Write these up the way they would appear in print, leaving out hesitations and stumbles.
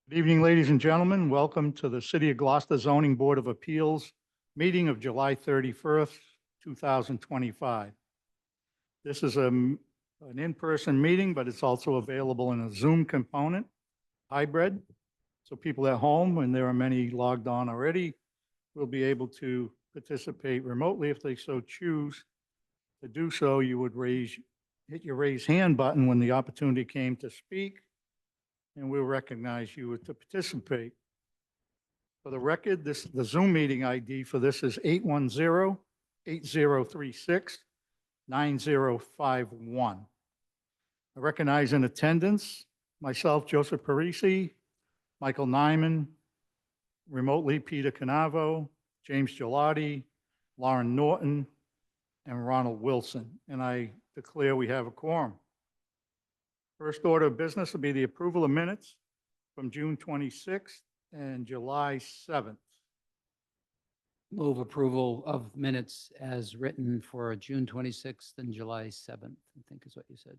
Good evening, ladies and gentlemen. Welcome to the City of Gloucester Zoning Board of Appeals meeting of July 31st, 2025. This is an in-person meeting, but it's also available in a Zoom component, hybrid. So people at home, and there are many logged on already, will be able to participate remotely if they so choose. To do so, you would hit your raise hand button when the opportunity came to speak, and we'll recognize you to participate. For the record, the Zoom meeting ID for this is 810-8036-9051. I recognize in attendance myself, Joseph Parisi, Michael Nyman, remotely Peter Canavo, James Gelati, Lauren Norton, and Ronald Wilson. And I declare we have a quorum. First order of business will be the approval of minutes from June 26th and July 7th. Move approval of minutes as written for June 26th and July 7th, I think is what you said.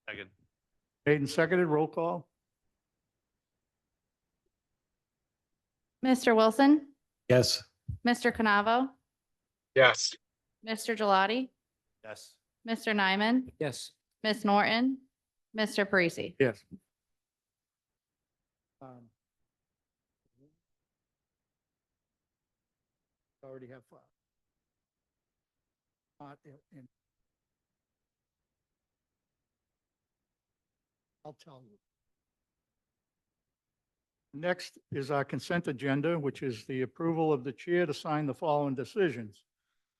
Second. Made and seconded, roll call. Mr. Wilson, Yes. Mr. Canavo, Yes. Mr. Gelati, Yes. Mr. Nyman, Yes. Ms. Norton, Mr. Parisi. Yes. Already have five. I'll tell you. Next is our consent agenda, which is the approval of the chair to sign the following decisions.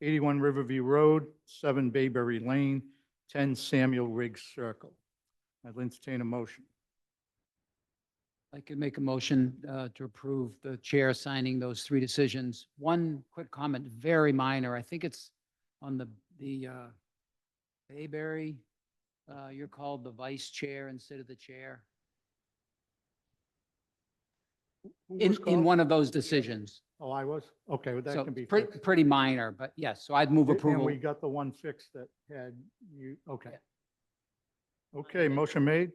81 Riverview Road, 7 Bayberry Lane, 10 Samuel Riggs Circle. I'd entertain a motion. I could make a motion to approve the chair signing those three decisions. One quick comment, very minor. I think it's on the Bayberry. You're called the vice chair instead of the chair. Who was In called? one of those decisions. Oh, I was? Okay, well, that So can be pretty, fixed. pretty minor, but yes, so I'd move And approval. we got the one fixed that had you, okay. Okay, motion made,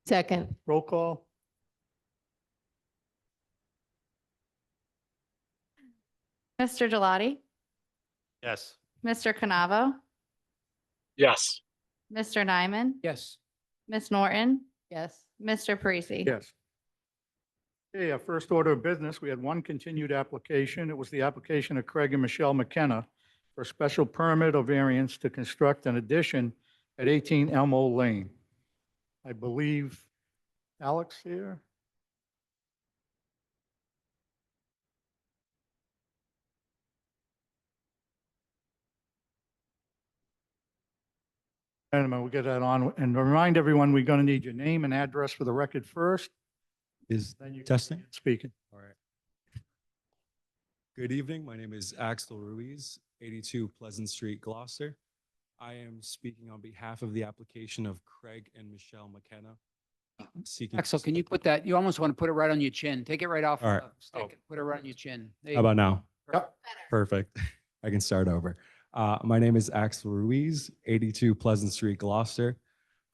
Second. roll call. Mr. Gelati, Yes. Mr. Canavo, Yes. Mr. Nyman, Yes. Ms. Norton. Yes. Mr. Parisi. Yes. Okay, our first order of business, we had one continued application. It was the application of Craig and Michelle McKenna for a special permit or variance to construct an addition at 18 Elmo Lane. I believe Alex here? And we'll get that on. And remind everyone, we're going to need your name and address for the record first. Is Then you can testing? begin speaking. All right. Good evening. My name is Axel Ruiz, 82 Pleasant Street, Gloucester. I am speaking on behalf of the application of Craig and Michelle McKenna. Seeking. Axel, can you put that, you almost want to put it right on your chin. Take it right off All right. the stick. Oh. Put it right on your chin. There you How go. about now? Yep. Perfect. I can start over. My name is Axel Ruiz, 82 Pleasant Street, Gloucester.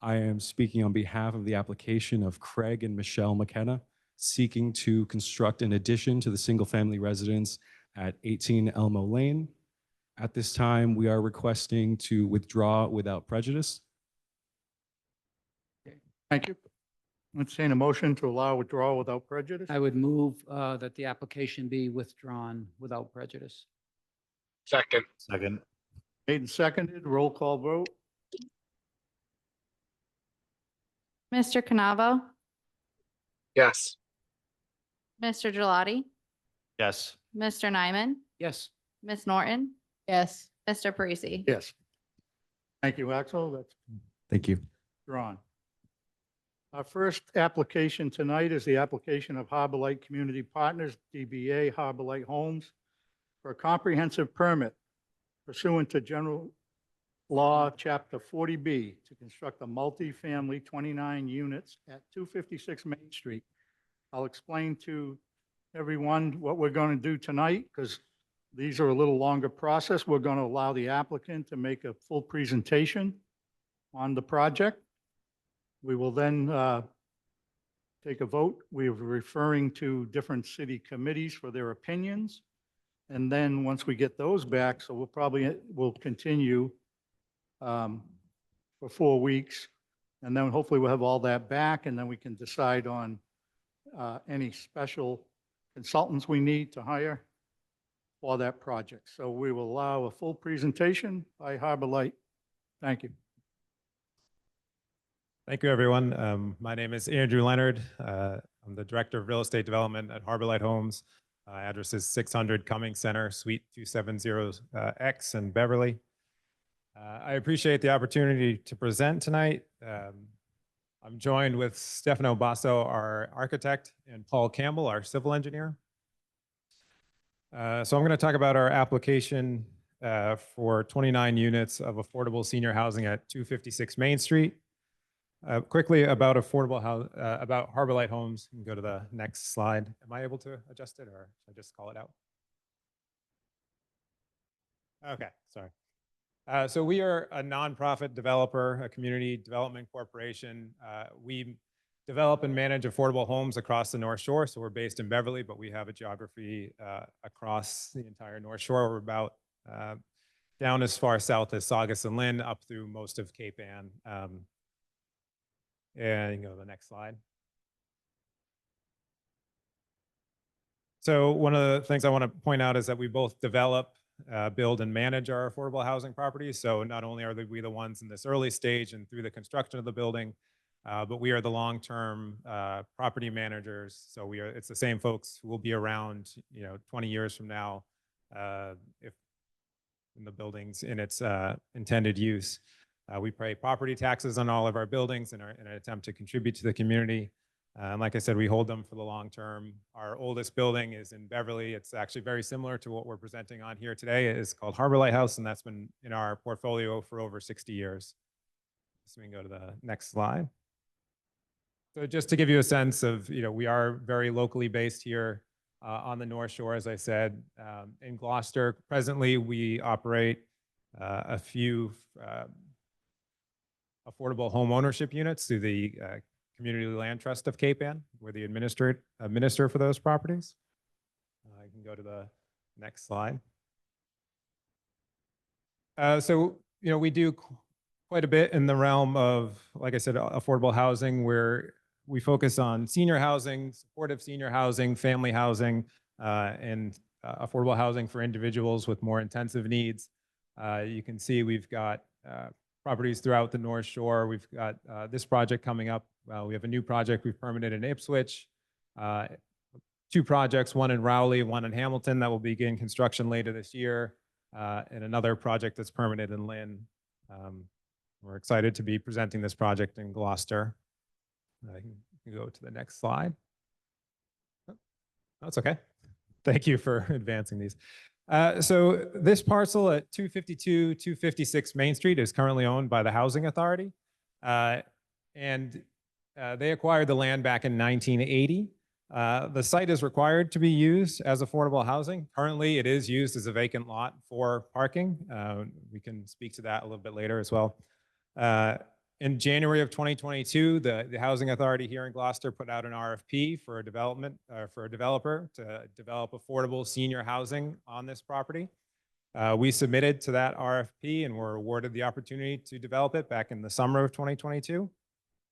I am speaking on behalf of the application of Craig and Michelle McKenna, seeking to construct an addition to the single-family residence at 18 Elmo Lane. At this time, we are requesting to withdraw without prejudice. Thank you. Entertain a motion to allow withdrawal without prejudice. I would move that the application be withdrawn without prejudice. Second. Second. Made and seconded, roll call vote. Mr. Canavo, Yes. Mr. Gelati, Yes. Mr. Nyman, Yes. Ms. Norton. Yes. Mr. Parisi. Yes. Thank you, Axel. That's Thank you. drawn. Our first application tonight is the application of Harbor Light Community Partners, DBA Harbor Light Homes, for a comprehensive permit pursuant to General Law, Chapter 40B, to construct a multifamily 29 units at 256 Main Street. I'll explain to everyone what we're going to do tonight, because these are a little longer process. We're going to allow the applicant to make a full presentation on the project. We will then take a vote. We're referring to different city committees for their opinions. And then once we get those back, so we'll continue for 4 weeks. And then hopefully we'll have all that back, and then we can decide on any special consultants we need to hire for that project. So we will allow a full presentation by Harbor Light. Thank you. Thank you, everyone. My name is Andrew Leonard. I'm the Director of Real Estate Development at Harbor Light Homes. Address is 600 Cummings Center, Suite 270X in Beverly. I appreciate the opportunity to present tonight. I'm joined with Stefano Basso, our architect, and Paul Campbell, our civil engineer. So I'm going to talk about our application for 29 units of affordable senior housing at 256 Main Street. Quickly about about Harbor Light Homes. You can go to the next slide. Am I able to adjust it, or should I just call it out? Okay, sorry. So we are a nonprofit developer, a community development corporation. We develop and manage affordable homes across the North Shore. So we're based in Beverly, but we have a geography across the entire North Shore. We're about down as far south as Saugus and Lynn, up through most of Cape Ann. And you can go to the next slide. So one of the things I want to point out is that we both develop, build, and manage our affordable housing properties. So not only are we the ones in this early stage and through the construction of the building, but we are the long-term property managers. So it's the same folks who will be around, 20 years from now, if in the building's in its intended use. We pay property taxes on all of our buildings in an attempt to contribute to the community. And like I said, we hold them for the long term. Our oldest building is in Beverly. It's actually very similar to what we're presenting on here today. It's called Harbor Light House, and that's been in our portfolio for over 60 years. So we can go to the next slide. So just to give you a sense of, we are very locally based here on the North Shore, as I said. In Gloucester, presently we operate a few affordable home ownership units through the Community Land Trust of Cape Ann. We're the administrator for those properties. I can go to the next slide. So, we do quite a bit in the realm of, like I said, affordable housing, where we focus on senior housing, supportive senior housing, family housing, and affordable housing for individuals with more intensive needs. You can see we've got properties throughout the North Shore. We've got this project coming up. We have a new project we've permitted in Ipswich. 2 projects, one in Rowley, one in Hamilton, that will begin construction later this year, and another project that's permitted in Lynn. We're excited to be presenting this project in Gloucester. I can go to the next slide. Oh, that's okay. Thank you for advancing these. So this parcel at 252, 256 Main Street is currently owned by the Housing Authority. And they acquired the land back in 1980. The site is required to be used as affordable housing. Currently, it is used as a vacant lot for parking. We can speak to that a little bit later as well. In January of 2022, the Housing Authority here in Gloucester put out an RFP for a developer to develop affordable senior housing on this property. We submitted to that RFP and were awarded the opportunity to develop it back in the summer of 2022.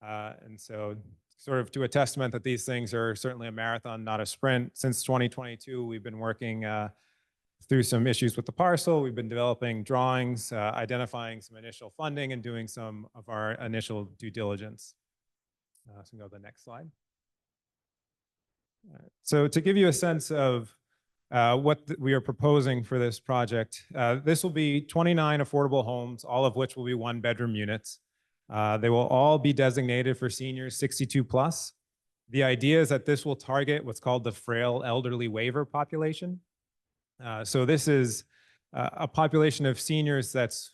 And so sort of to a testament that these things are certainly a marathon, not a sprint. Since 2022, we've been working through some issues with the parcel. We've been developing drawings, identifying some initial funding, and doing some of our initial due diligence. So we can go to the next slide. So to give you a sense of what we are proposing for this project, this will be 29 affordable homes, all of which will be 1-bedroom units. They will all be designated for seniors 62 plus. The idea is that this will target what's called the frail elderly waiver population. So this is a population of seniors that's,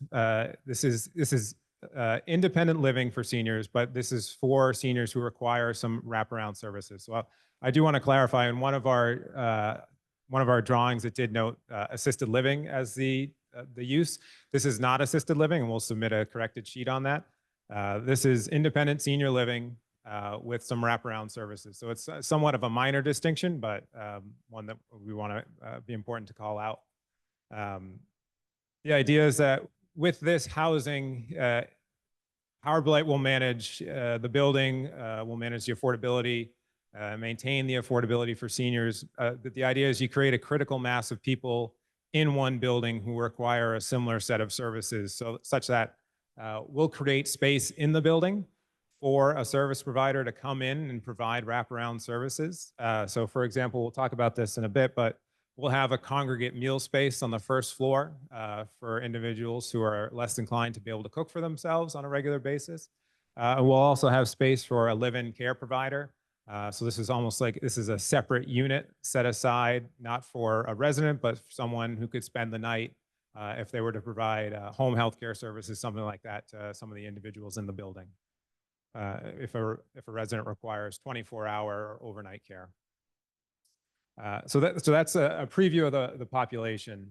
this is independent living for seniors, but this is for seniors who require some wraparound services. So I do want to clarify, in one of our drawings, it did note assisted living as the use. This is not assisted living, and we'll submit a corrected sheet on that. This is independent senior living with some wraparound services. So it's somewhat of a minor distinction, but one that we want to be important to call out. The idea is that with this housing, Howard Blight will manage the building, will manage the affordability, maintain the affordability for seniors. But the idea is you create a critical mass of people in one building who require a similar set of services, so such that we'll create space in the building for a service provider to come in and provide wraparound services. So for example, we'll talk about this in a bit, but we'll have a congregate meal space on the first floor for individuals who are less inclined to be able to cook for themselves on a regular basis. And we'll also have space for a live-in care provider. So this is almost like this is a separate unit set aside, not for a resident, but for someone who could spend the night if they were to provide home health care services, something like that to some of the individuals in the building. If a resident requires 24-hour overnight care. So that's a preview of the population.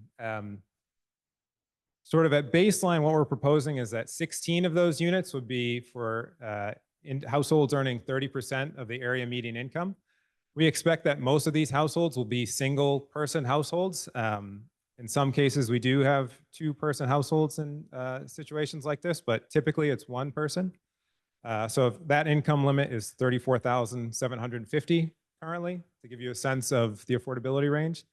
Sort of at baseline, what we're proposing is that 16 of those units would be for in households earning 30% of the area median income. We expect that most of these households will be single-person households. In some cases, we do have two-person households in situations like this, but typically it's one person. So if that income limit is $34,750 currently, to give you a sense of the affordability range.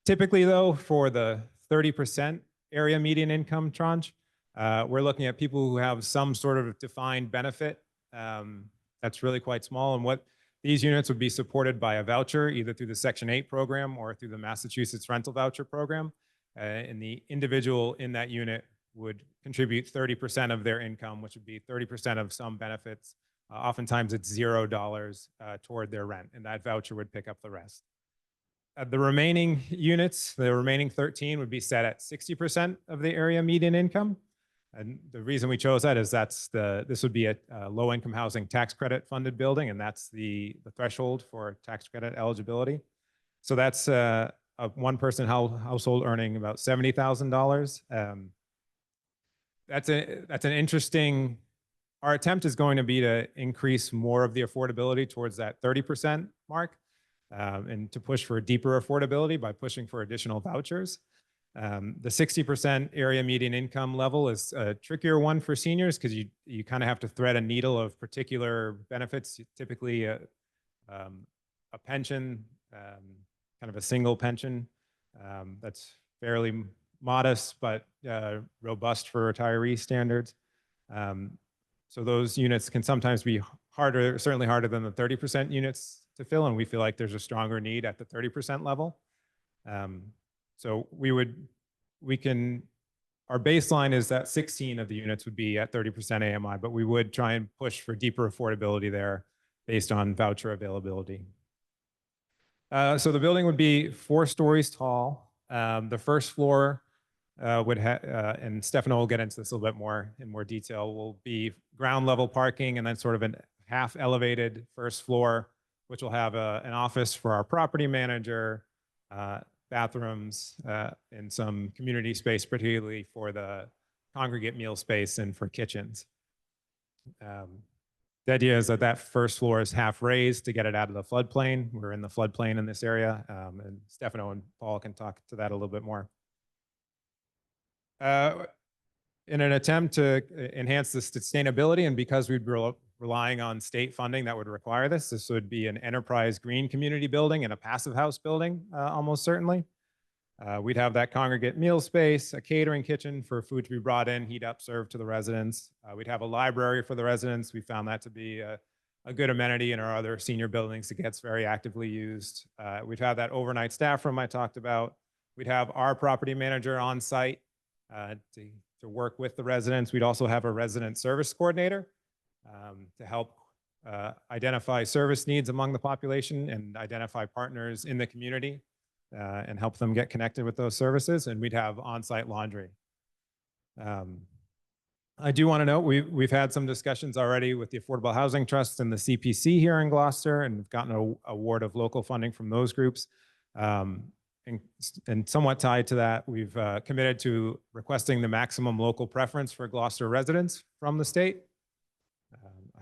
Typically, though, for the 30% area median income tranche, we're looking at people who have some sort of defined benefit that's really quite small. And what these units would be supported by a voucher, either through the Section 8 program or through the Massachusetts Rental Voucher Program. And the individual in that unit would contribute 30% of their income, which would be 30% of some benefits. Oftentimes it's $0 toward their rent, and that voucher would pick up the rest. The remaining units, the remaining 13 would be set at 60% of the area median income. And the reason we chose that is this would be a low-income housing tax credit funded building, and that's the threshold for tax credit eligibility. So that's a one-person household earning about $70,000. That's an interesting. Our attempt is going to be to increase more of the affordability towards that 30% mark, and to push for deeper affordability by pushing for additional vouchers. The 60% area median income level is a trickier one for seniors because you kind of have to thread a needle of particular benefits, typically a pension, kind of a single pension that's fairly modest but robust for retiree standards. So those units can sometimes be harder, certainly harder than the 30% units to fill, and we feel like there's a stronger need at the 30% level. So our baseline is that 16 of the units would be at 30% AMI, but we would try and push for deeper affordability there based on voucher availability. So the building would be 4 stories tall. The first floor would have, and Stefano will get into this a little bit more in more detail, will be ground level parking and then sort of a half elevated first floor, which will have an office for our property manager, bathrooms, and some community space, particularly for the congregate meal space and for kitchens. The idea is that first floor is half raised to get it out of the floodplain. We're in the floodplain in this area, and Stefano and Paul can talk to that a little bit more. In an attempt to enhance the sustainability, and because we'd be relying on state funding that would require this would be an enterprise green community building and a passive house building, almost certainly. We'd have that congregate meal space, a catering kitchen for food to be brought in, heat up, served to the residents. We'd have a library for the residents. We found that to be a good amenity in our other senior buildings. It gets very actively used. We'd have that overnight staff room I talked about. We'd have our property manager on site to work with the residents. We'd also have a resident service coordinator to help identify service needs among the population and identify partners in the community and help them get connected with those services. And we'd have on-site laundry. I do want to note we've had some discussions already with the Affordable Housing Trust and the CPC here in Gloucester, and we've gotten an award of local funding from those groups. And somewhat tied to that, we've committed to requesting the maximum local preference for Gloucester residents from the state.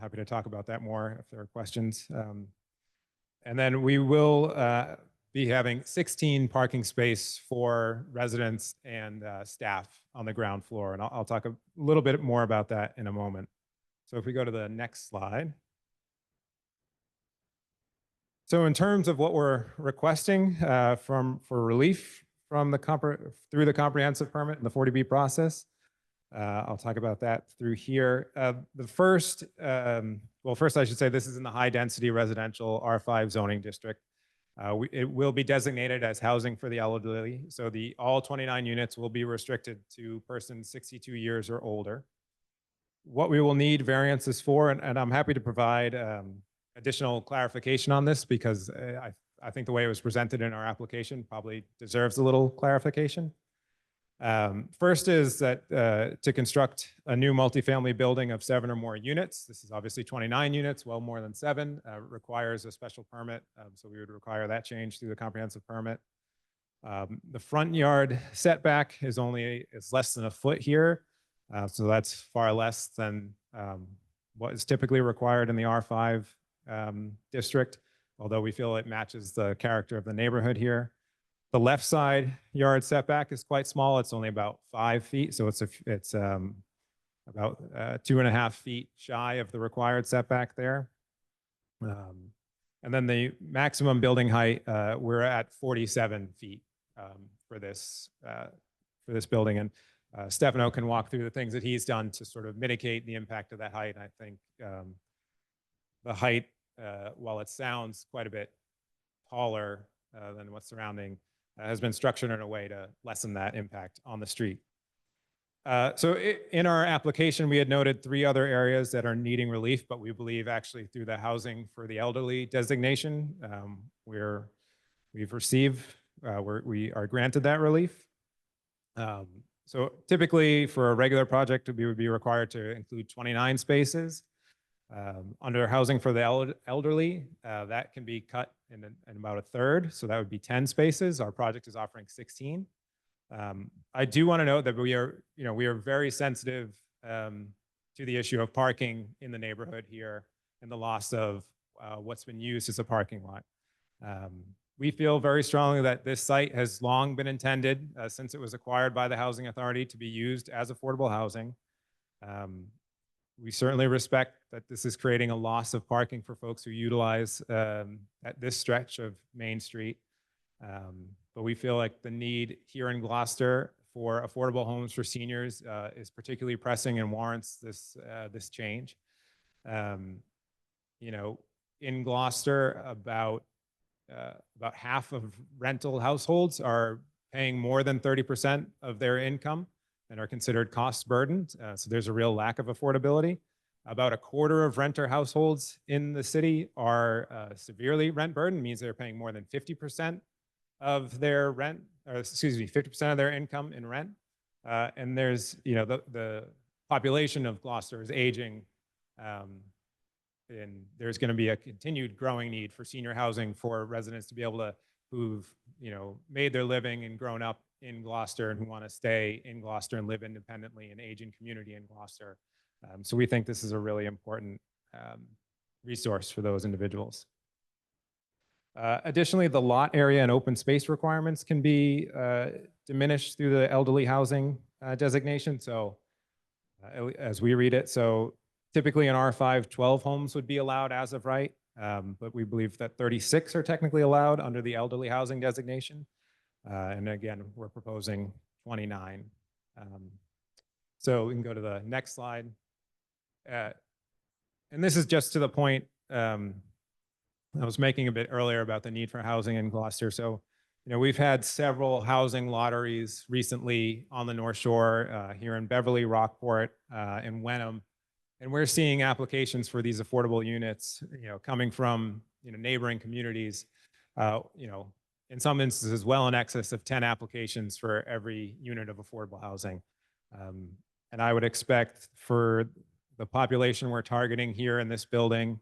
happy to talk about that more if there are questions. And then we will be having 16 parking space for residents and staff on the ground floor. And I'll talk a little bit more about that in a moment. So if we go to the next slide. So in terms of what we're requesting for relief from through the comprehensive permit and the 40B process, I'll talk about that through here. First I should say this is in the high density residential R5 zoning district. It will be designated as housing for the elderly. So all 29 units will be restricted to persons 62 years or older. What we will need variances for, and I'm happy to provide additional clarification on this because I think the way it was presented in our application probably deserves a little clarification. First is that to construct a new multifamily building of 7 or more units, this is obviously 29 units, well more than 7, requires a special permit. So we would require that change through the comprehensive permit. The front yard setback is less than a foot here. So that's far less than what is typically required in the R5 district, although we feel it matches the character of the neighborhood here. The left side yard setback is quite small. It's only about 5 feet. So it's about 2.5 feet shy of the required setback there. And then the maximum building height, we're at 47 feet for this building. And Stefano can walk through the things that he's done to sort of mitigate the impact of that height. And I think the height, while it sounds quite a bit taller than what's surrounding, has been structured in a way to lessen that impact on the street. So in our application, we had noted 3 other areas that are needing relief, but we believe actually through the housing for the elderly designation, we are granted that relief. So typically for a regular project, we would be required to include 29 spaces. Under housing for the elderly, that can be cut in about a third. So that would be 10 spaces. Our project is offering 16. I do want to note that we are very sensitive to the issue of parking in the neighborhood here and the loss of what's been used as a parking lot. We feel very strongly that this site has long been intended, since it was acquired by the Housing Authority, to be used as affordable housing. We certainly respect that this is creating a loss of parking for folks who utilize at this stretch of Main Street. But we feel like the need here in Gloucester for affordable homes for seniors is particularly pressing and warrants this change. In Gloucester, about half of rental households are paying more than 30% of their income and are considered cost burdened. So there's a real lack of affordability. About a quarter of renter households in the city are severely rent burdened, means they're paying more than 50% of their rent, or excuse me, 50% of their income in rent. And there's, the population of Gloucester is aging, and there's going to be a continued growing need for senior housing for residents to be able to, who've, made their living and grown up in Gloucester and who want to stay in Gloucester and live independently and age in community in Gloucester. So we think this is a really important resource for those individuals. Additionally, the lot area and open space requirements can be diminished through the elderly housing designation. So as we read it, so typically in R5, 12 homes would be allowed as of right, but we believe that 36 are technically allowed under the elderly housing designation. And again, we're proposing 29. So we can go to the next slide. And this is just to the point I was making a bit earlier about the need for housing in Gloucester. So, we've had several housing lotteries recently on the North Shore, here in Beverly, Rockport, and Wenham. And we're seeing applications for these affordable units, coming from, neighboring communities, in some instances, well in excess of 10 applications for every unit of affordable housing. And I would expect for the population we're targeting here in this building,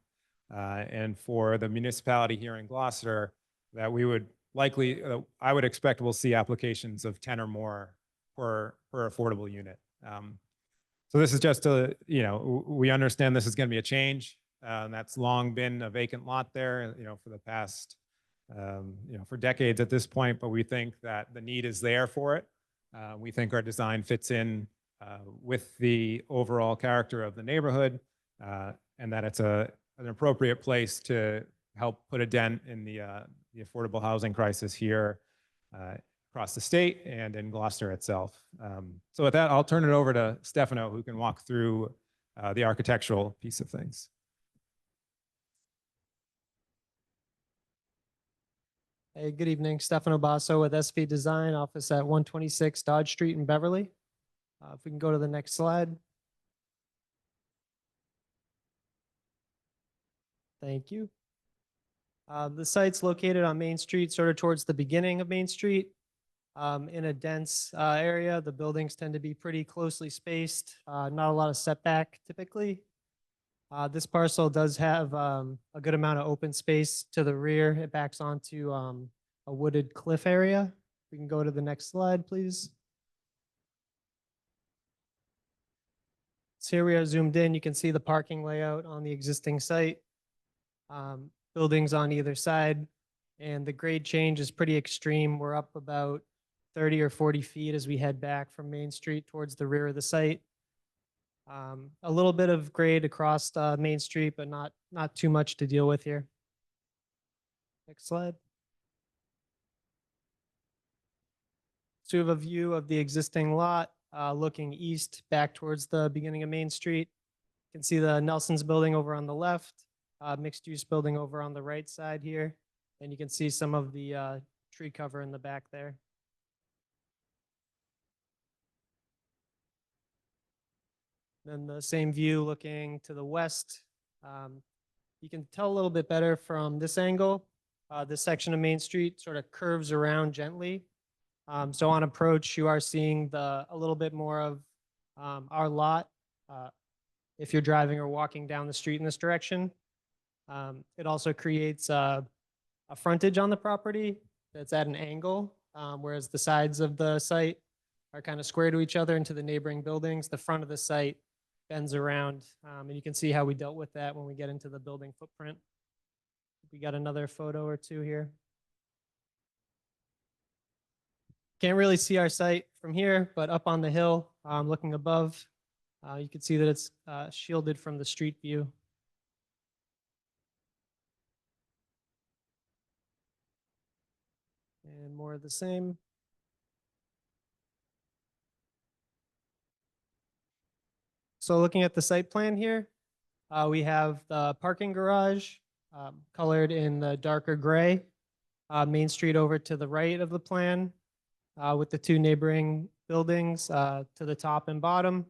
and for the municipality here in Gloucester, that we would likely, I would expect we'll see applications of 10 or more per affordable unit. So this is just a, we understand this is going to be a change. And that's long been a vacant lot there, for the past, for decades at this point, but we think that the need is there for it. We think our design fits in with the overall character of the neighborhood, and that it's an appropriate place to help put a dent in the affordable housing crisis here across the state and in Gloucester itself. So with that, I'll turn it over to Stefano, who can walk through the architectural piece of things. Hey, good evening. Stefano Basso with SV Design, office at 126 Dodge Street in Beverly. If we can go to the next slide. Thank you. The site's located on Main Street, sort of towards the beginning of Main Street. In a dense area, the buildings tend to be pretty closely spaced, not a lot of setback typically. This parcel does have a good amount of open space to the rear. It backs onto a wooded cliff area. We can go to the next slide, please. So here we are zoomed in. You can see the parking layout on the existing site. Buildings on either side, and the grade change is pretty extreme. We're up about 30 or 40 feet as we head back from Main Street towards the rear of the site. A little bit of grade across Main Street, but not too much to deal with here. Next slide. So we have a view of the existing lot looking east back towards the beginning of Main Street. You can see the Nelson's building over on the left, mixed use building over on the right side here. And you can see some of the tree cover in the back there. Then the same view looking to the west. You can tell a little bit better from this angle. This section of Main Street sort of curves around gently. So on approach, you are seeing a little bit more of our lot if you're driving or walking down the street in this direction. It also creates a frontage on the property that's at an angle, whereas the sides of the site are kind of square to each other into the neighboring buildings. The front of the site bends around, and you can see how we dealt with that when we get into the building footprint. We got another photo or two here. Can't really see our site from here, but up on the hill, looking above, you can see that it's shielded from the street view. And more of the same. So looking at the site plan here, we have the parking garage colored in the darker gray. Main Street over to the right of the plan with the two neighboring buildings to the top and bottom.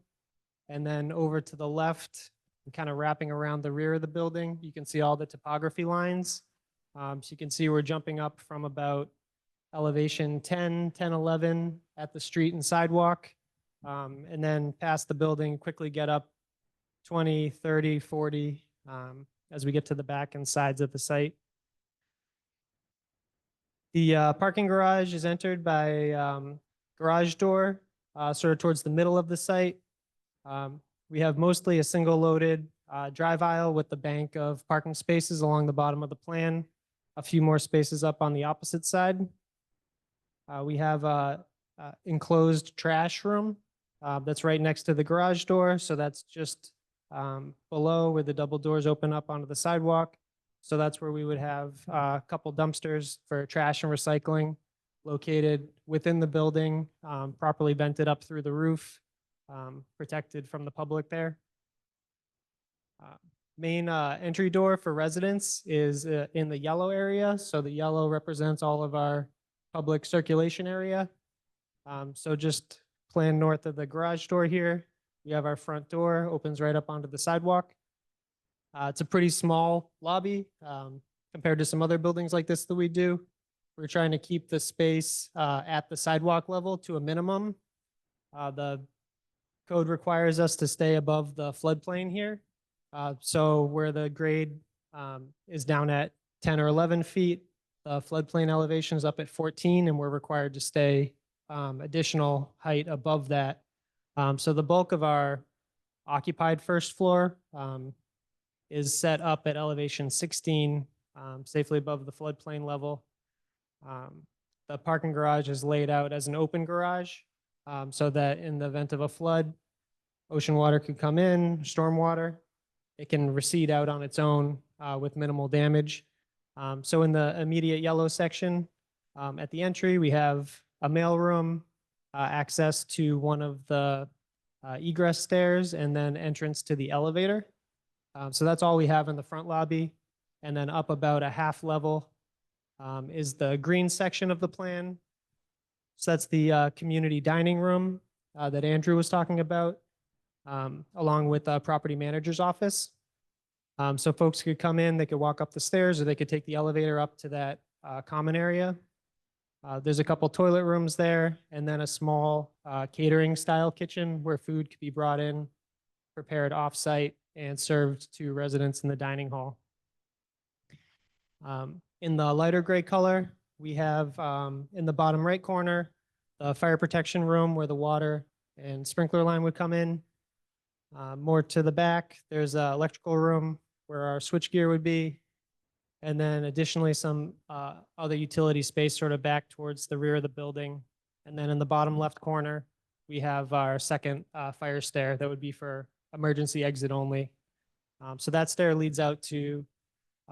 And then over to the left, kind of wrapping around the rear of the building, you can see all the topography lines. So you can see we're jumping up from about elevation 10, 11 at the street and sidewalk. And then past the building, quickly get up 20, 30, 40 as we get to the back and sides of the site. The parking garage is entered by garage door, sort of towards the middle of the site. We have mostly a single loaded drive aisle with the bank of parking spaces along the bottom of the plan. A few more spaces up on the opposite side. We have a enclosed trash room that's right next to the garage door. So that's just below where the double doors open up onto the sidewalk. So that's where we would have a couple dumpsters for trash and recycling located within the building, properly vented up through the roof, protected from the public there. Main entry door for residents is in the yellow area. So the yellow represents all of our public circulation area. So just plan north of the garage door here. We have our front door, opens right up onto the sidewalk. It's a pretty small lobby compared to some other buildings like this that we do. We're trying to keep the space at the sidewalk level to a minimum. The code requires us to stay above the floodplain here. So where the grade is down at 10 or 11 feet, the floodplain elevation is up at 14, and we're required to stay additional height above that. So the bulk of our occupied first floor is set up at elevation 16, safely above the floodplain level. The parking garage is laid out as an open garage, so that in the event of a flood, ocean water could come in, storm water. It can recede out on its own with minimal damage. So in the immediate yellow section, at the entry, we have a mailroom, access to one of the egress stairs, and then entrance to the elevator. So that's all we have in the front lobby. And then up about a half level is the green section of the plan. So that's the community dining room that Andrew was talking about, along with the property manager's office. So folks could come in, they could walk up the stairs, or they could take the elevator up to that common area. There's a couple toilet rooms there, and then a small catering style kitchen where food could be brought in, prepared off-site, and served to residents in the dining hall. In the lighter gray color, we have in the bottom right corner, the fire protection room where the water and sprinkler line would come in. More to the back, there's an electrical room where our switchgear would be. And then additionally, some other utility space sort of back towards the rear of the building. And then in the bottom left corner, we have our second fire stair that would be for emergency exit only. So that stair leads out to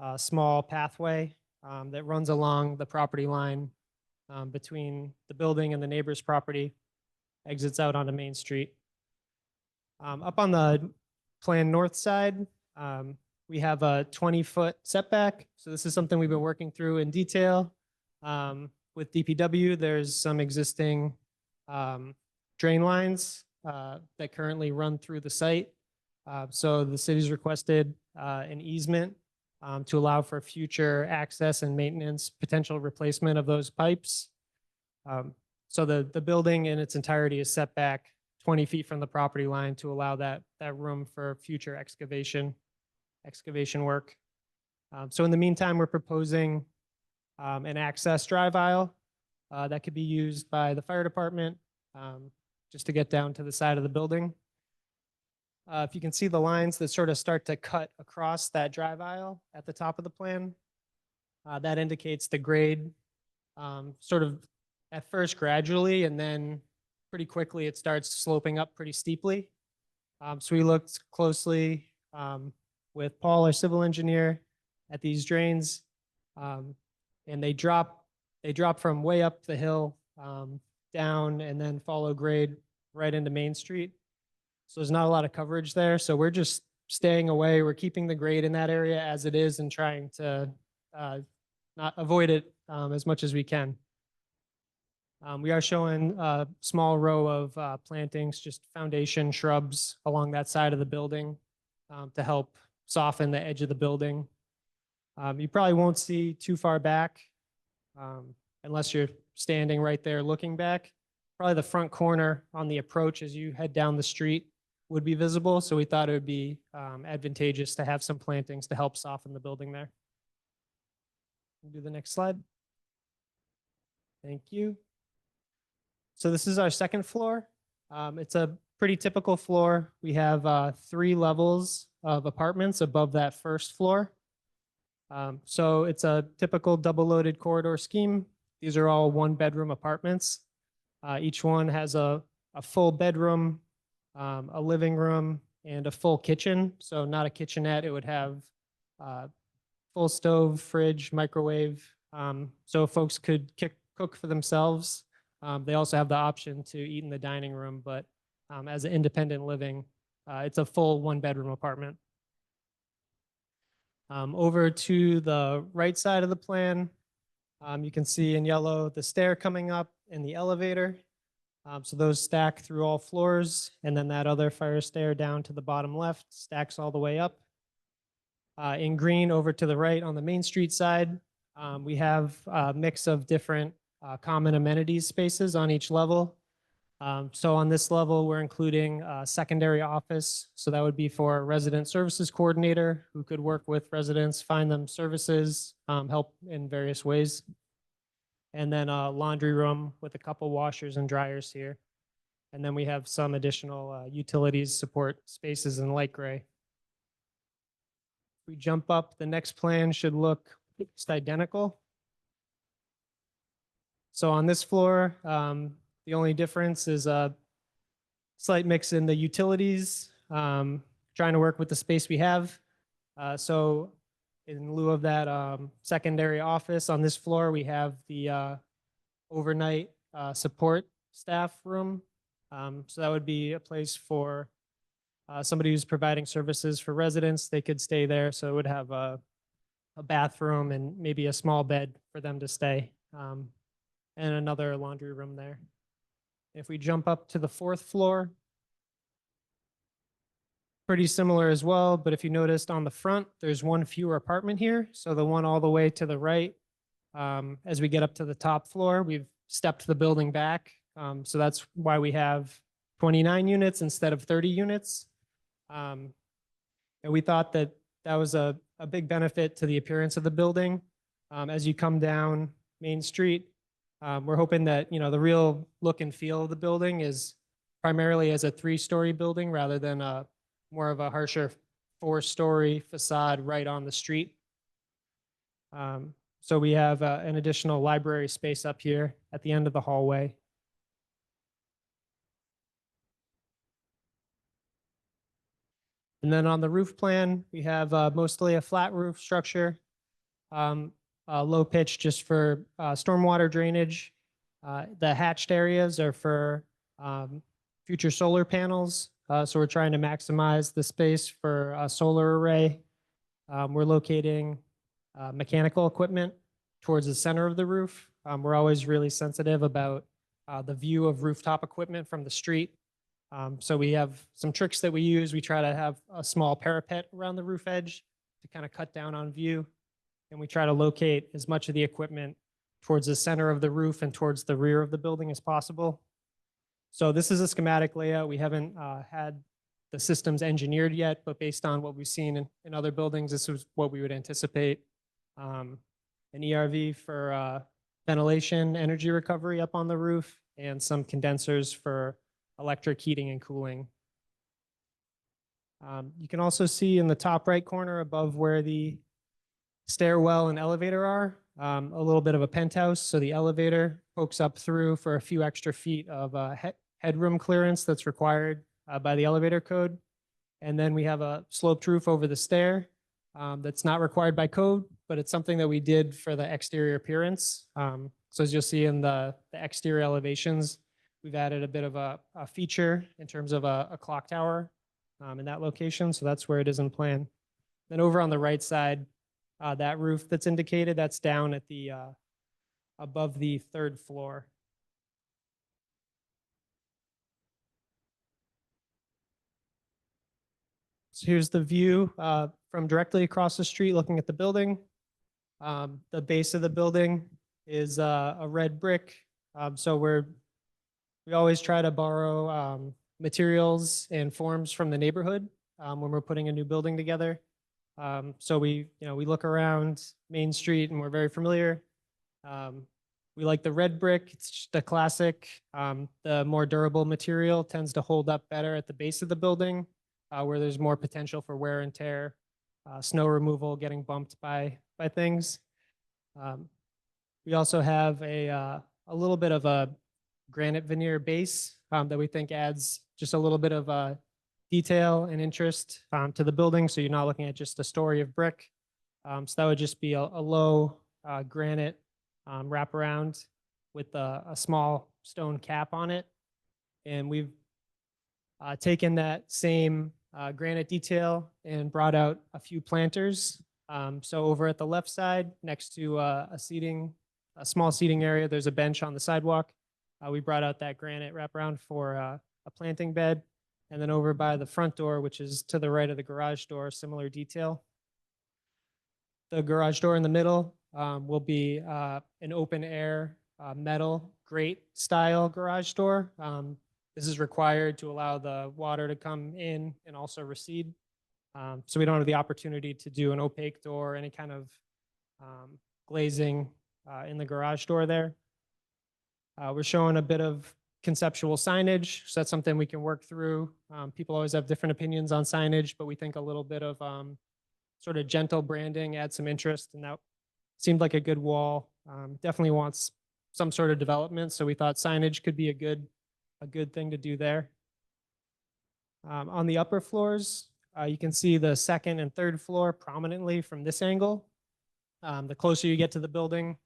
a small pathway that runs along the property line between the building and the neighbor's property, exits out onto Main Street. Up on the plan north side, we have a 20-foot setback. So this is something we've been working through in detail. With DPW, there's some existing drain lines that currently run through the site. So the city's requested an easement to allow for future access and maintenance, potential replacement of those pipes. So the building in its entirety is set back 20 feet from the property line to allow that room for future excavation work. So in the meantime, we're proposing an access drive aisle that could be used by the fire department just to get down to the side of the building. If you can see the lines that sort of start to cut across that drive aisle at the top of the plan, that indicates the grade sort of at first gradually, and then pretty quickly it starts sloping up pretty steeply. So we looked closely with Paul, our civil engineer, at these drains, and they drop from way up the hill down and then follow grade right into Main Street. So there's not a lot of coverage there. So we're just staying away. We're keeping the grade in that area as it is and trying to not avoid it as much as we can. We are showing a small row of plantings, just foundation shrubs along that side of the building to help soften the edge of the building. You probably won't see too far back unless you're standing right there looking back. Probably the front corner on the approach as you head down the street would be visible. So we thought it would be advantageous to have some plantings to help soften the building there. Do the next slide. Thank you. So this is our second floor. It's a pretty typical floor. We have 3 levels of apartments above that first floor. So it's a typical double loaded corridor scheme. These are all 1-bedroom apartments. Each one has a full bedroom, a living room, and a full kitchen. So not a kitchenette. It would have full stove, fridge, microwave. So folks could cook for themselves. They also have the option to eat in the dining room, but as an independent living, it's a full 1-bedroom apartment. Over to the right side of the plan, you can see in yellow the stair coming up and the elevator. So those stack through all floors, and then that other fire stair down to the bottom left stacks all the way up. In green over to the right on the Main Street side, we have a mix of different common amenities spaces on each level. So on this level, we're including a secondary office. So that would be for a resident services coordinator who could work with residents, find them services, help in various ways. And then a laundry room with a couple washers and dryers here. And then we have some additional utilities support spaces in light gray. We jump up, the next plan should look just identical. So on this floor, the only difference is a slight mix in the utilities, trying to work with the space we have. So in lieu of that secondary office on this floor, we have the overnight support staff room. So that would be a place for somebody who's providing services for residents. They could stay there. So it would have a bathroom and maybe a small bed for them to stay, and another laundry room there. If we jump up to the 4th floor, pretty similar as well, but if you noticed on the front, there's one fewer apartment here. So the one all the way to the right, as we get up to the top floor, we've stepped the building back. So that's why we have 29 units instead of 30 units. And we thought that that was a big benefit to the appearance of the building. As you come down Main Street, we're hoping that, the real look and feel of the building is primarily as a 3-story building rather than more of a harsher 4-story facade right on the street. So we have an additional library space up here at the end of the hallway. And then on the roof plan, we have mostly a flat roof structure, low pitch just for stormwater drainage. The hatched areas are for future solar panels. So we're trying to maximize the space for a solar array. We're locating mechanical equipment towards the center of the roof. We're always really sensitive about the view of rooftop equipment from the street. So we have some tricks that we use. We try to have a small parapet around the roof edge to kind of cut down on view. And we try to locate as much of the equipment towards the center of the roof and towards the rear of the building as possible. So this is a schematic layout. We haven't had the systems engineered yet, but based on what we've seen in other buildings, this is what we would anticipate. An ERV for ventilation, energy recovery up on the roof, and some condensers for electric heating and cooling. You can also see in the top right corner above where the stairwell and elevator are, a little bit of a penthouse. So the elevator pokes up through for a few extra feet of headroom clearance that's required by the elevator code. And then we have a sloped roof over the stair that's not required by code, but it's something that we did for the exterior appearance. So as you'll see in the exterior elevations, we've added a bit of a feature in terms of a clock tower in that location. So that's where it is in plan. Then over on the right side, that roof that's indicated, that's down at the above the 3rd floor. So here's the view from directly across the street looking at the building. The base of the building is a red brick. So we always try to borrow materials and forms from the neighborhood when we're putting a new building together. So we look around Main Street and we're very familiar. We like the red brick. It's just a classic. The more durable material tends to hold up better at the base of the building, where there's more potential for wear and tear, snow removal, getting bumped by things. We also have a little bit of a granite veneer base that we think adds just a little bit of detail and interest to the building. So you're not looking at just a story of brick. So that would just be a low granite wraparound with a small stone cap on it. And we've taken that same granite detail and brought out a few planters. So over at the left side, next to a small seating area, there's a bench on the sidewalk. We brought out that granite wraparound for a planting bed. And then over by the front door, which is to the right of the garage door, similar detail. The garage door in the middle will be an open air metal grate style garage door. This is required to allow the water to come in and also recede. So we don't have the opportunity to do an opaque door or any kind of glazing in the garage door there. We're showing a bit of conceptual signage. So that's something we can work through. People always have different opinions on signage, but we think a little bit of sort of gentle branding adds some interest, and that seemed like a good wall. Definitely wants some sort of development, so we thought signage could be a good thing to do there. On the upper floors, you can see the second and third floor prominently from this angle. The closer you get to the building,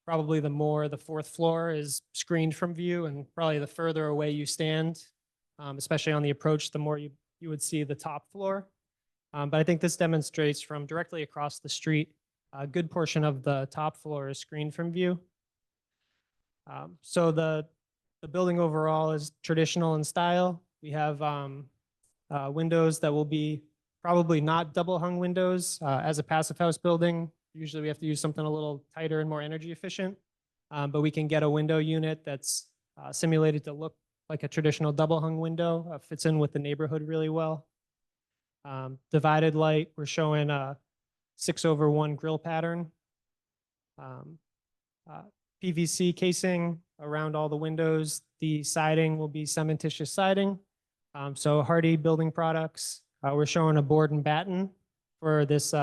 probably the more the fourth floor is screened from view, and probably the further away you stand, especially on the approach, the more you would see the top floor. But I think this demonstrates from directly across the street, a good portion of the top floor is screened from view. So the building overall is traditional in style. We have windows that will be probably not double hung windows. As a passive house building, usually we have to use something a little tighter and more energy efficient. But we can get a window unit that's simulated to look like a traditional double hung window, fits in with the neighborhood really well. Divided light, we're showing a 6/1 grill pattern. PVC casing around all the windows. The siding will be cementitious siding. So Hardy Building Products. We're showing a board and batten for this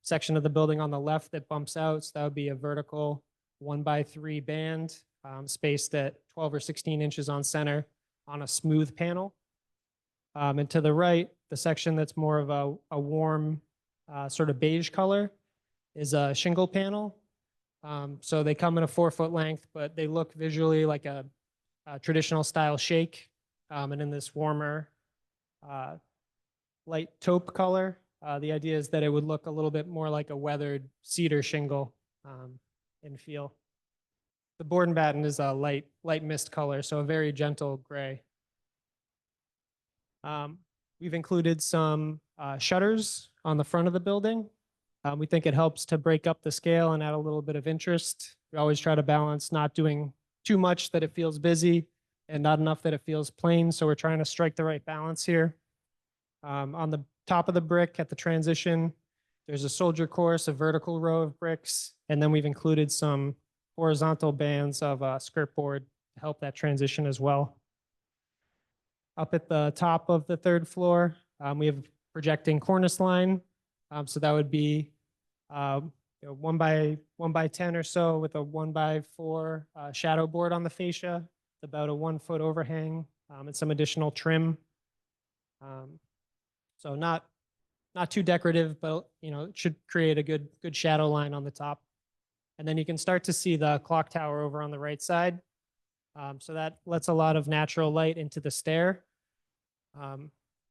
section of the building on the left that bumps out. So that would be a vertical 1x3 band spaced at 12 or 16 inches on center on a smooth panel. And to the right, the section that's more of a warm sort of beige color is a shingle panel. So they come in a 4-foot length, but they look visually like a traditional style shake. And in this warmer light taupe color, the idea is that it would look a little bit more like a weathered cedar shingle in feel. The board and batten is a light mist color, so a very gentle gray. We've included some shutters on the front of the building. We think it helps to break up the scale and add a little bit of interest. We always try to balance not doing too much that it feels busy and not enough that it feels plain. So we're trying to strike the right balance here. On the top of the brick at the transition, there's a soldier course, a vertical row of bricks, and then we've included some horizontal bands of skirt board to help that transition as well. Up at the top of the third floor, we have projecting cornice line. So that would be 1x10 or so with a 1x4 shadow board on the fascia, about a 1-foot overhang and some additional trim. So not too decorative, but it should create a good shadow line on the top. And then you can start to see the clock tower over on the right side. So that lets a lot of natural light into the stair.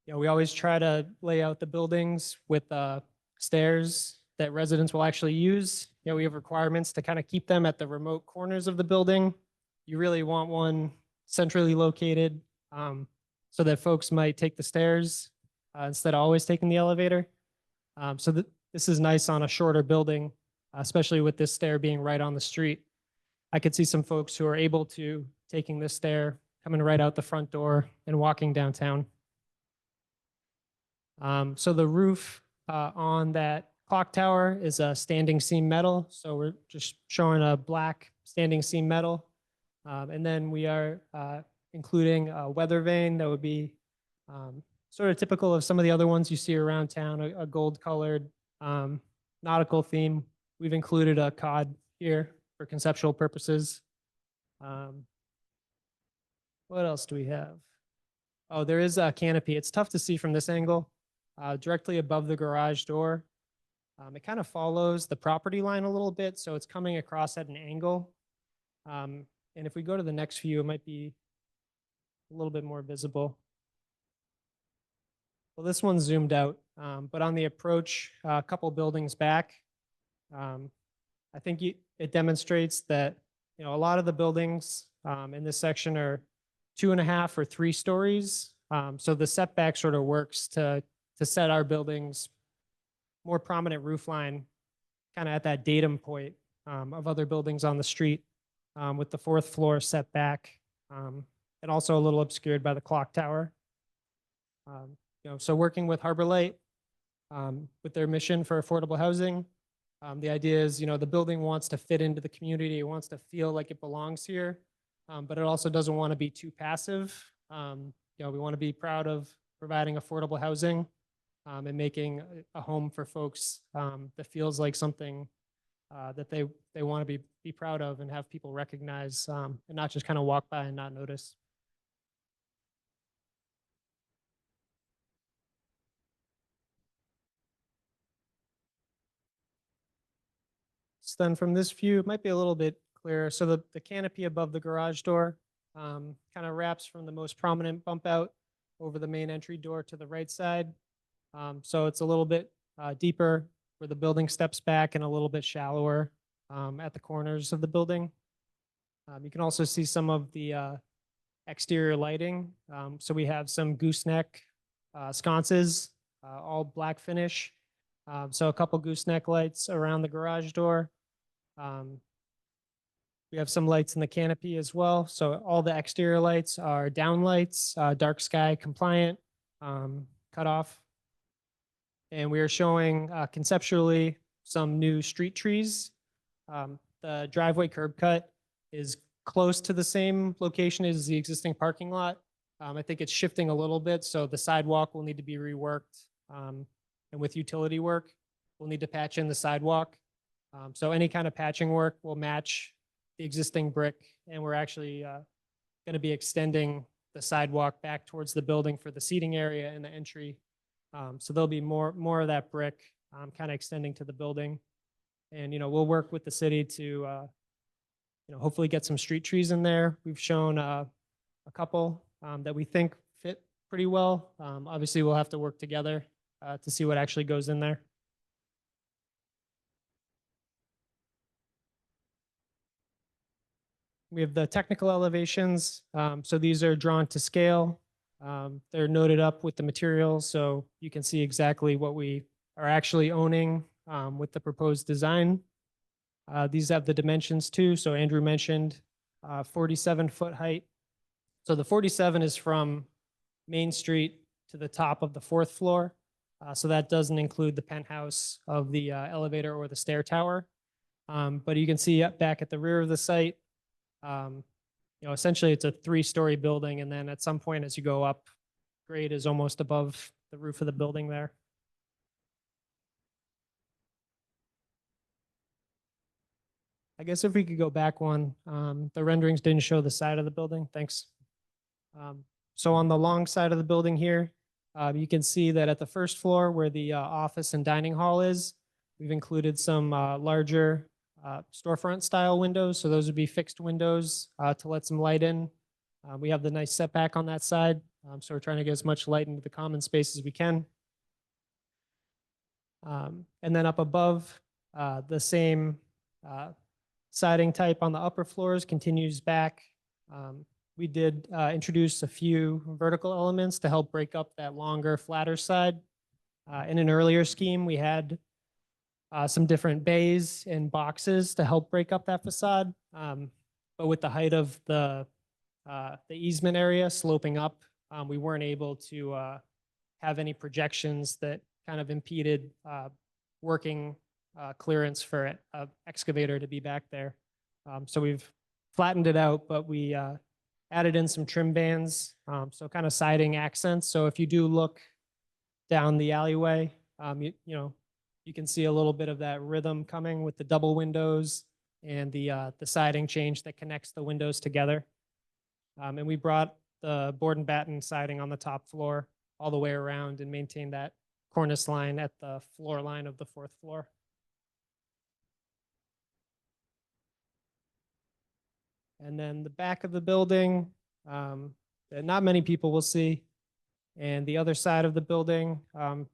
We always try to lay out the buildings with stairs that residents will actually use. We have requirements to kind of keep them at the remote corners of the building. You really want one centrally located so that folks might take the stairs instead of always taking the elevator. So this is nice on a shorter building, especially with this stair being right on the street. I could see some folks who are able to taking this stair, coming right out the front door and walking downtown. So the roof on that clock tower is a standing seam metal. So we're just showing a black standing seam metal. And then we are including a weather vane that would be sort of typical of some of the other ones you see around town, a gold colored nautical theme. We've included a cod here for conceptual purposes. What else do we have? Oh, there is a canopy. It's tough to see from this angle. Directly above the garage door. It kind of follows the property line a little bit, so it's coming across at an angle. And if we go to the next view, it might be a little bit more visible. Well, this one's zoomed out, but on the approach, a couple buildings back, I think it demonstrates that a lot of the buildings in this section are 2.5 or 3 stories. So the setback sort of works to set our buildings more prominent roof line, kind of at that datum point of other buildings on the street, with the 4th floor setback, and also a little obscured by the clock tower. So working with Harbor Light, with their mission for affordable housing, the idea is, the building wants to fit into the community. It wants to feel like it belongs here. but it also doesn't want to be too passive. We want to be proud of providing affordable housing and making a home for folks that feels like something that they want to be proud of and have people recognize and not just kind of walk by and not notice. So then from this view, it might be a little bit clearer. So the canopy above the garage door kind of wraps from the most prominent bump out over the main entry door to the right side. So it's a little bit deeper where the building steps back and a little bit shallower at the corners of the building. You can also see some of the exterior lighting. So we have some gooseneck sconces, all black finish. So a couple gooseneck lights around the garage door. We have some lights in the canopy as well. So all the exterior lights are down lights, dark sky compliant, cut off. And we are showing conceptually some new street trees. The driveway curb cut is close to the same location as the existing parking lot. I think it's shifting a little bit, so the sidewalk will need to be reworked. And with utility work, we'll need to patch in the sidewalk. So any kind of patching work will match the existing brick, and we're actually going to be extending the sidewalk back towards the building for the seating area and the entry. So there'll be more of that brick kind of extending to the building. And, we'll work with the city to, hopefully get some street trees in there. We've shown a couple that we think fit pretty well. Obviously, we'll have to work together to see what actually goes in there. We have the technical elevations. So these are drawn to scale. They're noted up with the materials, so you can see exactly what we are actually owning with the proposed design. These have the dimensions too. So Andrew mentioned 47-foot height. So the 47 is from Main Street to the top of the 4th floor. So that doesn't include the penthouse of the elevator or the stair tower. But you can see back at the rear of the site, essentially it's a 3-story building. And then at some point as you go up, grade is almost above the roof of the building there. I guess if we could go back one, the renderings didn't show the side of the building. Thanks. So on the long side of the building here, you can see that at the 1st floor where the office and dining hall is, we've included some larger storefront style windows. So those would be fixed windows to let some light in. We have the nice setback on that side. So we're trying to get as much light into the common space as we can. And then up above, the same siding type on the upper floors continues back. We did introduce a few vertical elements to help break up that longer, flatter side. In an earlier scheme, we had some different bays and boxes to help break up that facade. But with the height of the easement area sloping up, we weren't able to have any projections that kind of impeded working clearance for an excavator to be back there. So we've flattened it out, but we added in some trim bands, so kind of siding accents. So if you do look down the alleyway, you can see a little bit of that rhythm coming with the double windows and the siding change that connects the windows together. And we brought the board and batten siding on the top floor all the way around and maintained that cornice line at the floor line of the 4th floor. And then the back of the building, that not many people will see. And the other side of the building,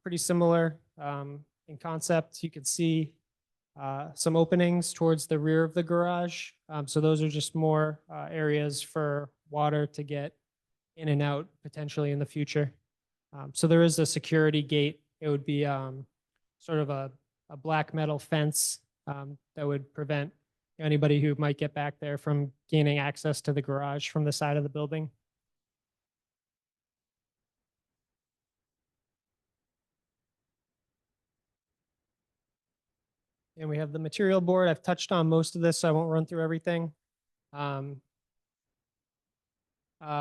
pretty similar in concept. You can see some openings towards the rear of the garage. So those are just more areas for water to get in and out potentially in the future. So there is a security gate. It would be sort of a black metal fence that would prevent anybody who might get back there from gaining access to the garage from the side of the building. And we have the material board. I've touched on most of this, so I won't run through everything.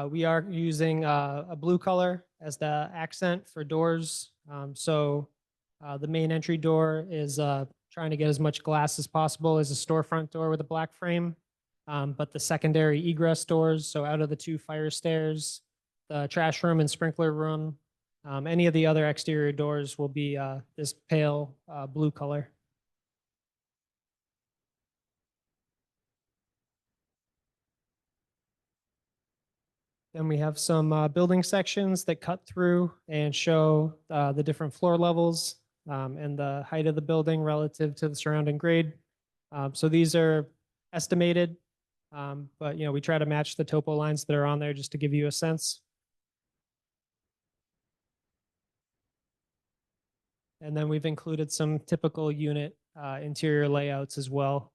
We are using a blue color as the accent for doors. The main entry door is trying to get as much glass as possible as a storefront door with a black frame. But the secondary egress doors, so out of the 2 fire stairs, the trash room and sprinkler room, any of the other exterior doors will be this pale blue color. Then we have some building sections that cut through and show the different floor levels and the height of the building relative to the surrounding grade. So these are estimated, but we try to match the topo lines that are on there just to give you a sense. And then we've included some typical unit interior layouts as well.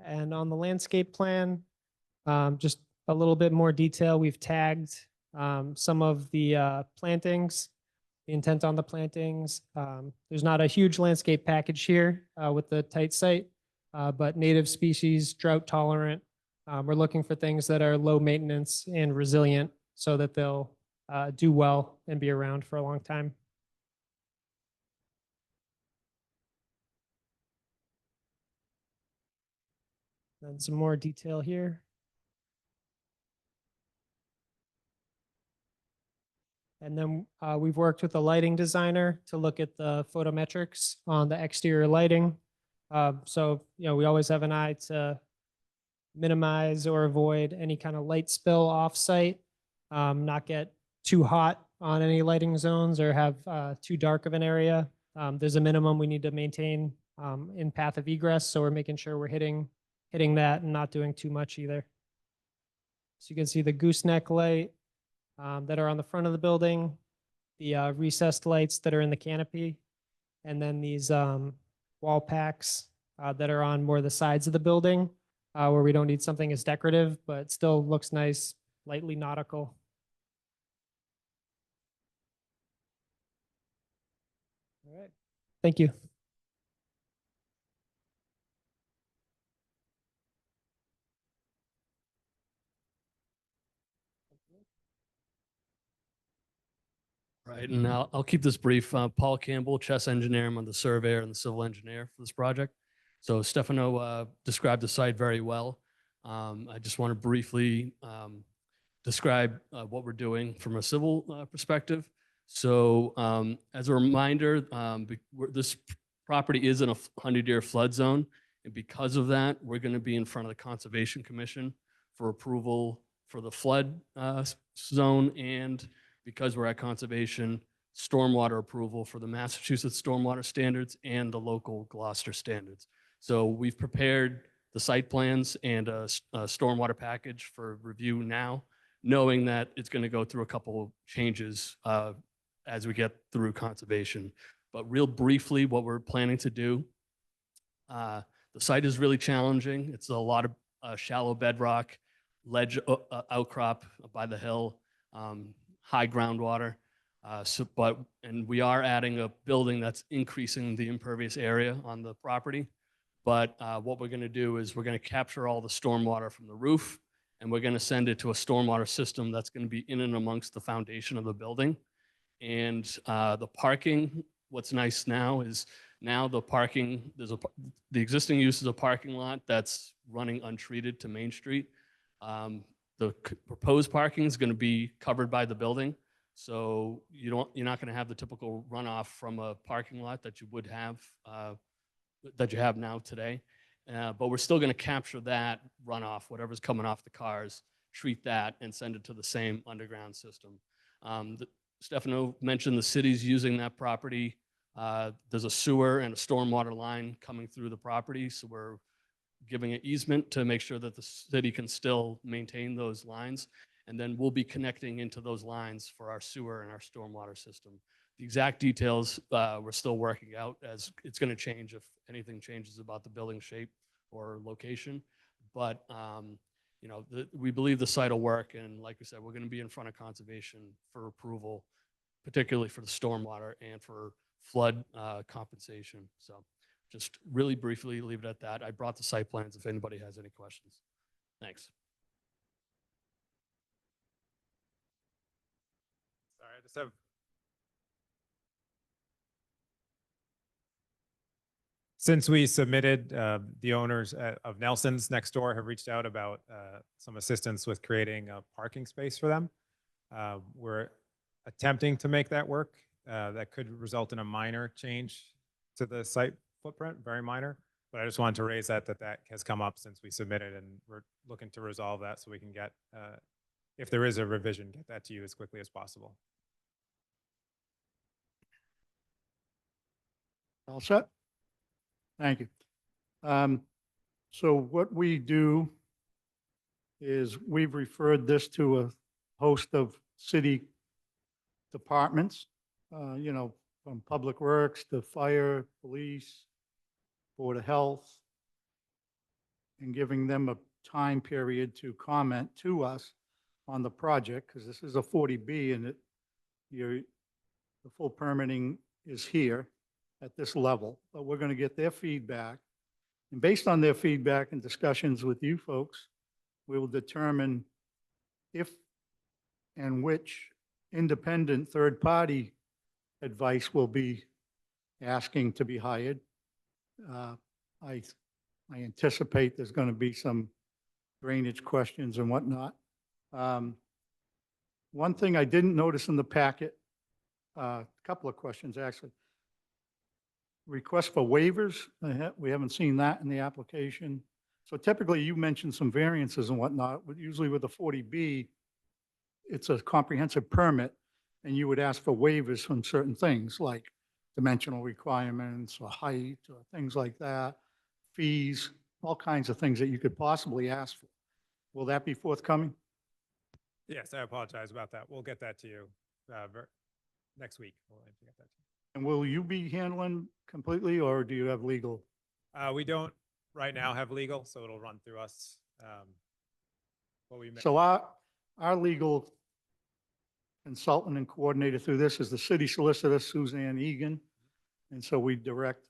And on the landscape plan, just a little bit more detail. We've tagged some of the plantings, the intent on the plantings. There's not a huge landscape package here with the tight site, but native species, drought tolerant. We're looking for things that are low maintenance and resilient so that they'll do well and be around for a long time. And some more detail here. And then we've worked with a lighting designer to look at the photometrics on the exterior lighting. We always have an eye to minimize or avoid any kind of light spill off-site, not get too hot on any lighting zones or have too dark of an area. There's a minimum we need to maintain in path of egress, so we're making sure we're hitting that and not doing too much either. So you can see the gooseneck light that are on the front of the building, the recessed lights that are in the canopy, and then these wall packs that are on more the sides of the building where we don't need something as decorative, but still looks nice, lightly nautical. All right, thank you. Right, and I'll keep this brief. Paul Campbell, chess engineer. I'm the surveyor and the civil engineer for this project. So Stefano described the site very well. I just want to briefly describe what we're doing from a civil perspective. So as a reminder, this property is in a 100-year flood zone. And because of that, we're going to be in front of the Conservation Commission for approval for the flood zone, and because we're at conservation, stormwater approval for the Massachusetts stormwater standards and the local Gloucester standards. So we've prepared the site plans and a stormwater package for review now, knowing that it's going to go through a couple of changes as we get through conservation. But real briefly, what we're planning to do, the site is really challenging. It's a lot of shallow bedrock, ledge outcrop by the hill, high groundwater. And we are adding a building that's increasing the impervious area on the property. But what we're going to do is we're going to capture all the stormwater from the roof, and we're going to send it to a stormwater system that's going to be in and amongst the foundation of the building. And the parking, what's nice now is now the parking, the existing use is a parking lot that's running untreated to Main Street. The proposed parking is going to be covered by the building. So you're not going to have the typical runoff from a parking lot that you would have, that you have now today. But we're still going to capture that runoff, whatever's coming off the cars, treat that and send it to the same underground system. Stefano mentioned the city's using that property. There's a sewer and a stormwater line coming through the property. So we're giving an easement to make sure that the city can still maintain those lines. And then we'll be connecting into those lines for our sewer and our stormwater system. The exact details we're still working out, as it's going to change if anything changes about the building shape or location. But we believe the site will work. And like we said, we're going to be in front of conservation for approval, particularly for the stormwater and for flood compensation. So Just really briefly leave it at that. I brought the site plans if anybody has any questions. Thanks. Sorry, I just have. Since we submitted, the owners of Nelson's next door have reached out about some assistance with creating a parking space for them. We're attempting to make that work. That could result in a minor change to the site footprint, very minor. But I just wanted to raise that has come up since we submitted, and we're looking to resolve that so we can get, if there is a revision, get that to you as quickly as possible. All set? Thank you. So what we do is we've referred this to a host of city departments, you know, from Public Works to Fire, Police, Board of Health, and giving them a time period to comment to us on the project, because this is a 40B and the full permitting is here at this level, but we're going to get their feedback. And based on their feedback and discussions with you folks, we will determine if and which independent third-party advice will be asking to be hired. I anticipate there's going to be some drainage questions and whatnot. One thing I didn't notice in the packet, a couple of questions actually. Request for waivers, we haven't seen that in the application. So typically you mentioned some variances and whatnot, but usually with a 40B, it's a comprehensive permit and you would ask for waivers from certain things like dimensional requirements or height or things like that, fees, all kinds of things that you could possibly ask for. Will that be forthcoming? Yes, I apologize about that. We'll get that to you next week. We'll aim to get that to you. And will you be handling completely or do you have legal? We don't right now have legal, so it'll run through us. So our legal consultant and coordinator through this is the city solicitor, Suzanne Egan. And so we direct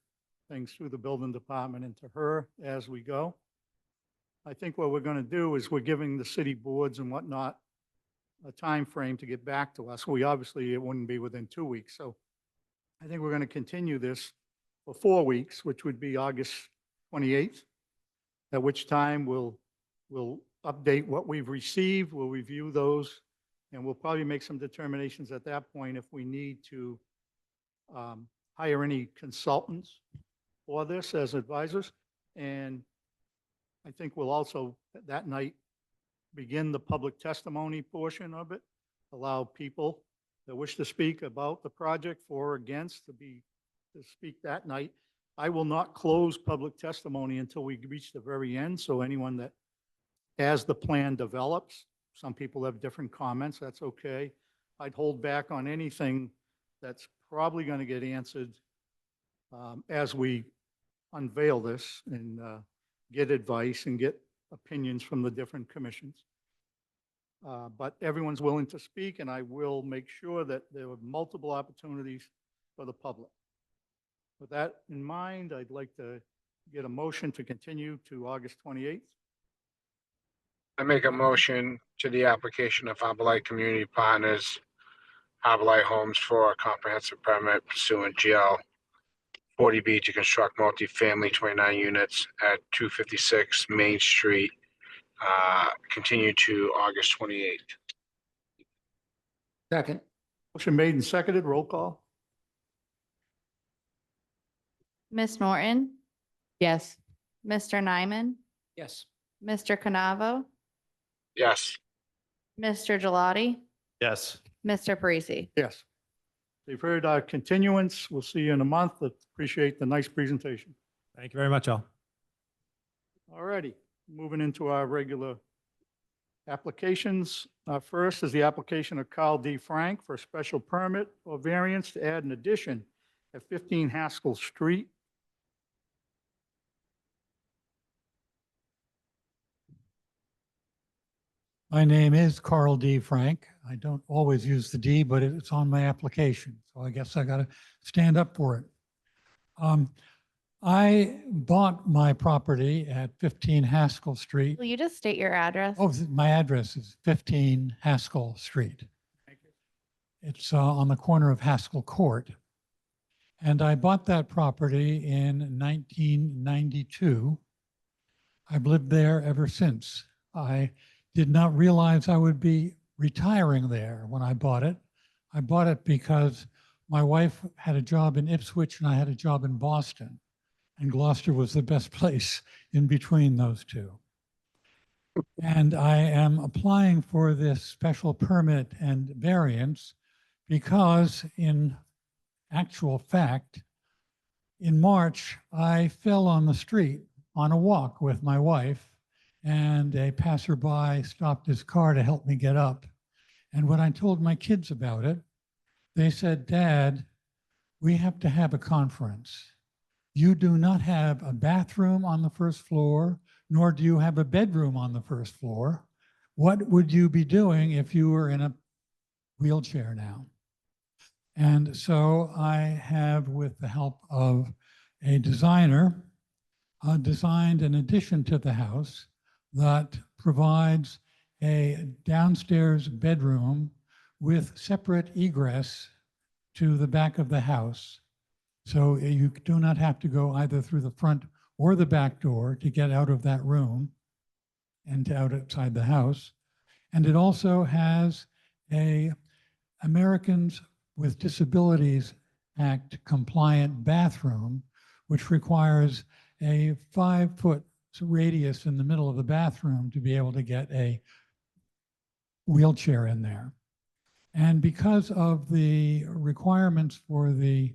things through the building department and to her as we go. I think what we're going to do is we're giving the city boards and whatnot a time frame to get back to us. It wouldn't be within 2 weeks. So I think we're going to continue this for 4 weeks, which would be August 28th, at which time we'll update what we've received, we'll review those, and we'll probably make some determinations at that point if we need to hire any consultants for this as advisors. And I think we'll also, that night, begin the public testimony portion of it, allow people that wish to speak about the project for or against to speak that night. I will not close public testimony until we reach the very end. So anyone that, as the plan develops, some people have different comments, that's okay. I'd hold back on anything that's probably going to get answered as we unveil this and get advice and get opinions from the different commissions. But everyone's willing to speak, and I will make sure that there are multiple opportunities for the public. With that in mind, I'd like to get a motion to continue to August 28th. I make a motion to the application of Arborlight Community Partners, Arborlight Homes for a comprehensive permit pursuant GL 40B to construct multifamily 29 units at 256 Main Street, continue to August 28th. Second. Motion made and seconded, roll call. Ms. Norton, Yes. Mr. Nyman, Yes. Mr. Canavo, Yes. Mr. Gelati, Yes. Mr. Parisi. Yes. You've heard our continuance. We'll see you in a month. Appreciate the nice presentation. Thank you very much, all. All righty, moving into our regular applications. First is the application of Carl D. Frank for a special permit or variance to add an addition at 15 Haskell Street. My name is Carl D. Frank. I don't always use the D, but it's on my application, so I guess I got to stand up for it. I bought my property at 15 Haskell Street. Will you just state your address? Oh, my address is 15 Haskell Street. It's on the corner of Haskell Court. And I bought that property in 1992. I've lived there ever since. I did not realize I would be retiring there when I bought it. I bought it because my wife had a job in Ipswich and I had a job in Boston. And Gloucester was the best place in between those two. And I am applying for this special permit and variance because in actual fact, in March, I fell on the street on a walk with my wife, and a passerby stopped his car to help me get up. And when I told my kids about it, they said, "Dad, we have to have a conference. You do not have a bathroom on the first floor, nor do you have a bedroom on the first floor. What would you be doing if you were in a wheelchair now?" And so I have, with the help of a designer, designed an addition to the house that provides a downstairs bedroom with separate egress to the back of the house. So you do not have to go either through the front or the back door to get out of that room and out outside the house. And it also has a Americans with Disabilities Act compliant bathroom, which requires a 5-foot radius in the middle of the bathroom to be able to get a wheelchair in there. And because of the requirements for the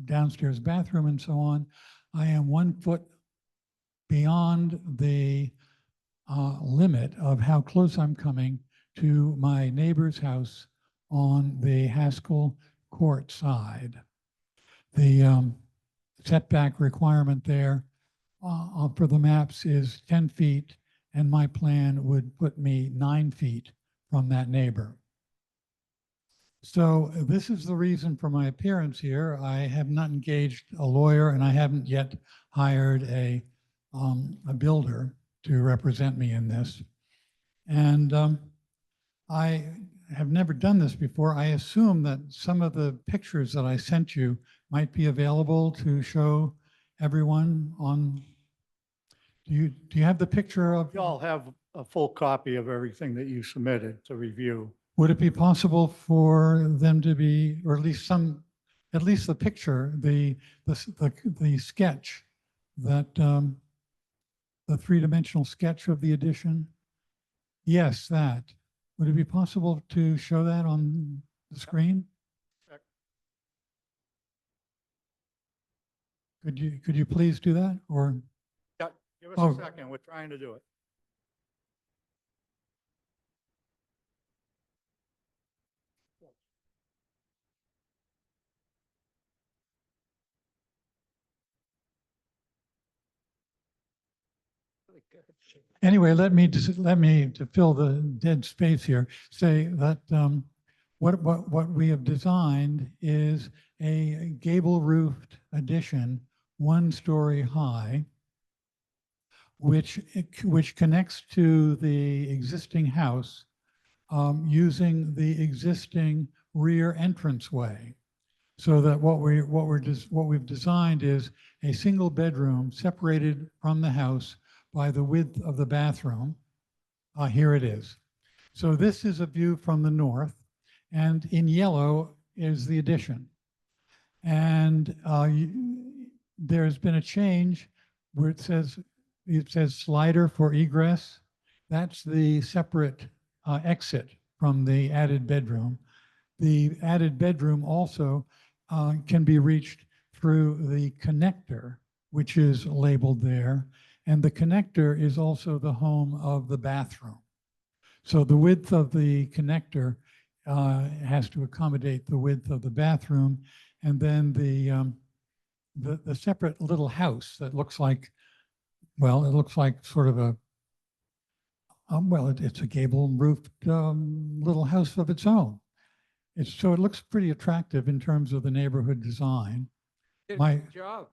downstairs bathroom and so on, I am 1 foot beyond the limit of how close I'm coming to my neighbor's house on the Haskell Court side. The setback requirement there for the maps is 10 feet, and my plan would put me 9 feet from that neighbor. So this is the reason for my appearance here. I have not engaged a lawyer, and I haven't yet hired a builder to represent me in this. And I have never done this before. I assume that some of the pictures that I sent you might be available to show everyone on. Do you have the picture of? You all have a full copy of everything that you submitted to review. Would it be possible for them to be, or at least the picture, the sketch, that the three-dimensional sketch of the addition? Yes, that. Would it be possible to show that on the screen? Could you please do that, or? Yeah, give us Oh. a second. We're trying to do it. Anyway, let me to fill the dead space here, say that what we have designed is a gable roofed addition, 1 story high, which connects to the existing house using the existing rear entranceway. So that what we've designed is a single bedroom separated from the house by the width of the bathroom. Here it is. So this is a view from the north, and in yellow is the addition. And there's been a change where it says slider for egress. That's the separate exit from the added bedroom. The added bedroom also can be reached through the connector, which is labeled there. And the connector is also the home of the bathroom. So the width of the connector has to accommodate the width of the bathroom. And then the separate little house that looks like, well, it looks like sort of a, it's a gable roofed little house of its own. So it looks pretty attractive in terms of the neighborhood design. Good My- job.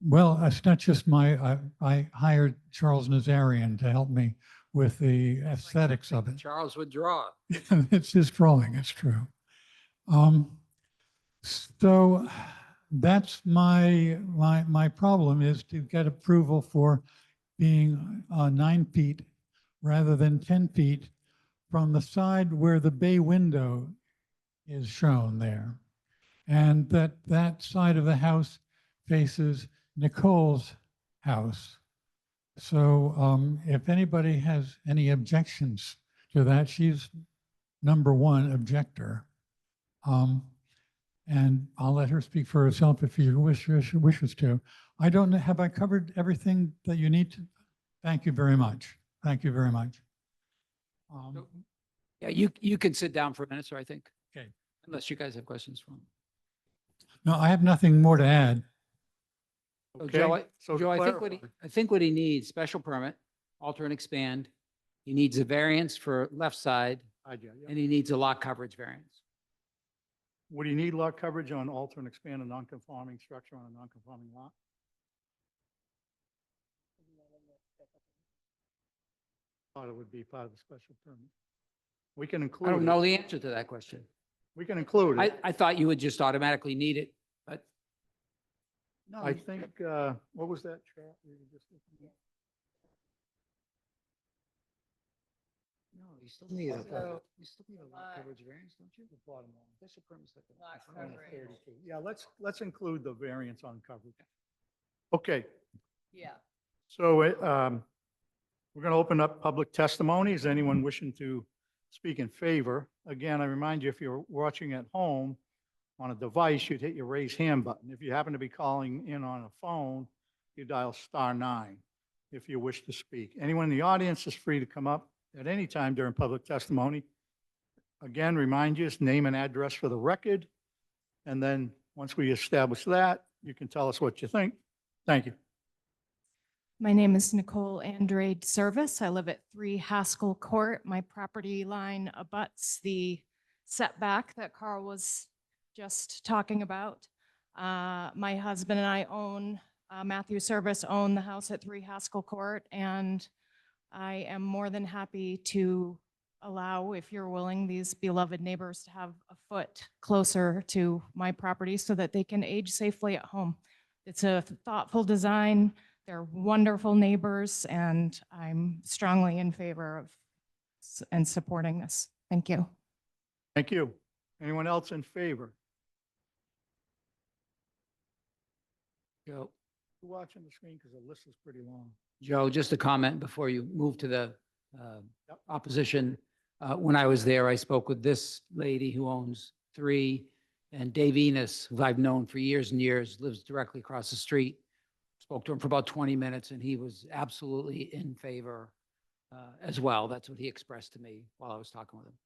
Well, it's not just I hired Charles Nazarian to help me with the aesthetics of it. Charles would draw. It's his drawing, it's true. So that's my problem is to get approval for being 9 feet rather than 10 feet from the side where the bay window is shown there. And that side of the house faces Nicole's house. So if anybody has any objections to that, she's number one objector. And I'll let her speak for herself if she wishes to. I don't know, have I covered everything that you need to? Thank you very much. Thank you very much. Yeah, you can sit down for a minute, sir, I think. Okay. Unless you guys have questions for him. No, I have nothing more to add. So Okay, Joe, so Joe, clarify. I think what he needs, special permit, alter and expand. He needs a variance for left side and he needs a lot coverage variance. Would you need lot coverage on alter and expand a non-conforming structure on a non-conforming lot? Thought it would be part of the special permit. We can include I don't it. know the answer to that question. We can include it. I thought you would just automatically need it, but. No, I think, what was that chart we were just looking at? no, you still need a, you still need a lot coverage variance, don't you? The bottom line. Special permit's like a- On the 32. Yeah, let's include the variance on coverage. Okay, Yeah. so we're going to open up public testimony. Is anyone wishing to speak in favor? Again, I remind you, if you're watching at home on a device, you'd hit your raise hand button. If you happen to be calling in on a phone, you dial *9 if you wish to speak. Anyone in the audience is free to come up at any time during public testimony. Again, remind you, it's name and address for the record. And then once we establish that, you can tell us what you think. Thank you. My name is Nicole Andrade Service. I live at 3 Haskell Court. My property line abuts the setback that Carl was just talking about. My husband and I own, Matthew Service own the house at 3 Haskell Court, and I am more than happy to allow, if you're willing, these beloved neighbors to have a foot closer to my property so that they can age safely at home. It's a thoughtful design. They're wonderful neighbors, and I'm strongly in favor of and supporting this. Thank you. Thank you. Anyone else in favor? Joe, You're watching the screen because the list is pretty long. Joe, just a comment before you move to the Yep. opposition. When I was there, I spoke with this lady who owns 3, and Dave Enos, who I've known for years and years, lives directly across the street. Spoke to him for about 20 minutes, and he was absolutely in favor as well. That's what he expressed to me while I was talking with him.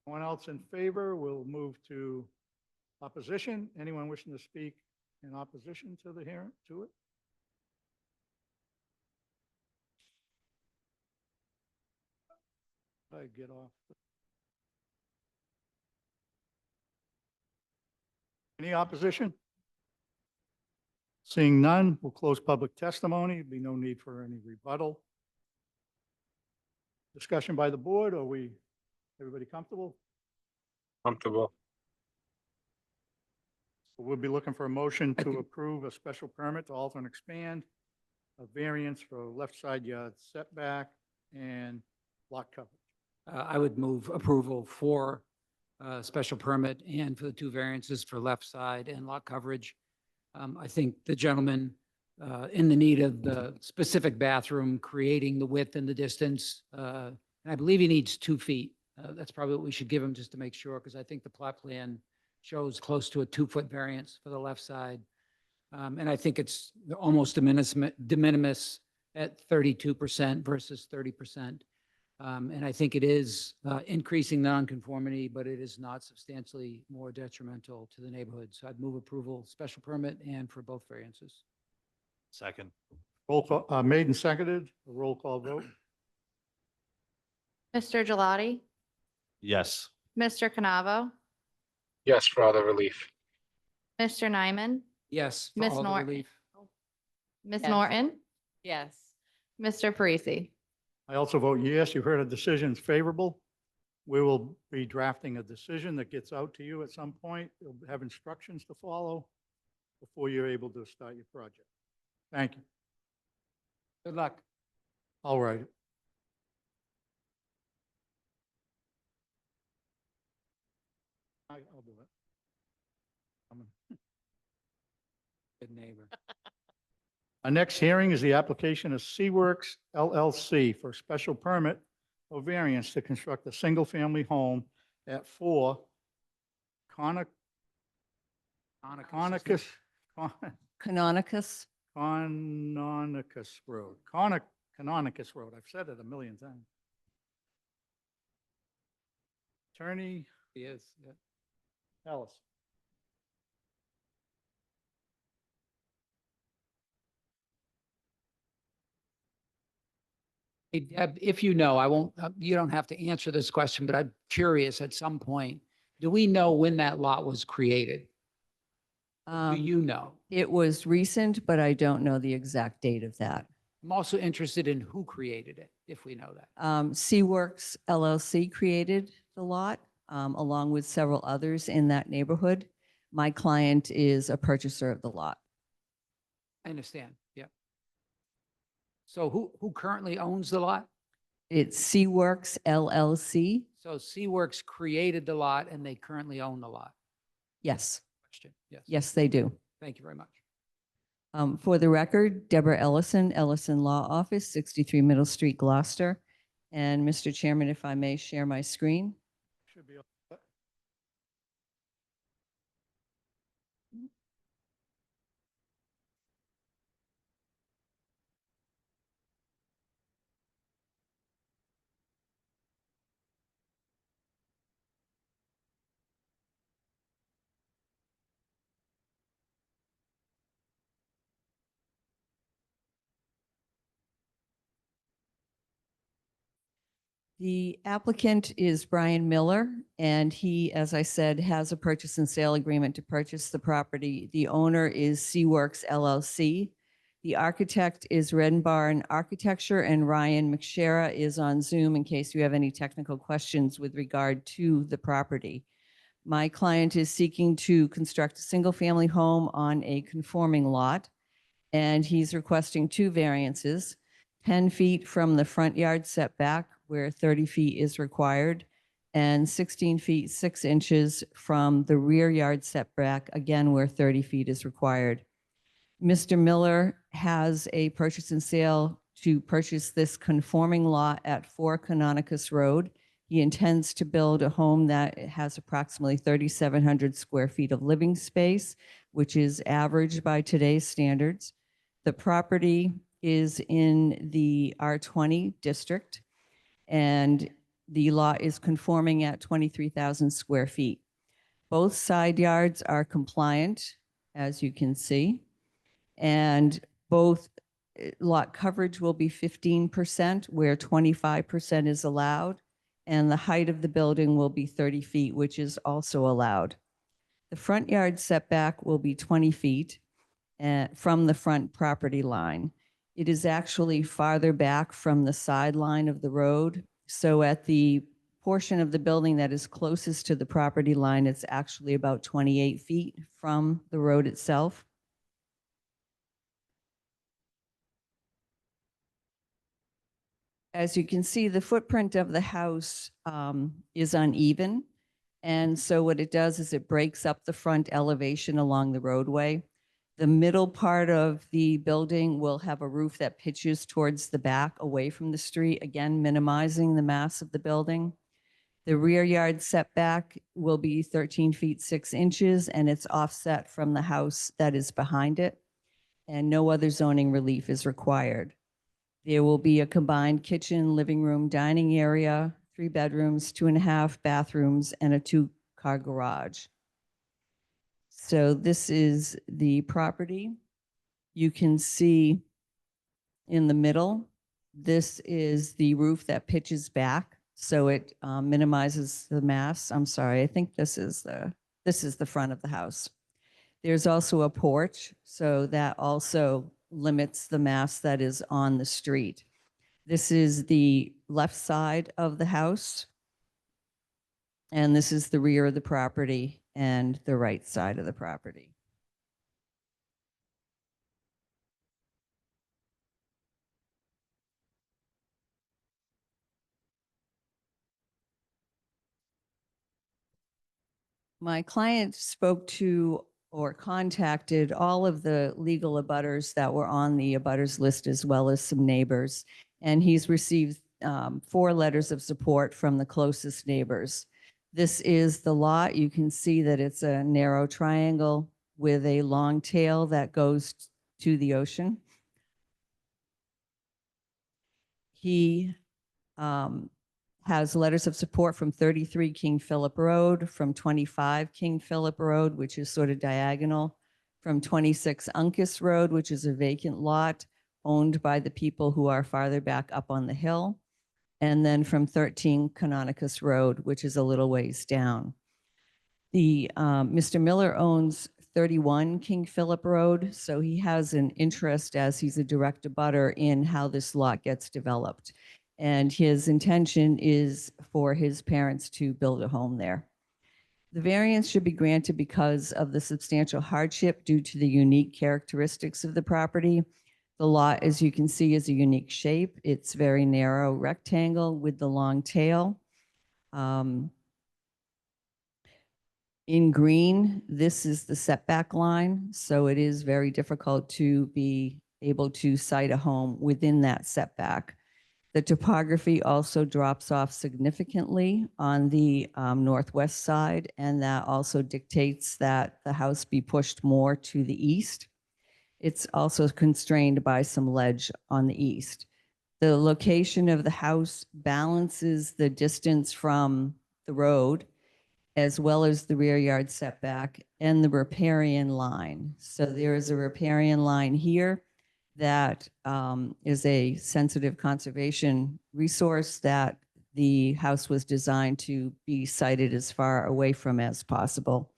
Anyone else in favor? We'll move to opposition. Anyone wishing to speak in opposition to the hearing, to it? I get off. Any opposition? Seeing none, we'll close public testimony. Be no need for any rebuttal. Discussion by the board, are we, everybody comfortable? Comfortable. We'll be looking for a motion to approve a special permit to alter and expand a variance for left side yard setback and lot coverage. I would move approval for special permit and for the 2 variances for left side and lot coverage. I think the gentleman in the need of the specific bathroom, creating the width and the distance, and I believe he needs 2 feet. That's probably what we should give him just to make sure, because I think the plot plan shows close to a 2-foot variance for the left side. And I think it's almost de minimis at 32% versus 30%. And I think it is increasing nonconformity, but it is not substantially more detrimental to the neighborhood. So I'd move approval, special permit, and for both variances. Second. Roll call, made and seconded, a roll call vote. Mr. Gelati, Yes. Mr. Canavo, Yes, for all the relief. Mr. Nyman, Yes. for Ms. all the Norton? relief. Ms. Yes. Norton, Yes. Mr. Parisi. I also vote yes. You heard a decision is favorable. We will be drafting a decision that gets out to you at some point. You'll have instructions to follow before you're able to start your project. Thank you. Good luck. All right. I'll do it. Good neighbor. Our next hearing is the application of Seaworks LLC for a special permit or variance to construct a single-family home at 4 Conicus Canonicus. Road. Canonicus Road. I've said it a million times. Attorney He is, yeah. Ellis. Hey, Deb, if you know, I won't, you don't have to answer this question, but I'm curious at some point, do we know when that lot was created? Do you know? It was recent, but I don't know the exact date of that. I'm also interested in who created it, if we know that. Seaworks LLC created the lot, along with several others in that neighborhood. My client is a purchaser of the lot. I understand, yeah. So who currently owns the lot? It's Seaworks LLC. So Seaworks created the lot and they currently own the lot? Yes, Question, yes. yes, they do. Thank you very much. For the record, Deborah Ellison, Ellison Law Office, 63 Middle Street, Gloucester. And Mr. Chairman, if I may share my screen. Should be. The applicant is Brian Miller, and he, as I said, has a purchase and sale agreement to purchase the property. The owner is Seaworks LLC. The architect is Red Barn Architecture, and Ryan McShera is on Zoom in case you have any technical questions with regard to the property. My client is seeking to construct a single-family home on a conforming lot, and he's requesting two variances: 10 feet from the front yard setback, where 30 feet is required, and 16 feet, 6 inches from the rear yard setback, again, where 30 feet is required. Mr. Miller has a purchase and sale to purchase this conforming lot at 4 Canonicus Road. He intends to build a home that has approximately 3,700 square feet of living space, which is average by today's standards. The property is in the R20 district, and the lot is conforming at 23,000 square feet. Both side yards are compliant, as you can see, and both lot coverage will be 15%, where 25% is allowed, and the height of the building will be 30 feet, which is also allowed. The front yard setback will be 20 feet from the front property line. It is actually farther back from the sideline of the road. So at the portion of the building that is closest to the property line, it's actually about 28 feet from the road itself. As you can see, the footprint of the house is uneven. And so what it does is it breaks up the front elevation along the roadway. The middle part of the building will have a roof that pitches towards the back away from the street, again, minimizing the mass of the building. The rear yard setback will be 13 feet, 6 inches, and it's offset from the house that is behind it, and no other zoning relief is required. There will be a combined kitchen, living room, dining area, 3 bedrooms, 2.5 bathrooms, and a 2-car garage. So this is the property. You can see in the middle, this is the roof that pitches back, so it minimizes the mass. I'm sorry, I think this is the front of the house. There's also a porch, so that also limits the mass that is on the street. This is the left side of the house. And this is the rear of the property and the right side of the property. My client spoke to or contacted all of the legal abutters that were on the abutters list, as well as some neighbors. And he's received 4 letters of support from the closest neighbors. This is the lot. You can see that it's a narrow triangle with a long tail that goes to the ocean. He has letters of support from 33 King Philip Road, from 25 King Philip Road, which is sort of diagonal, from 26 Uncas Road, which is a vacant lot owned by the people who are farther back up on the hill, and then from 13 Canonicus Road, which is a little ways down. The Mr. Miller owns 31 King Philip Road, so he has an interest, as he's a direct abutter, in how this lot gets developed. And his intention is for his parents to build a home there. The variance should be granted because of the substantial hardship due to the unique characteristics of the property. The lot, as you can see, is a unique shape. It's very narrow rectangle with the long tail. In green, this is the setback line, so it is very difficult to be able to site a home within that setback. The topography also drops off significantly on the northwest side, and that also dictates that the house be pushed more to the east. It's also constrained by some ledge on the east. The location of the house balances the distance from the road, as well as the rear yard setback and the riparian line. So there is a riparian line here that is a sensitive conservation resource that the house was designed to be sited as far away from as possible.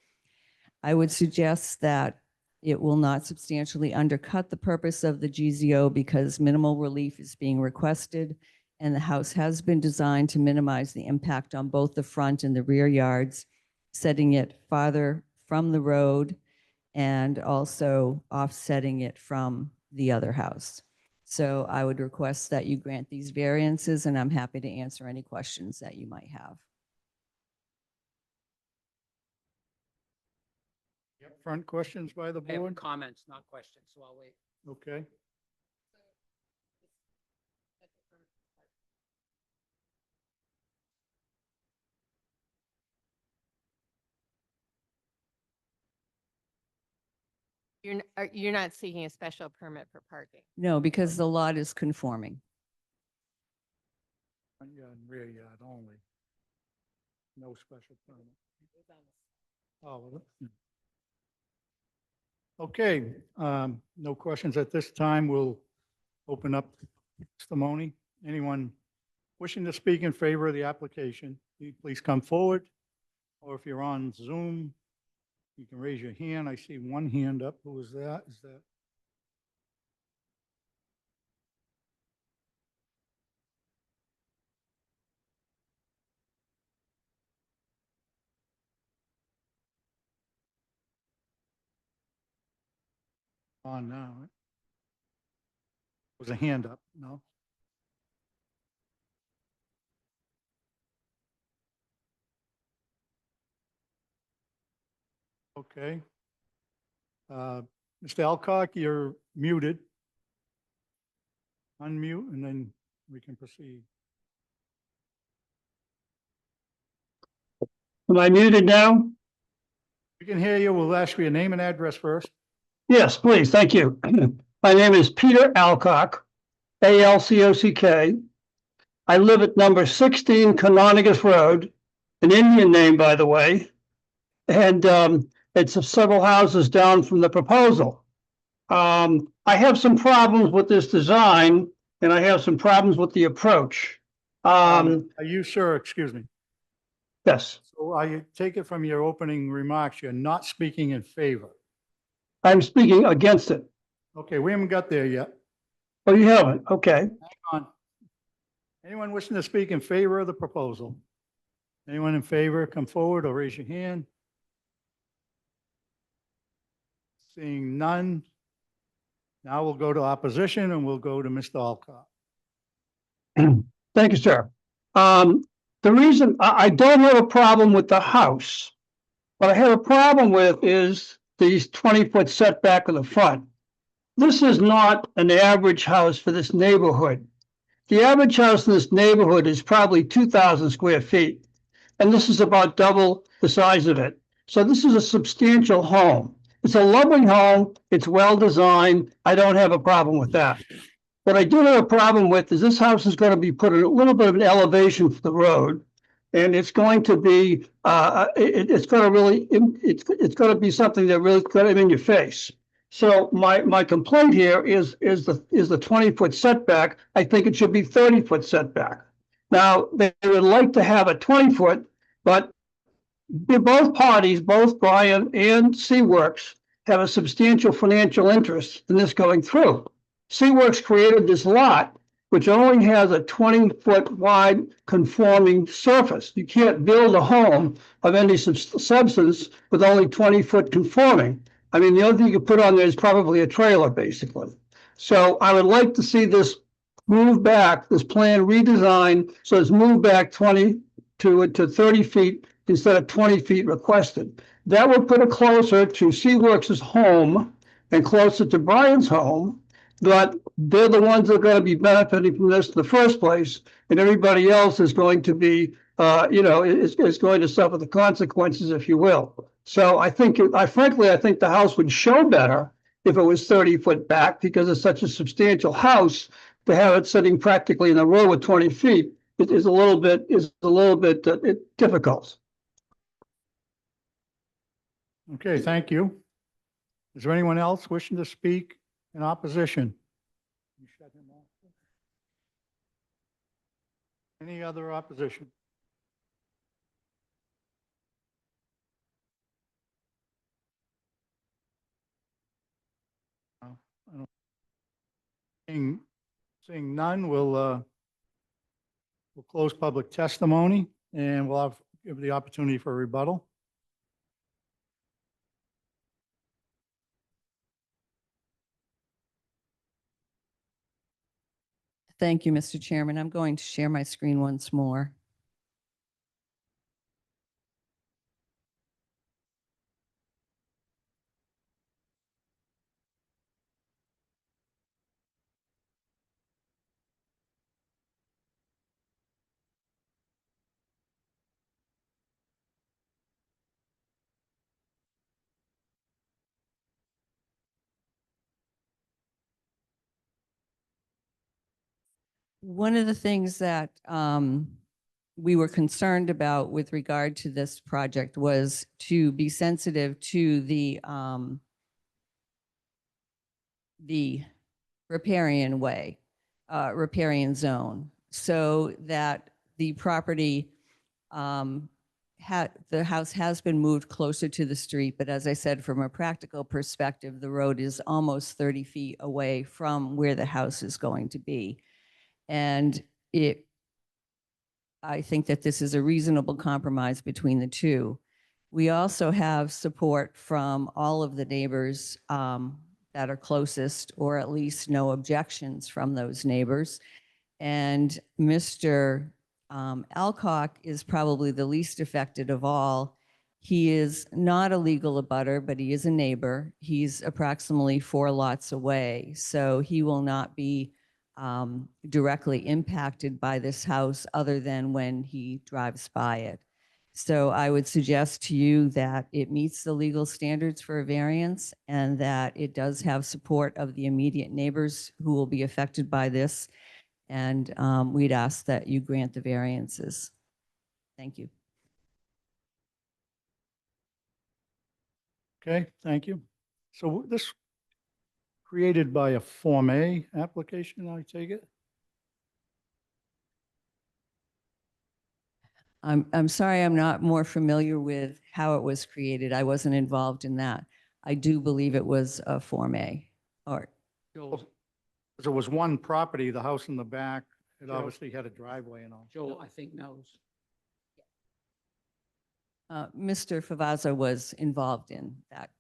I would suggest that it will not substantially undercut the purpose of the GZO because minimal relief is being requested, and the house has been designed to minimize the impact on both the front and the rear yards, setting it farther from the road and also offsetting it from the other house. So I would request that you grant these variances, and I'm happy to answer any questions that you might have. Front questions by the I have board? comments, not questions, so I'll wait. Okay. You're not seeking a special permit for parking. No, because the lot is conforming. Front yard and rear yard only. No special permit. Oh, well, okay, no questions at this time. We'll open up testimony. Anyone wishing to speak in favor of the application, please come forward. Or if you're on Zoom, you can raise your hand. I see one hand up. Who is that? Is that? On now, right? Was a hand up, no? Okay. Mr. Alcock, you're muted. Unmute and then we can proceed. Am I muted now? We can hear you. We'll ask you your name and address first. Yes, please. Thank you. My name is Peter Alcock, Alcock. I live at number 16 Canonicus Road, an Indian name, by the way. And it's several houses down from the proposal. I have some problems with this design, and I have some problems with the approach. Are you sure? Excuse me. Yes, So I take it from your opening remarks, you're not speaking in favor. I'm speaking against it. Okay, we haven't got there yet. Oh, you haven't? Okay. Hang on. Anyone wishing to speak in favor of the proposal? Anyone in favor, come forward or raise your hand. Seeing none. Now we'll go to opposition and we'll go to Mr. Alcott. Thank you, sir. The reason I don't have a problem with the house, what I have a problem with is these 20-foot setback in the front. This is not an average house for this neighborhood. The average house in this neighborhood is probably 2,000 square feet, and this is about double the size of it. So this is a substantial home. It's a lovely home. It's well designed. I don't have a problem with that. What I do have a problem with is this house is going to be put at a little bit of an elevation for the road, and it's going to be it's going to really it's going to be something that really got in your face. So my complaint here is the 20-foot setback. I think it should be 30-foot setback. Now they would like to have a 20-foot, but both parties, both Brian and Seaworks, have a substantial financial interest in this going through. Seaworks created this lot, which only has a 20-foot wide conforming surface. You can't build a home of any substance with only 20-foot conforming. I mean, the only thing you could put on there is probably a trailer, basically. So I would like to see this move back, this plan redesigned, so it's moved back 20 to 30 feet instead of 20 feet requested. That would put it closer to Seaworks' home and closer to Brian's home, but they're the ones that are going to be benefiting from this in the first place, and everybody else is going to be, is going to suffer the consequences, if you will. So I think, frankly, I think the house would show better if it was 30 foot back, because it's such a substantial house. To have it sitting practically in the road with 20 feet is a little bit difficult. Okay, thank you. Is there anyone else wishing to speak in opposition? You shut him off. Any other opposition? No, I don't. Seeing none, we'll close public testimony and we'll give the opportunity for rebuttal. Thank you, Mr. Chairman. I'm going to share my screen once more. One of the things that we were concerned about with regard to this project was to be sensitive to the riparian way, riparian zone, so that the property, the house has been moved closer to the street, but as I said, from a practical perspective, the road is almost 30 feet away from where the house is going to be. And I think that this is a reasonable compromise between the two. We also have support from all of the neighbors that are closest, or at least no objections from those neighbors. And Mr. Alcock is probably the least affected of all. He is not a legal abutter, but he is a neighbor. He's approximately 4 lots away, so he will not be directly impacted by this house other than when he drives by it. So I would suggest to you that it meets the legal standards for a variance and that it does have support of the immediate neighbors who will be affected by this. And we'd ask that you grant the variances. Thank you. Okay, thank you. So this created by a Form A application, I take it? I'm sorry, I'm not more familiar with how it was created. I wasn't involved in that. I do believe it was a Form A, or Joel, There was one property, the house in the back, it Joe. obviously had a driveway and all. Joel, I think knows. Mr. Favazza was involved in that.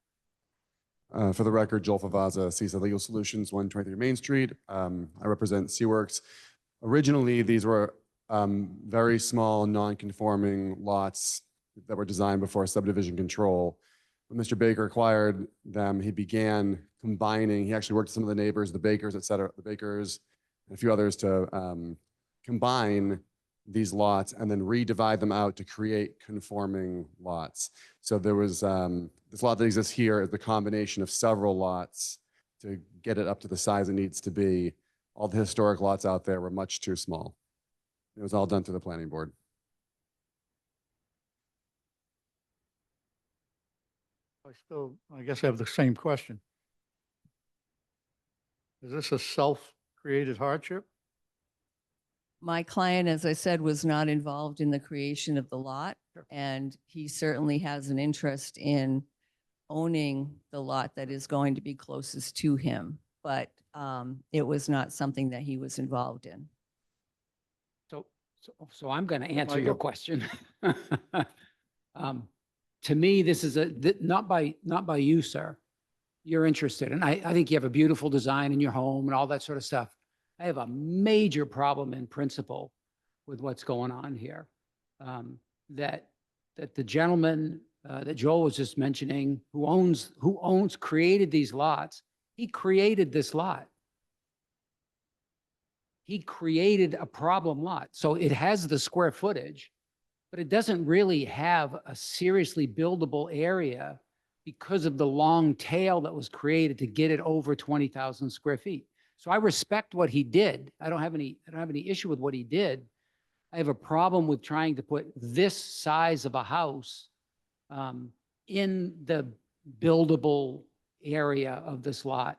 For the record, Joel Favazza, CISA Legal Solutions, 123 Main Street. I represent Seaworks. Originally, these were very small, non-conforming lots that were designed before subdivision control. When Mr. Baker acquired them, he began combining, he actually worked with some of the neighbors, the Bakers, et cetera, the Bakers, and a few others to combine these lots and then redivide them out to create conforming lots. So there was this lot that exists here is the combination of several lots to get it up to the size it needs to be. All the historic lots out there were much too small. It was all done through the planning board. I guess I have the same question. Is this a self-created hardship? My client, as I said, was not involved in the creation of the lot, Sure. and he certainly has an interest in owning the lot that is going to be closest to him, but it was not something that he was involved in. So I'm going to answer your Michael? question. To me, this is not by you, sir. You're interested, and I think you have a beautiful design in your home and all that sort of stuff. I have a major problem in principle with what's going on here. That the gentleman that Joel was just mentioning, who created these lots, he created this lot. He created a problem lot. So it has the square footage, but it doesn't really have a seriously buildable area because of the long tail that was created to get it over 20,000 square feet. So I respect what he did. I don't have any issue with what he did. I have a problem with trying to put this size of a house in the buildable area of this lot.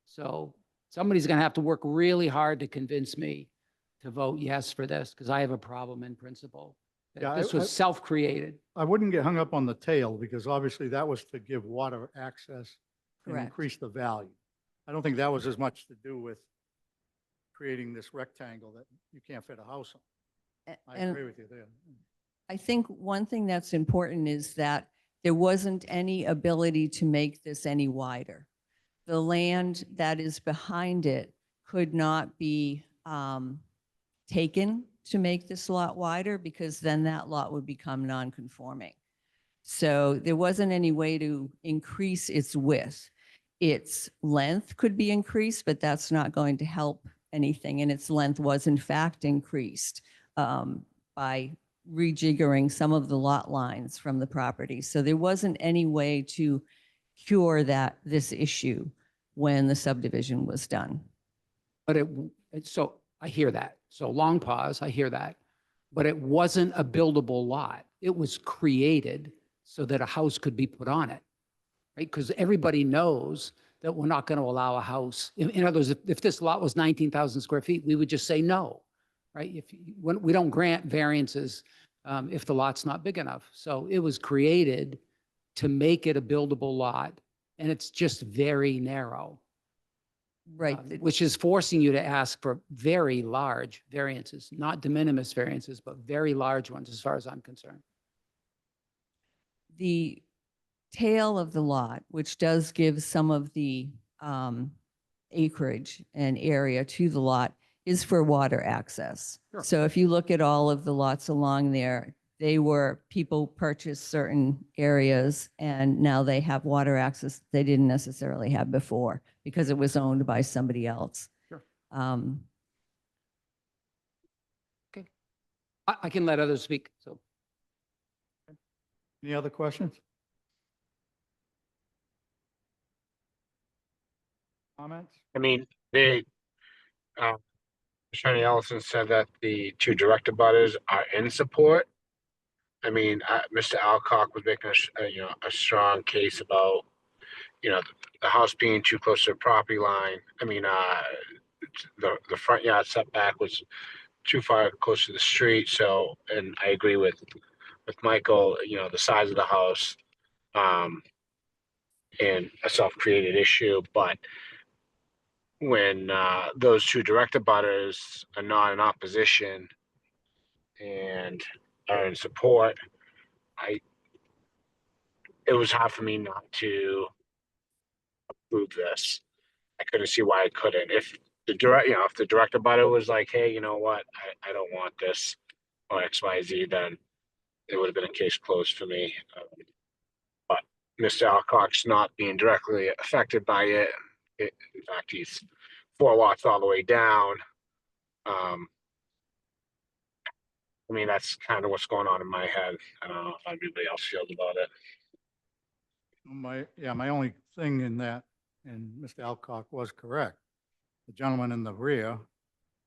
So somebody's going to have to work really hard to convince me to vote yes for this, because I have a problem in principle. Yeah, This was self-created. I wouldn't get hung up on the tail because obviously that was to give water access and Correct. increase the value. I don't think that was as much to do with creating this rectangle that you can't fit a house on. I And agree with you there. I think one thing that's important is that there wasn't any ability to make this any wider. The land that is behind it could not be taken to make this lot wider, because then that lot would become non-conforming. So there wasn't any way to increase its width. Its length could be increased, but that's not going to help anything. And its length was in fact increased by rejiggering some of the lot lines from the property. So there wasn't any way to cure this issue when the subdivision was done. But so I hear that. So long pause, I hear that. But it wasn't a buildable lot. It was created so that a house could be put on it, right? Because everybody knows that we're not going to allow a house. In other words, if this lot was 19,000 square feet, we would just say no, right? When we don't grant variances if the lot's not big enough. So it was created to make it a buildable lot, and it's just very narrow. Right. Which is forcing you to ask for very large variances, not de minimis variances, but very large ones as far as I'm concerned. The tail of the lot, which does give some of the acreage and area to the lot, is for water access. Sure. So if you look at all of the lots along there, people purchased certain areas and now they have water access they didn't necessarily have before because it was owned by somebody else. Sure. Okay. I can let others speak, so. Any other questions? Comments? I mean, Attorney Ellison said that the two direct abutters are in support. I mean, Mr. Alcock was making a strong case about, the house being too close to the property line. I mean, the front yard setback was too far close to the street. So, and I agree with Michael, the size of the house. and a self-created issue, but when those two direct abutters are not in opposition and are in support, it was hard for me not to approve this. I couldn't see why I couldn't. If the if the direct abutter was like, hey, you know what, I don't want this or X, Y, Z, then it would have been a case closed for me. But Mr. Alcock's not being directly affected by it. In fact, he's 4 lots all the way down. I mean, that's kind of what's going on in my head. I don't know how everybody else feels about it. My only thing in that, and Mr. Alcock was correct, the gentleman in the rear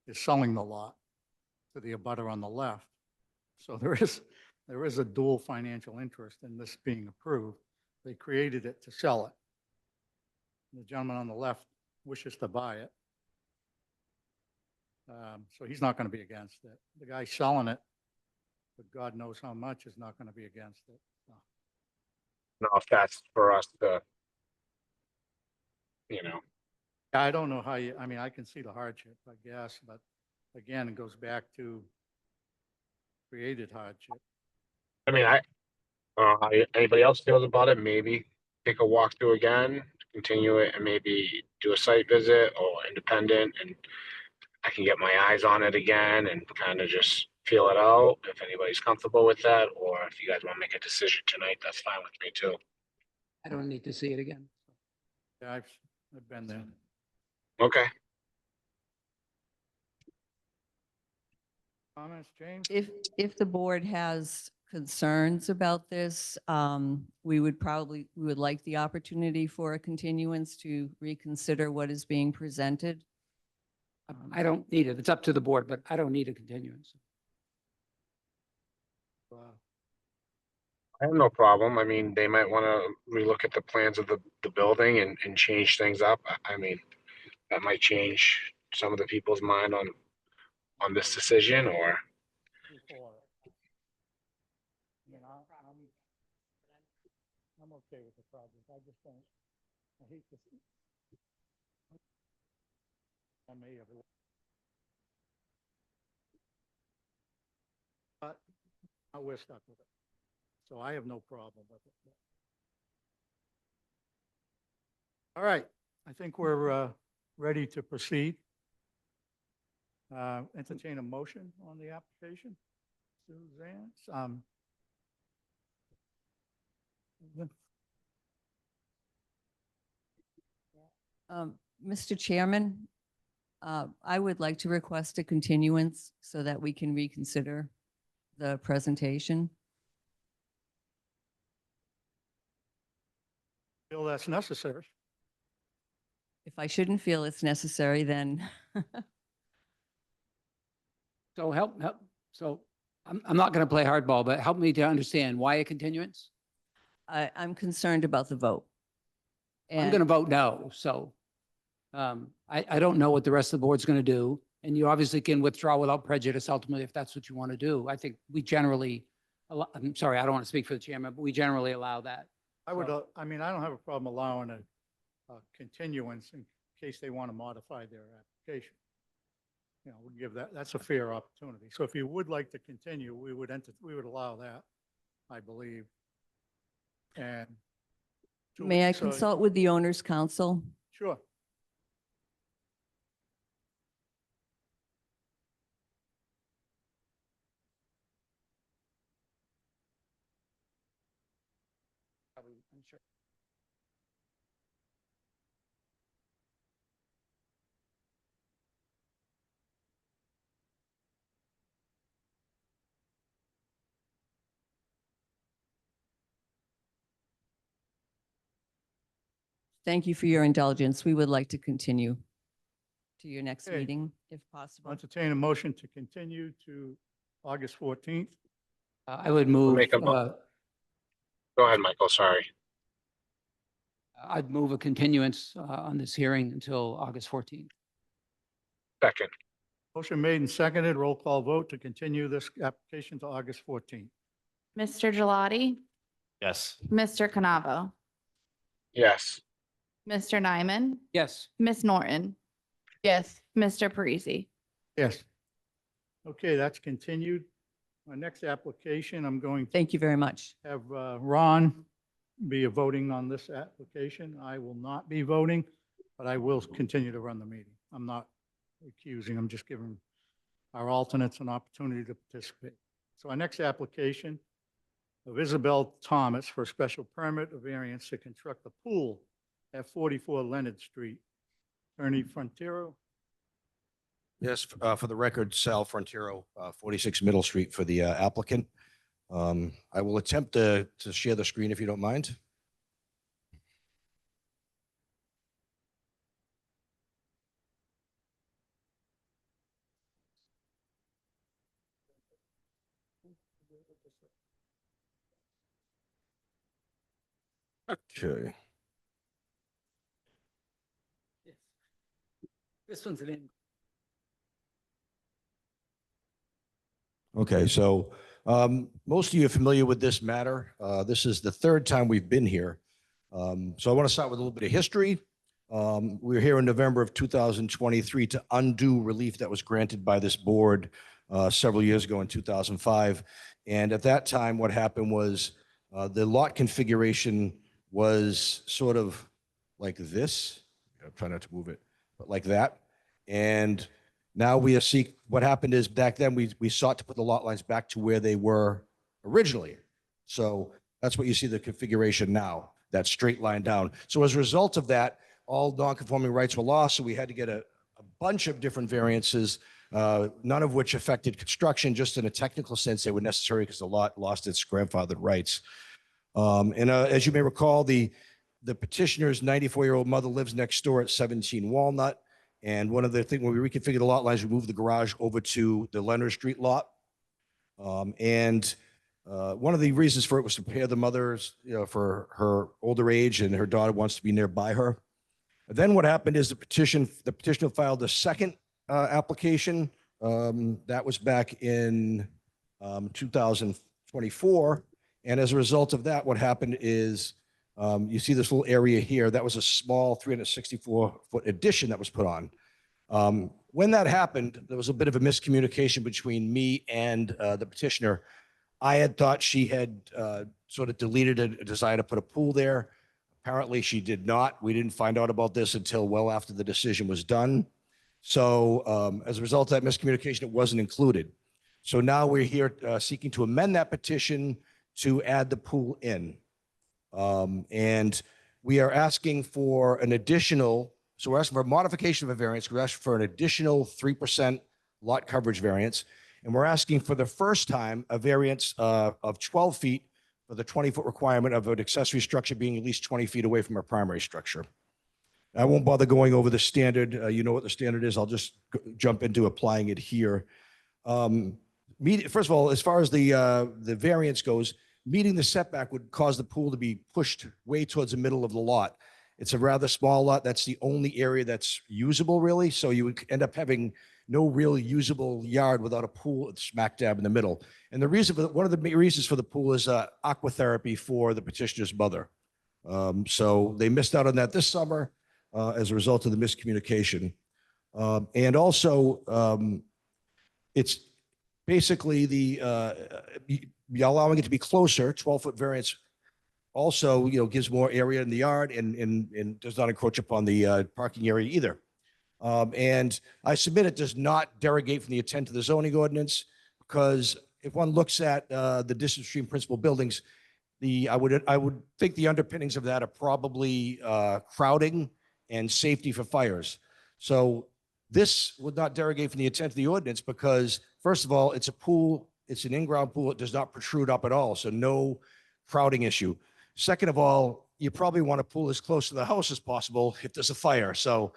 is selling the lot to the abutter on the left. So there is a dual financial interest in this being approved. They created it to sell it. The gentleman on the left wishes to buy it. So he's not going to be against it. The guy selling it, but God knows how much, is not going to be against it. So, Know if that's for us to, I don't know how I mean, I can see the hardship, I guess, but again, it goes back to created hardship. I mean, I don't know how anybody else feels about it. Maybe take a walkthrough again, continue it, and maybe do a site visit or independent, and I can get my eyes on it again and kind of just feel it out. If anybody's comfortable with that, or if you guys want to make a decision tonight, that's fine with me too. I don't need to see it again. Yeah, I've been there. Okay. Comments, James? If the board has concerns about this, we would like the opportunity for a continuance to reconsider what is being presented. I don't need it. It's up to the board, but I don't need a continuance. I have no problem. I mean, they might want to relook at the plans of the building and change things up. I mean, that might change some of the people's mind on this decision, or I'm okay with the project. I just don't, I hate this. I may have. But we're stuck with it. So I have no problem with it. All right, I think we're ready to proceed. Entertain a motion on the application. Suzanne? Mr. Chairman, I would like to request a continuance so that we can reconsider the presentation. Feel that's necessary. If I shouldn't feel it's necessary, then So help. So I'm not going to play hardball, but help me to understand why a continuance? I'm concerned about the vote. I'm going to vote no. So I don't know what the rest of the board's going to do. And you obviously can withdraw without prejudice ultimately if that's what you want to do. I think we generally, I'm sorry, I don't want to speak for the chairman, but we generally allow that. I would, I mean, I don't have a problem allowing a continuance in case they want to modify their application. You know, we'll give that's a fair opportunity. So if you would like to continue, we would allow that, I believe. And. May I consult with the owner's counsel? Sure. I'm sure. Thank you for your indulgence. We would like to continue to your next Okay. meeting, if possible. Entertain a motion to continue to August 14th. I would move, make a Go ahead, Michael. Sorry. I'd move a continuance on this hearing until August 14th. Second. Motion made and seconded. Roll call vote to continue this application to August 14th. Mr. Gelati, Yes. Mr. Canavo, Yes. Mr. Nyman, Yes. Miss Norton, Yes. Mr. Parisi. Yes. Okay, that's continued. My next application, I'm going to Thank you very much. have Ron be voting on this application. I will not be voting, but I will continue to run the meeting. I'm not accusing, I'm just giving our alternates an opportunity to participate. So our next application of Isabel Thomas for a special permit of variance to construct a pool at 44 Leonard Street. Attorney Frontiero? Yes, for the record, Sal Frontiero, 46 Middle Street for the applicant. I will attempt to share the screen if you don't mind. Okay. This one's an in. Okay, so most of you are familiar with this matter. This is the third time we've been here. So I want to start with a little bit of history. We were here in November of 2023 to undo relief that was granted by this board several years ago in 2005. And at that time, what happened was the lot configuration was sort of like this. I'm trying not to move it, but like that. And now we are what happened is back then we sought to put the lot lines back to where they were originally. So that's what you see the configuration now, that straight line down. So as a result of that, all non-conforming rights were lost. So we had to get a bunch of different variances, none of which affected construction. Just in a technical sense, they were necessary because the lot lost its grandfathered rights. As you may recall, the petitioner's 94-year-old mother lives next door at 17 Walnut. And one of the things, when we reconfigured the lot lines, we moved the garage over to the Leonard Street lot. One of the reasons for it was to prepare the mother's, for her older age, and her daughter wants to be nearby her. Then what happened is the petitioner filed a second application. That was back in 2024. And as a result of that, what happened is you see this little area here. That was a small 364-foot addition that was put on. When that happened, there was a bit of a miscommunication between me and the petitioner. I had thought she had sort of deleted a desire to put a pool there. Apparently, she did not. We didn't find out about this until well after the decision was done. So as a result of that miscommunication, it wasn't included. So now we're here seeking to amend that petition to add the pool in. And we are asking for an additional, so we're asking for a modification of a variance. We're asking for an additional 3% lot coverage variance. And we're asking for the first time a variance of 12 feet for the 20-foot requirement of an accessory structure being at least 20 feet away from our primary structure. I won't bother going over the standard. You know what the standard is. I'll just jump into applying it here. First of all, as far as the variance goes, meeting the setback would cause the pool to be pushed way towards the middle of the lot. It's a rather small lot. That's the only area that's usable, really. So you would end up having no real usable yard without a pool smack dab in the middle. And the reason for one of the reasons for the pool is aqua therapy for the petitioner's mother. So they missed out on that this summer as a result of the miscommunication. And also, it's basically allowing it to be closer. 12-foot variance also, gives more area in the yard and does not encroach upon the parking area either. And I submit it does not derogate from the intent of the zoning ordinance, because if one looks at the distance between principal buildings, I would think the underpinnings of that are probably crowding and safety for fires. So this would not derogate from the intent of the ordinance because, first of all, it's a pool, it's an in-ground pool, it does not protrude up at all, so no crowding issue. Second of all, you probably want a pool as close to the house as possible if there's a fire. So,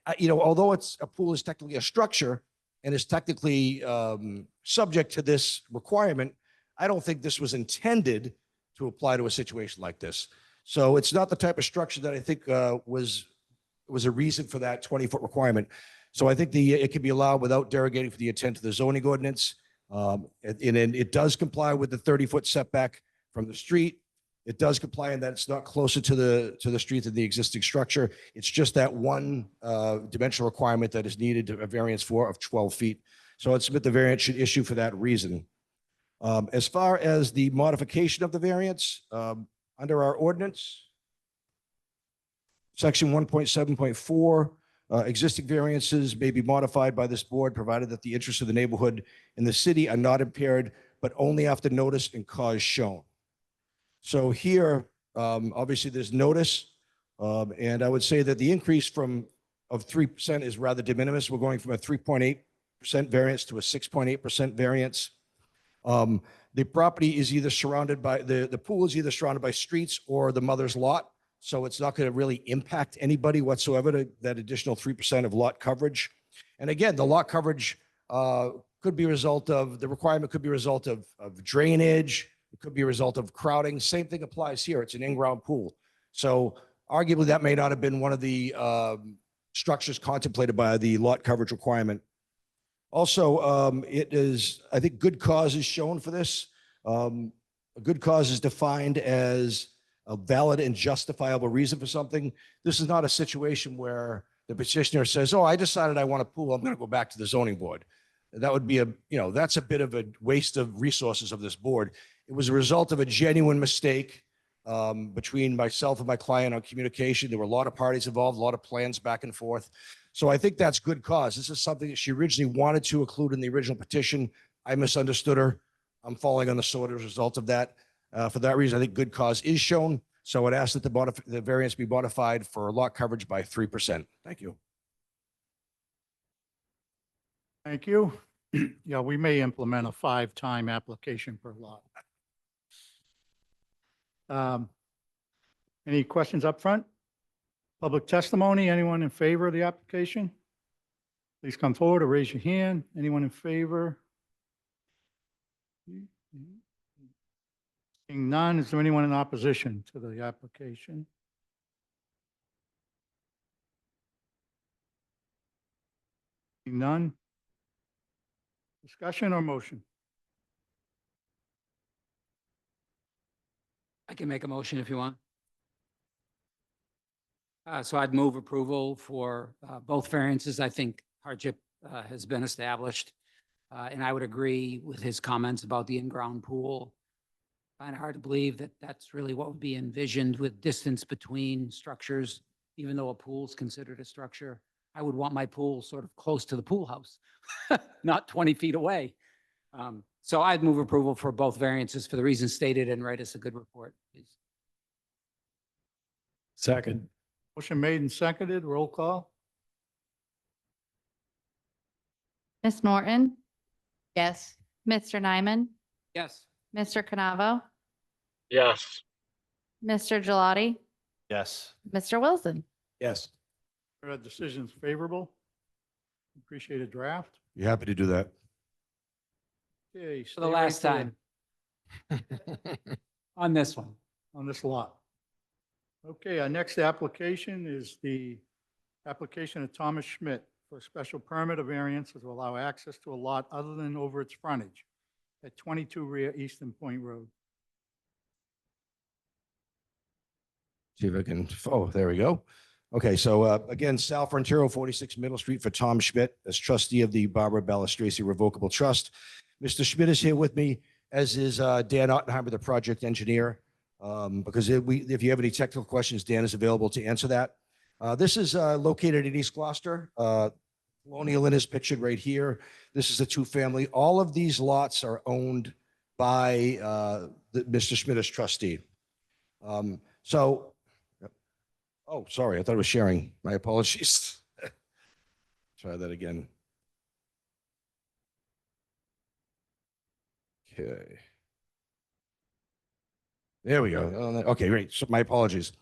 although a pool is technically a structure and is technically subject to this requirement, I don't think this was intended to apply to a situation like this. So it's not the type of structure that I think was a reason for that 20-foot requirement. So I think it can be allowed without derogating for the intent of the zoning ordinance. And it does comply with the 30-foot setback from the street. It does comply in that it's not closer to the street than the existing structure. It's just that one dimensional requirement that is needed to a variance for of 12 feet. So I'd submit the variance should issue for that reason. As far as the modification of the variance, under our ordinance, section 1.7.4, existing variances may be modified by this board, provided that the interests of the neighborhood and the city are not impaired, but only after notice and cause shown. So here, obviously, there's notice, and I would say that the increase of 3% is rather de minimis. We're going from a 3.8% variance to a 6.8% variance. The property is either surrounded by, the pool is either surrounded by streets or the mother's lot. So it's not going to really impact anybody whatsoever, that additional 3% of lot coverage. And again, the lot coverage could be a result of, the requirement could be a result of drainage. It could be a result of crowding. Same thing applies here. It's an in-ground pool. So arguably that may not have been one of the structures contemplated by the lot coverage requirement. Also, it is, I think good cause is shown for this. A good cause is defined as a valid and justifiable reason for something. This is not a situation where the petitioner says, oh, I decided I want a pool, I'm going to go back to the zoning board. That would be that's a bit of a waste of resources of this board. It was a result of a genuine mistake between myself and my client on communication. There were a lot of parties involved, a lot of plans back and forth. So I think that's good cause. This is something that she originally wanted to include in the original petition. I misunderstood her. I'm falling on the sword as a result of that. For that reason, I think good cause is shown. So I'd ask that the variance be modified for lot coverage by 3%. Thank you. Thank you. Yeah, we may implement a 5-time application per lot. Any questions up front? Public testimony, anyone in favor of the application? Please come forward or raise your hand. Anyone in favor? Seeing none, is there anyone in opposition to the application? Seeing none? Discussion or motion? I can make a motion if you want. So I'd move approval for both variances. I think hardship has been established. And I would agree with his comments about the in-ground pool. Kind of hard to believe that that's really what would be envisioned with distance between structures, even though a pool is considered a structure. I would want my pool sort of close to the pool house, not 20 feet away. So I'd move approval for both variances for the reasons stated and write us a good report, please. Second. Motion made and seconded. Roll call. Ms. Norton, Yes. Mr. Nyman, Yes. Mr. Canavo, Yes. Mr. Gelati, Yes. Mr. Wilson. Yes. Our decision's favorable. Appreciate a draft. You're happy to do that. Okay. For the stay last right there time. On this one. On this lot. Okay, our next application is the application of Thomas Schmidt for a special permit of variance to allow access to a lot other than over its frontage at 22 rear Eastern Point Road. See if I can, oh, there we go. Okay, so again, Sal Frontiero, 46 Middle Street for Tom Schmidt as trustee of the Barbara Balistraci Revocable Trust. Mr. Schmidt is here with me, as is Dan Ottenheimer, the project engineer. Because if you have any technical questions, Dan is available to answer that. This is located in East Gloucester. Colonial Inn is pictured right here. This is a 2-family. All of these lots are owned by Mr. Schmidt as trustee. Oh, sorry, I thought it was sharing. My apologies. Try that again. Okay. There we go. Okay, great. So my apologies.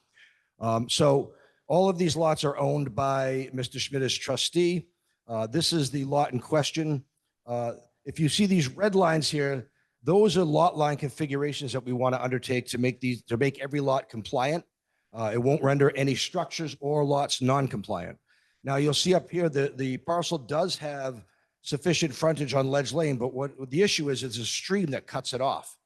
So all of these lots are owned by Mr. Schmidt as trustee. This is the lot in question. If you see these red lines here, those are lot line configurations that we want to undertake to make every lot compliant. It won't render any structures or lots non-compliant. Now you'll see up here that the parcel does have sufficient frontage on Ledge Lane, but what the issue is, it's a stream that cuts it off.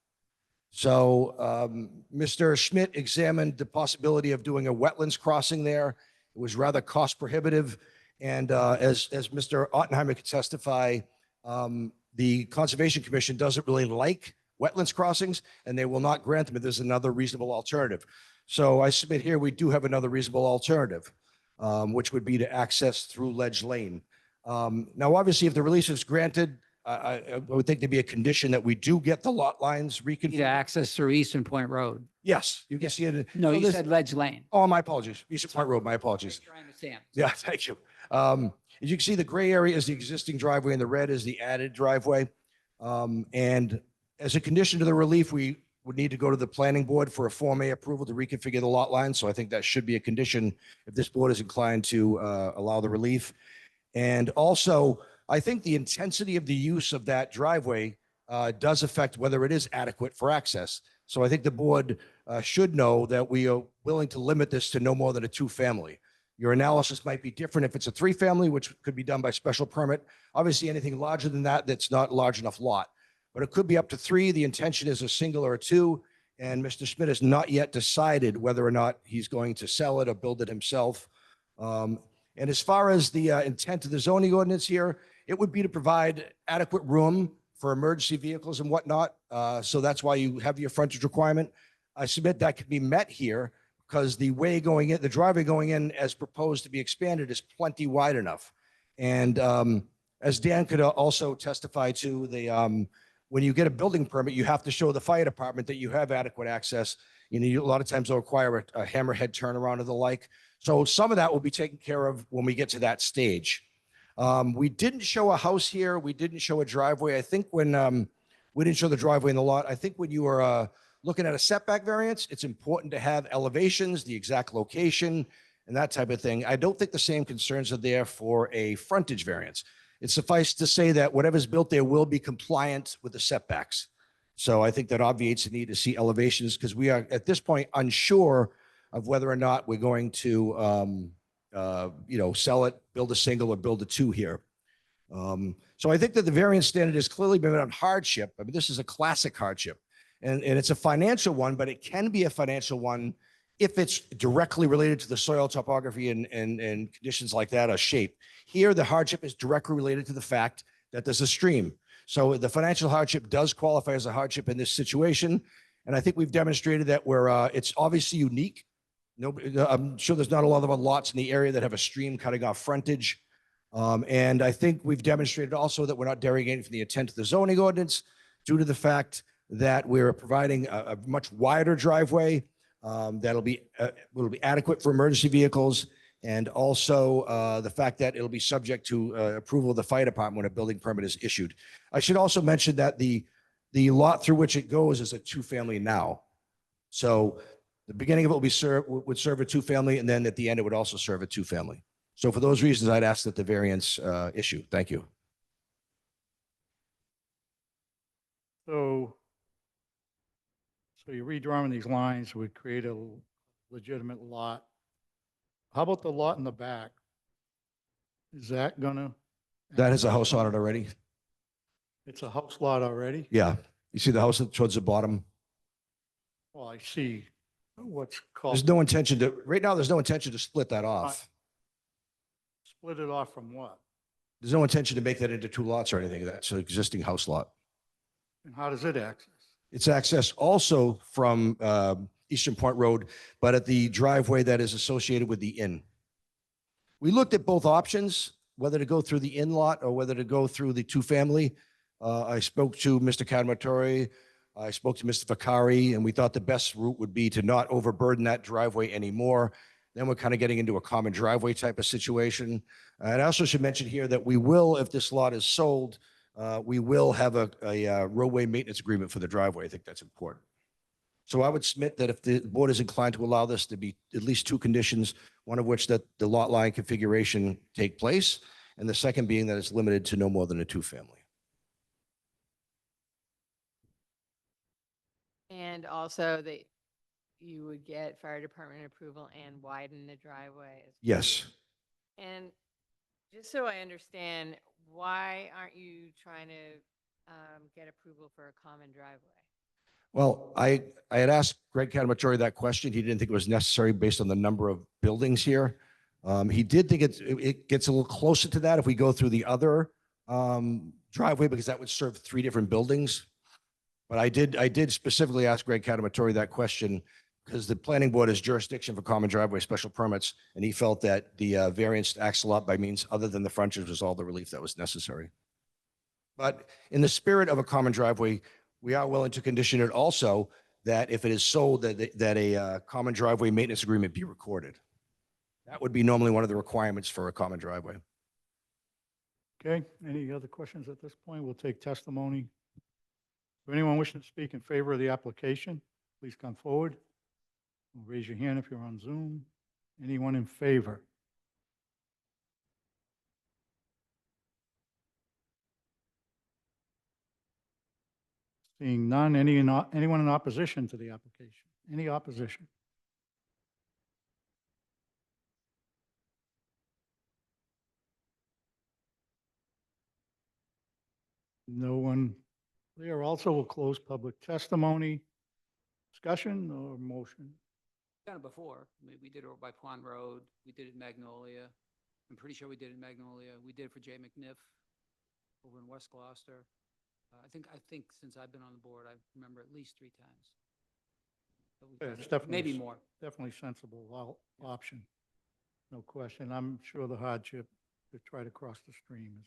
So Mr. Schmidt examined the possibility of doing a wetlands crossing there. It was rather cost prohibitive. And as Mr. Ottenheimer could testify, the Conservation Commission doesn't really like wetlands crossings, and they will not grant them if there's another reasonable alternative. So I submit here, we do have another reasonable alternative, which would be to access through Ledge Lane. Now, obviously, if the release is granted, I would think there'd be a condition that we do get the lot lines Need to reconfigured. access through Eastern Point Road. Yes, you can see it. No, So you this- said Ledge Lane. Oh, my apologies. Eastern Point Road, my apologies. Make sure I understand. Yeah, thank you. As you can see, the gray area is the existing driveway and the red is the added driveway. And as a condition to the relief, we would need to go to the planning board for a Form A approval to reconfigure the lot line. So I think that should be a condition if this board is inclined to allow the relief. And also, I think the intensity of the use of that driveway does affect whether it is adequate for access. So I think the board should know that we are willing to limit this to no more than a two-family. Your analysis might be different if it's a three-family, which could be done by special permit. Obviously, anything larger than that, that's not a large enough lot. But it could be up to three. The intention is a single or a two. And Mr. Schmidt has not yet decided whether or not he's going to sell it or build it himself. And as far as the intent of the zoning ordinance here, it would be to provide adequate room for emergency vehicles and whatnot. So that's why you have your frontage requirement. I submit that could be met here because the way going in, the driveway going in as proposed to be expanded is plenty wide enough. And as Dan could also testify to, when you get a building permit, you have to show the fire department that you have adequate access. You know, a lot of times they'll require a hammerhead turnaround or the like. So some of that will be taken care of when we get to that stage. We didn't show a house here. We didn't show a driveway. I think when we didn't show the driveway in the lot, I think when you were looking at a setback variance, it's important to have elevations, the exact location, and that type of thing. I don't think the same concerns are there for a frontage variance. It suffices to say that whatever's built there will be compliant with the setbacks. So I think that obviates the need to see elevations because we are at this point unsure of whether or not we're going to, sell it, build a single or build a two here. So I think that the variance standard is clearly been on hardship. I mean, this is a classic hardship and it's a financial one, but it can be a financial one if it's directly related to the soil topography and conditions like that or shape. Here, the hardship is directly related to the fact that there's a stream. So the financial hardship does qualify as a hardship in this situation. And I think we've demonstrated that it's obviously unique. I'm sure there's not a lot of lots in the area that have a stream cutting off frontage. And I think we've demonstrated also that we're not derogating from the intent of the zoning ordinance due to the fact that we're providing a much wider driveway that'll be adequate for emergency vehicles. And also the fact that it'll be subject to approval of the fire department when a building permit is issued. I should also mention that the lot through which it goes is a two-family now. So the beginning of it would serve a two-family, and then at the end, it would also serve a two-family. So for those reasons, I'd ask that the variance issue. Thank you. So you're redrawing these lines would create a legitimate lot. How about the lot in the back? Is that gonna? That has a house on it already. It's a house lot already? Yeah. You see the house towards the bottom? Well, I see what's called. There's no intention to, right now, there's no intention to split that off. Split it off from what? There's no intention to make that into two lots or anything. That's an existing house lot. And how does it access? It's accessed also from Eastern Point Road, but at the driveway that is associated with the inn. We looked at both options, whether to go through the inn lot or whether to go through the two-family. I spoke to Mr. Cadamatori. I spoke to Mr. Vakari, and we thought the best route would be to not overburden that driveway anymore. Then we're kind of getting into a common driveway type of situation. And I also should mention here that we will, if this lot is sold, we will have a roadway maintenance agreement for the driveway. I think that's important. So I would submit that if the board is inclined to allow this to be at least two conditions, one of which that the lot line configuration take place, and the second being that it's limited to no more than a two-family. And also that you would get fire department approval and widen the driveway. Yes. And just so I understand, why aren't you trying to get approval for a common driveway? Well, I had asked Greg Catamatore that question. He didn't think it was necessary based on the number of buildings here. He did think it gets a little closer to that if we go through the other driveway, because that would serve 3 different buildings. But I did specifically ask Greg Catamatore that question because the planning board has jurisdiction for common driveway special permits, and he felt that the variance acts a lot by means other than the frontage was all the relief that was necessary. But in the spirit of a common driveway, we are willing to condition it also that if it is sold, that a common driveway maintenance agreement be recorded. That would be normally one of the requirements for a common driveway. Okay, any other questions at this point? We'll take testimony. If anyone wishing to speak in favor of the application, please come forward. Raise your hand if you're on Zoom. Anyone in favor? Seeing none, anyone in opposition to the application? Any opposition? No one there. Also, will close public testimony. Discussion or motion? Done it before. We did it by Pond Road. We did it in Magnolia. I'm pretty sure we did it in Magnolia. We did it for Jay McNiff over in West Gloucester. I think since I've been on the board, I remember at least 3 times. But we've Yeah, done it's it. definitely Maybe more. Definitely sensible option. No question. I'm sure the hardship to try to cross the stream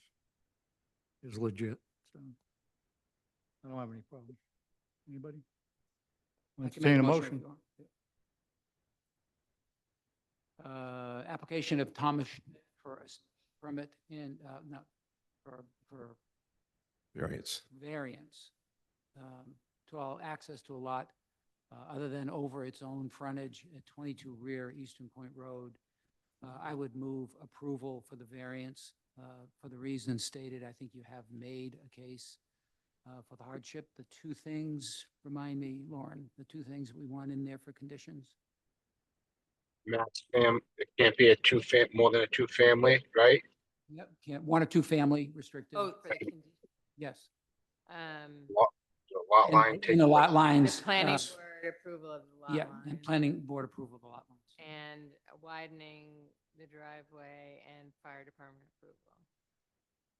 is legit. So I don't have any problems. Anybody? I can make Entertain a if motion. you want. Application of Thomas for a permit and, no, for Variance. variance to all access to a lot other than over its own frontage at 22 Rear Eastern Point Road. I would move approval for the variance for the reasons stated. I think you have made a case for the hardship. The 2 things, remind me, Lauren, the 2 things we want in there for conditions? It can't be more than a 2-family, right? Yep, 1 or 2 family restricted. Oh, for the condition. Yes. The lot line. In the lot The lines. planning board approval of the lot Yeah, line. and planning board approval of the lot lines. And widening the driveway and fire department approval.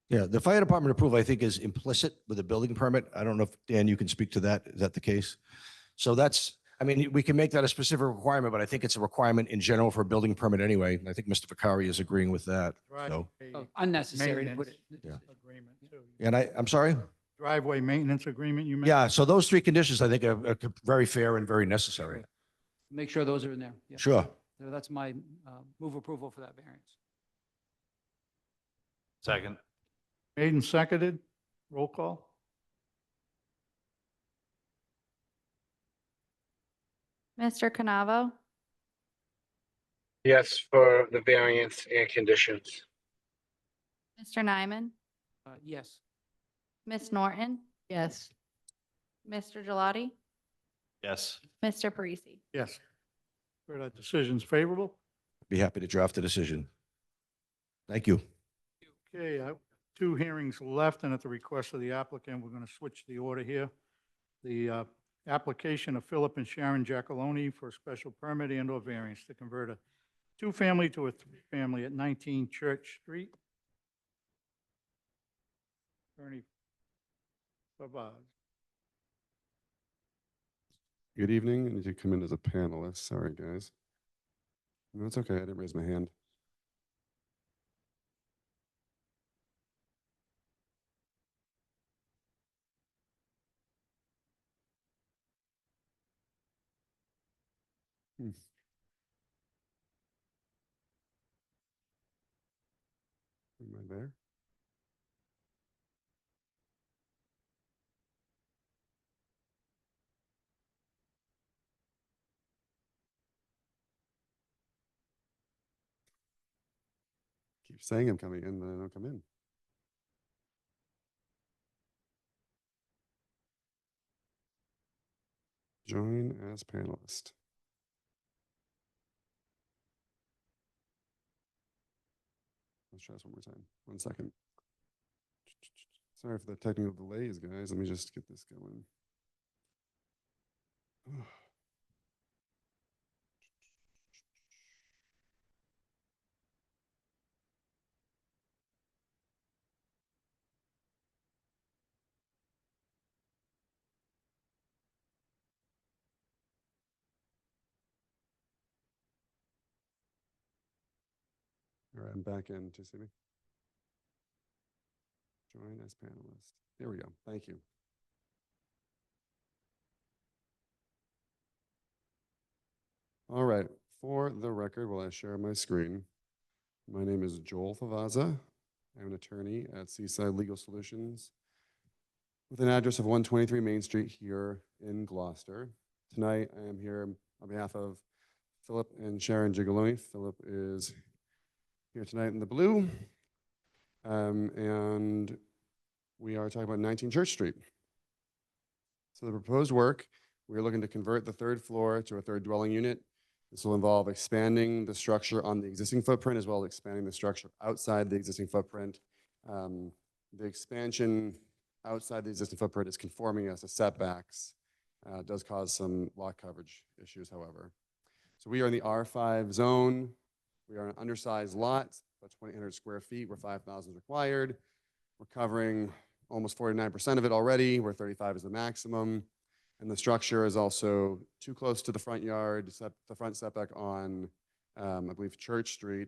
Yeah, the fire department approval, I think, is implicit with a building permit. I don't know if, Dan, you can speak to that. Is that the case? So we can make that a specific requirement, but I think it's a requirement in general for a building permit anyway. And I think Mr. Vicari is agreeing with that. So, Unnecessary to put it. Maintenance agreement too. and I'm sorry? Driveway maintenance agreement you mentioned? Yeah, so those 3 conditions I think are very fair and very necessary. Make sure those are in there. Yeah. Sure. So that's my move approval for that variance. Second. Made and seconded. Roll call. Mr. Canavo, Yes, for the variance and conditions. Mr. Nyman, Yes. Miss Norton, Yes. Mr. Gelati, Yes. Mr. Parisi. Yes. Heard that decision's favorable. Be happy to draft a decision. Thank you. Okay, 2 hearings left, and at the request of the applicant, we're going to switch the order here. The application of Philip and Sharon Giacalone for a special permit and/or variance to convert a 2-family to a 3-family at 19 Church Street. Attorney Favaz. Good evening. I need to come in as a panelist. Sorry, guys. No, it's okay. I didn't raise my hand. Am I there? Keep saying I'm coming in, but I don't come in. Join as panelist. Let's try this one more time. 1 second. Sorry for the technical delays, guys. Let me just get this going. All right, I'm back in. Do you see me? Join as panelist. There we go. Thank you. All right. For the record, while I share my screen, my name is Joel Favaza. I'm an attorney at Seaside Legal Solutions with an address of 123 Main Street here in Gloucester. Tonight, I am here on behalf of Philip and Sharon Gigaloni. Philip is here tonight in the blue. And we are talking about 19 Church Street. So the proposed work, we're looking to convert the third floor to a third dwelling unit. This will involve expanding the structure on the existing footprint as well as expanding the structure outside the existing footprint. The expansion outside the existing footprint is conforming us to setbacks. It does cause some lot coverage issues, however. So we are in the R5 zone. We are an undersized lot, about 2,800 square feet, where 5,000 is required. We're covering almost 49% of it already, where 35 is the maximum. And the structure is also too close to the front yard, the front setback on, I believe, Church Street.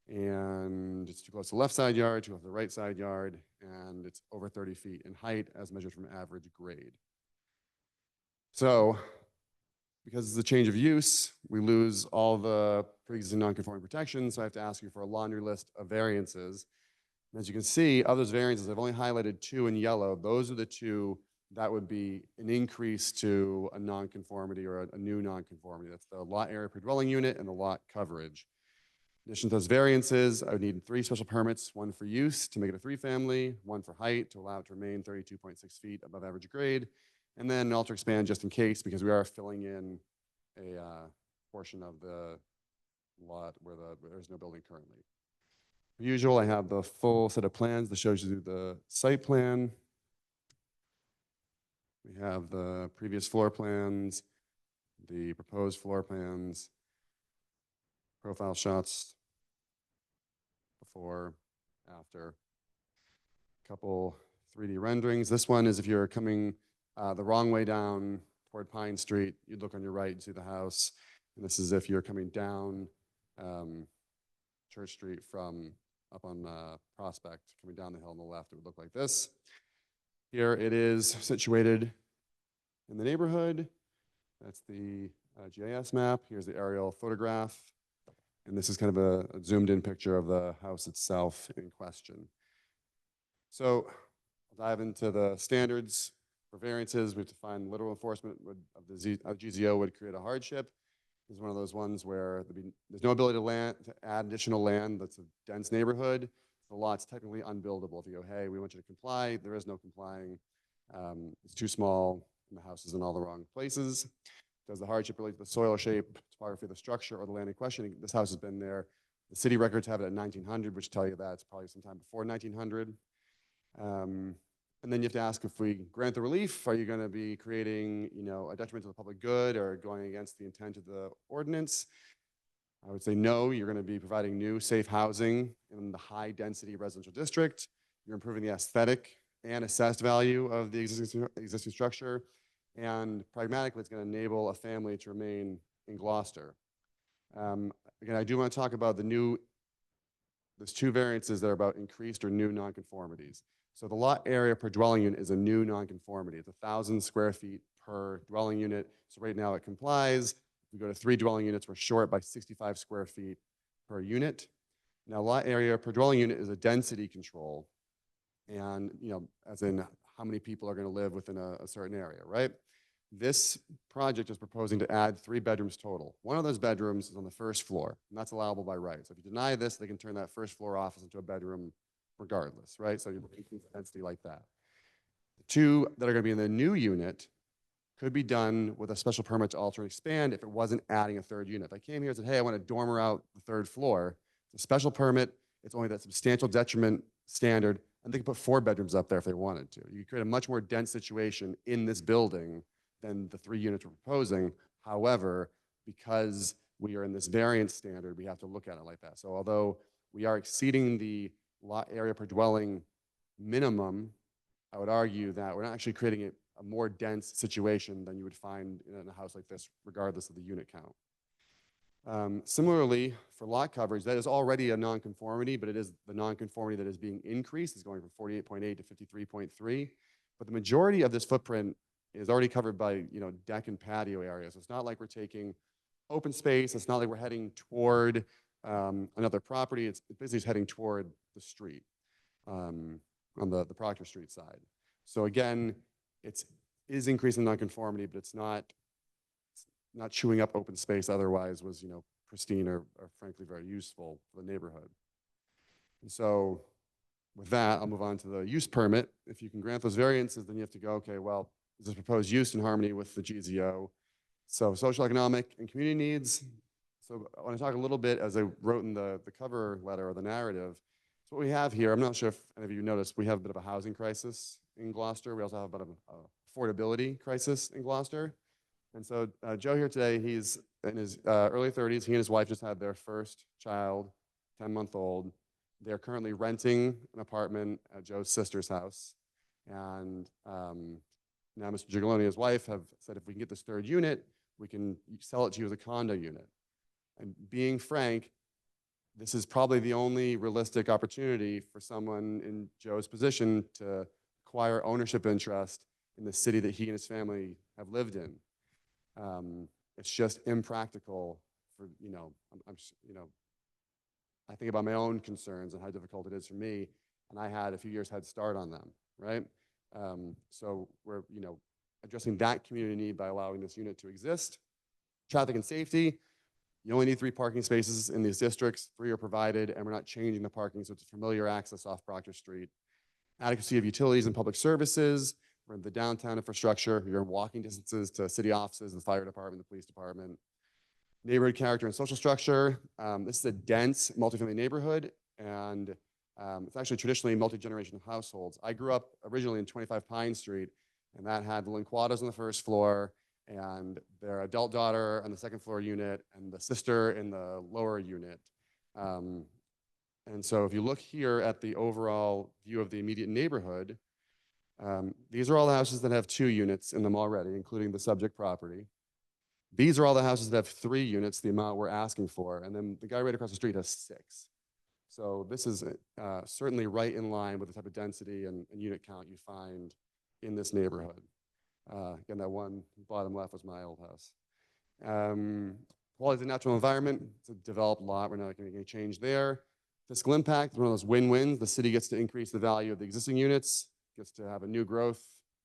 And it's too close to the left side yard, too close to the right side yard, and it's over 30 feet in height as measured from average grade. So, because it's a change of use, we lose all the pre-existing non-conforming protections, so I have to ask you for a laundry list of variances. And as you can see, of those variances, I've only highlighted 2 in yellow. Those are the 2 that would be an increase to a nonconformity or a new nonconformity. That's the lot area per dwelling unit and the lot coverage. In addition to those variances, I would need 3 special permits, 1 for use to make it a 3-family, 1 for height to allow it to remain 32.6 feet above average grade, and then an alter expand just in case, because we are filling in a portion of the lot where there's no building currently. As usual, I have the full set of plans that shows you the site plan. We have the previous floor plans, the proposed floor plans, profile shots, before, after, a couple 3D renderings. This one is if you're coming the wrong way down toward Pine Street, you'd look on your right and see the house. And this is if you're coming down Church Street from up on Prospect, coming down the hill on the left, it would look like this. Here it is situated in the neighborhood. That's the GIS map. Here's the aerial photograph. And this is kind of a zoomed in picture of the house itself in question. So I'll dive into the standards for variances. We have to find literal enforcement of GZO would create a hardship. This is one of those ones where there's no ability to add additional land. That's a dense neighborhood. The lot's technically unbuildable. If you go, hey, we want you to comply, there is no complying. It's too small, and the house is in all the wrong places. Does the hardship relate to the soil shape, topography of the structure, or the land in question? This house has been there. The city records have it at 1900, which tell you that it's probably sometime before 1900. And then you have to ask, if we grant the relief, are you going to be creating, a detriment to the public good or going against the intent of the ordinance? I would say no. You're going to be providing new safe housing in the high density residential district. You're improving the aesthetic and assessed value of the existing structure. And pragmatically, it's going to enable a family to remain in Gloucester. Again, I do want to talk about there's 2 variances that are about increased or new nonconformities. So the lot area per dwelling unit is a new nonconformity. It's 1,000 square feet per dwelling unit. So right now it complies. If we go to 3 dwelling units, we're short by 65 square feet per unit. Now, lot area per dwelling unit is a density control. And, as in how many people are going to live within a certain area, right? This project is proposing to add 3 bedrooms total. One of those bedrooms is on the first floor, and that's allowable by right. So if you deny this, they can turn that first floor office into a bedroom regardless, right? So you're increasing density like that. The 2 that are going to be in the new unit could be done with a special permit to alter and expand if it wasn't adding a 3rd unit. If I came here and said, hey, I want to dormer out the 3rd floor, it's a special permit. It's only that substantial detriment standard, and they could put 4 bedrooms up there if they wanted to. You create a much more dense situation in this building than the 3 units we're proposing. However, because we are in this variance standard, we have to look at it like that. So although we are exceeding the lot area per dwelling minimum, I would argue that we're not actually creating a more dense situation than you would find in a house like this, regardless of the unit count. Similarly, for lot coverage, that is already a nonconformity, but it is the nonconformity that is being increased, is going from 48.8 to 53.3. But the majority of this footprint is already covered by, deck and patio areas. It's not like we're taking open space. It's not like we're heading toward another property. It's basically just heading toward the street on the Proctor Street side. So again, it is increasing nonconformity, but it's not chewing up open space otherwise was, pristine or frankly very useful for the neighborhood. And so with that, I'll move on to the use permit. If you can grant those variances, then you have to go, okay, well, is this proposed use in harmony with the GZO? So social, economic, and community needs. So I want to talk a little bit, as I wrote in the cover letter or the narrative. So what we have here, I'm not sure if any of you noticed, we have a bit of a housing crisis in Gloucester. We also have a bit of an affordability crisis in Gloucester. And so Joe here today, he's in his early 30s. He and his wife just had their first child, 10-month-old. They're currently renting an apartment at Joe's sister's house. And now Mr. Gigaloni, his wife, have said if we can get this 3rd unit, we can sell it to you as a condo unit. And being frank, this is probably the only realistic opportunity for someone in Joe's position to acquire ownership interest in the city that he and his family have lived in. It's just impractical for, I think about my own concerns and how difficult it is for me, and I had a few years head start on them, right? So we're, addressing that community need by allowing this unit to exist. Traffic and safety, you only need 3 parking spaces in these districts, 3 are provided, and we're not changing the parking, so it's a familiar access off Proctor Street. Adequacy of utilities and public services, we're in the downtown infrastructure, you're in walking distances to city offices, the fire department, the police department. Neighborhood character and social structure, this is a dense multifamily neighborhood, and it's actually traditionally multi-generational households. I grew up originally in 25 Pine Street, and that had the Linquados on the 1st floor, and their adult daughter on the 2nd floor unit, and the sister in the lower unit. And so if you look here at the overall view of the immediate neighborhood, these are all the houses that have 2 units in them already, including the subject property. These are all the houses that have 3 units, the amount we're asking for. And then the guy right across the street has 6. So this is certainly right in line with the type of density and unit count you find in this neighborhood. Again, that one bottom left was my old house. Quality of the natural environment, it's a developed lot. We're not going to make any change there. Fiscal impact, one of those win-wins. The city gets to increase the value of the existing units, gets to have a new growth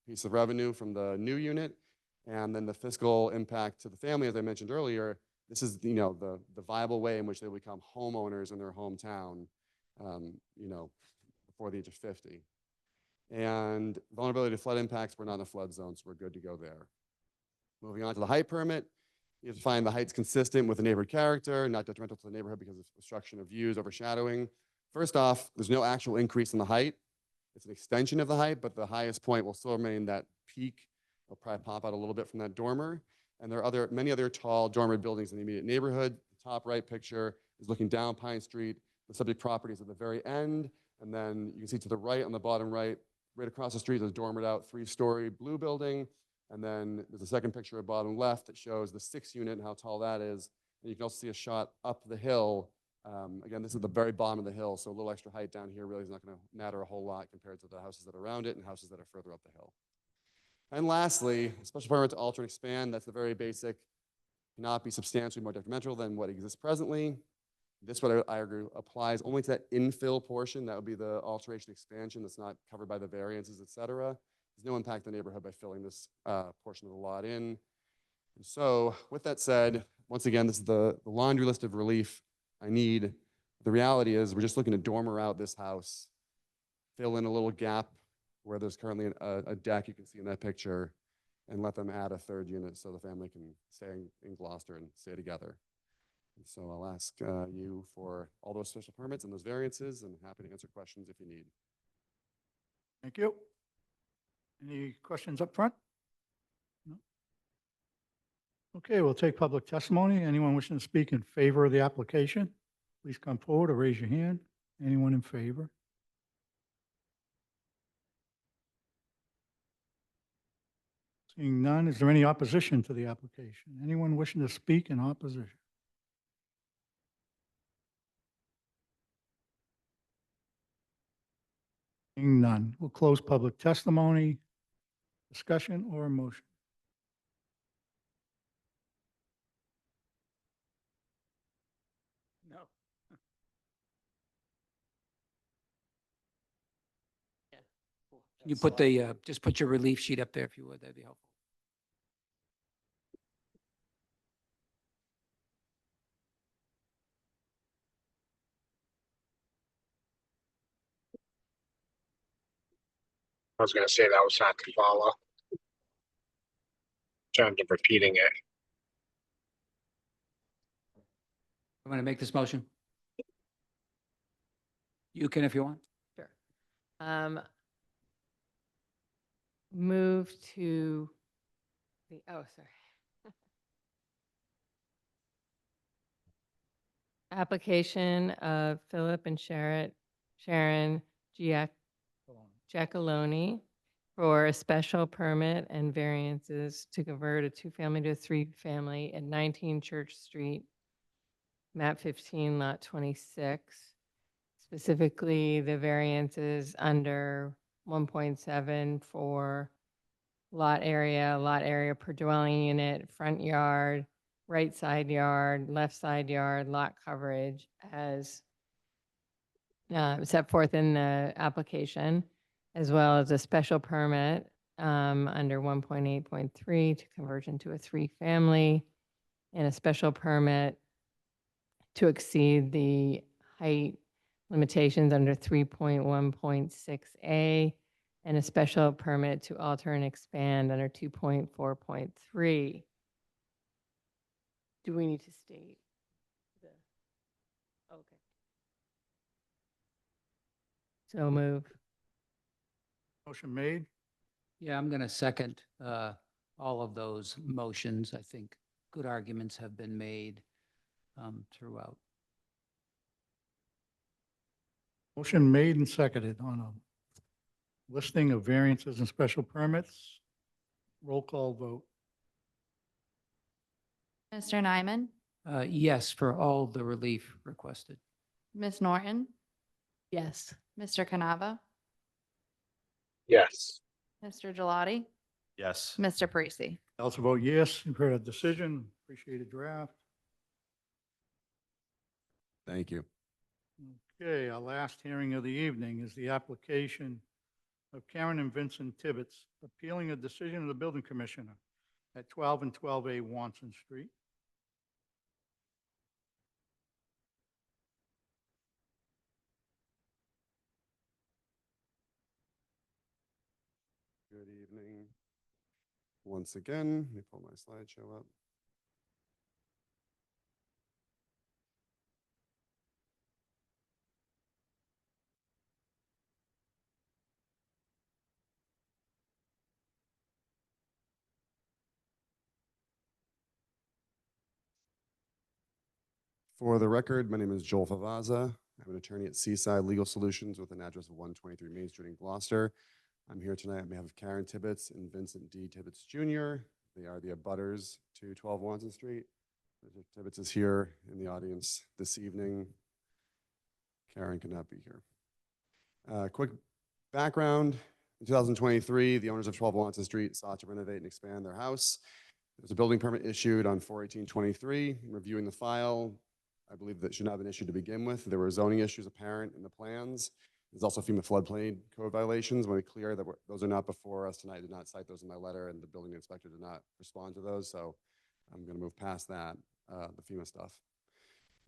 piece of revenue from the new unit. And then the fiscal impact to the family, as I mentioned earlier, this is, the viable way in which they become homeowners in their hometown, before the age of 50. And vulnerability to flood impacts, we're not in a flood zone, so we're good to go there. Moving on to the height permit, you have to find the heights consistent with the neighborhood character, not detrimental to the neighborhood because of obstruction of views, overshadowing. First off, there's no actual increase in the height. It's an extension of the height, but the highest point will still remain that peak. It'll probably pop out a little bit from that dormer. And there are many other tall dormer buildings in the immediate neighborhood. The top right picture is looking down Pine Street. The subject property is at the very end. And then you can see to the right, on the bottom right across the street, there's a dormered out 3-story blue building. And then there's a second picture at bottom left that shows the 6th unit and how tall that is. And you can also see a shot up the hill. Again, this is the very bottom of the hill, so a little extra height down here really is not going to matter a whole lot compared to the houses that are around it and houses that are further up the hill. And lastly, special permit to alter and expand, that's the very basic, cannot be substantially more detrimental than what exists presently. This, what I argue, applies only to that infill portion. That would be the alteration expansion that's not covered by the variances, et cetera. There's no impact on the neighborhood by filling this portion of the lot in. And so with that said, once again, this is the laundry list of relief I need. The reality is we're just looking to dormer out this house, fill in a little gap where there's currently a deck you can see in that picture, and let them add a 3rd unit so the family can stay in Gloucester and stay together. And so I'll ask you for all those special permits and those variances, and happy to answer questions if you need. Thank you. Any questions up front? No? Okay, we'll take public testimony. Anyone wishing to speak in favor of the application, please come forward or raise your hand. Anyone in favor? Seeing none, is there any opposition to the application? Anyone wishing to speak in opposition? Seeing none, we'll close public testimony. Discussion or motion? No. You put the, just put your relief sheet up there if you would, that'd be helpful. I was gonna say that was hard to follow. In terms of repeating it. I'm going to make this motion. You can if you want. Sure. Move to the, oh, sorry. Application of Philip and Sharon Giacalone for a special permit and variances to convert a two-family to a three-family at 19 Church Street, map 15, lot 26. Specifically, the variances under 1.7 for lot area per dwelling unit, front yard, right side yard, left side yard, lot coverage as set forth in the application, as well as a special permit under 1.8.3 to conversion to a three-family, and a special permit to exceed the height limitations under 3.1.6A, and a special permit to alter and expand under 2.4.3. Do we need to state the, okay. So move. Motion made. Yeah, I'm going to second all of those motions. I think good arguments have been made throughout. Motion made and seconded on a listing of variances and special permits. Roll call vote. Mr. Nyman, Yes, for all the relief requested. Ms. Norton, Yes. Mr. Canava, Yes. Mr. Gelati, Yes. Mr. Parisi. I also vote yes. You've heard a decision. Appreciate a draft. Thank you. Okay, our last hearing of the evening is the application of Karen and Vincent Tibbetts appealing a decision of the building commissioner at 12 and 12A Watson Street. Good evening. Once again, let me pull my slideshow up. For the record, my name is Joel Favaza. I'm an attorney at Seaside Legal Solutions with an address of 123 Main Street in Gloucester. I'm here tonight on behalf of Karen Tibbetts and Vincent D. Tibbetts Jr. They are the abutters to 12 Watson Street. Mr. Tibbetts is here in the audience this evening. Karen could not be here. Quick background. In 2023, the owners of 12 Watson Street sought to renovate and expand their house. There's a building permit issued on 4/18/23. Reviewing the file, I believe that should not have been issued to begin with. There were zoning issues apparent in the plans. There's also FEMA floodplain code violations. Want to be clear that those are not before us tonight. I did not cite those in my letter, and the building inspector did not respond to those. So I'm going to move past that, the FEMA stuff.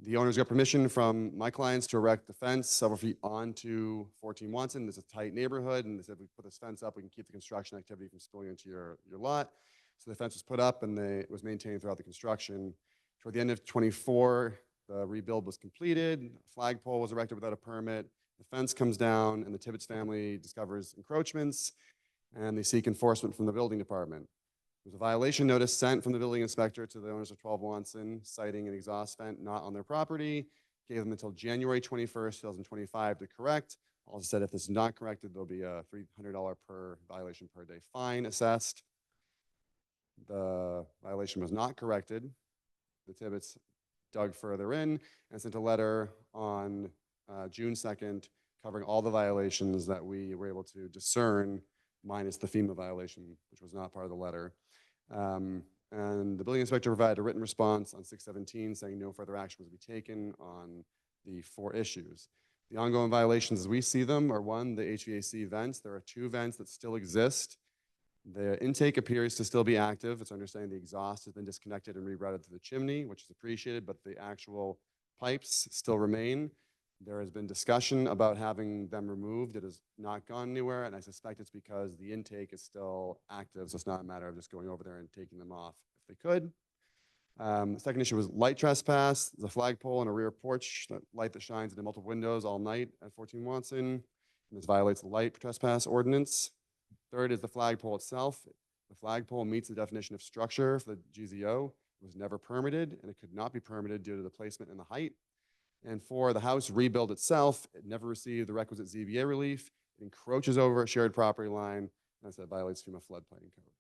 The owners got permission from my clients to erect the fence several feet onto 14 Watson. It's a tight neighborhood, and they said, if we put this fence up, we can keep the construction activity from spilling into your lot. So the fence was put up, and it was maintained throughout the construction. Toward the end of 24, the rebuild was completed. A flagpole was erected without a permit. The fence comes down, and the Tibbetts family discovers encroachments, and they seek enforcement from the building department. There's a violation notice sent from the building inspector to the owners of 12 Watson, citing an exhaust vent not on their property. Gave them until January 21st, 2025 to correct. Also said if this is not corrected, there'll be a $300 per violation per day fine assessed. The violation was not corrected. The Tibbetts dug further in and sent a letter on June 2nd covering all the violations that we were able to discern, minus the FEMA violation, which was not part of the letter. And the building inspector provided a written response on 6/17 saying no further action was to be taken on the 4 issues. The ongoing violations as we see them are 1, the HVAC vents. There are 2 vents that still exist. The intake appears to still be active. It's understanding the exhaust has been disconnected and rerouted to the chimney, which is appreciated, but the actual pipes still remain. There has been discussion about having them removed. It has not gone anywhere, and I suspect it's because the intake is still active, so it's not a matter of just going over there and taking them off if they could. The second issue was light trespass. There's a flagpole and a rear porch light that shines into multiple windows all night at 14 Watson. And this violates the light trespass ordinance. Third is the flagpole itself. The flagpole meets the definition of structure for the GZO. It was never permitted, and it could not be permitted due to the placement and the height. And 4, the house rebuild itself, it never received the requisite ZBA relief. It encroaches over a shared property line, and that violates FEMA floodplain code.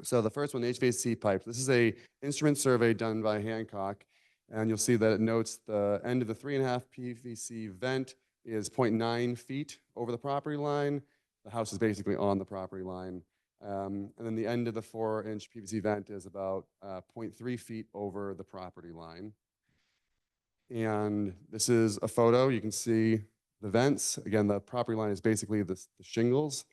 So the first one, the HVAC pipes. This is a instrument survey done by Hancock, and you'll see that it notes the end of the 3.5 PVC vent is 0.9 feet over the property line. The house is basically on the property line. And then the end of the 4-inch PVC vent is about 0.3 feet over the property line. And this is a photo. You can see the vents. Again, the property line is basically the shingles.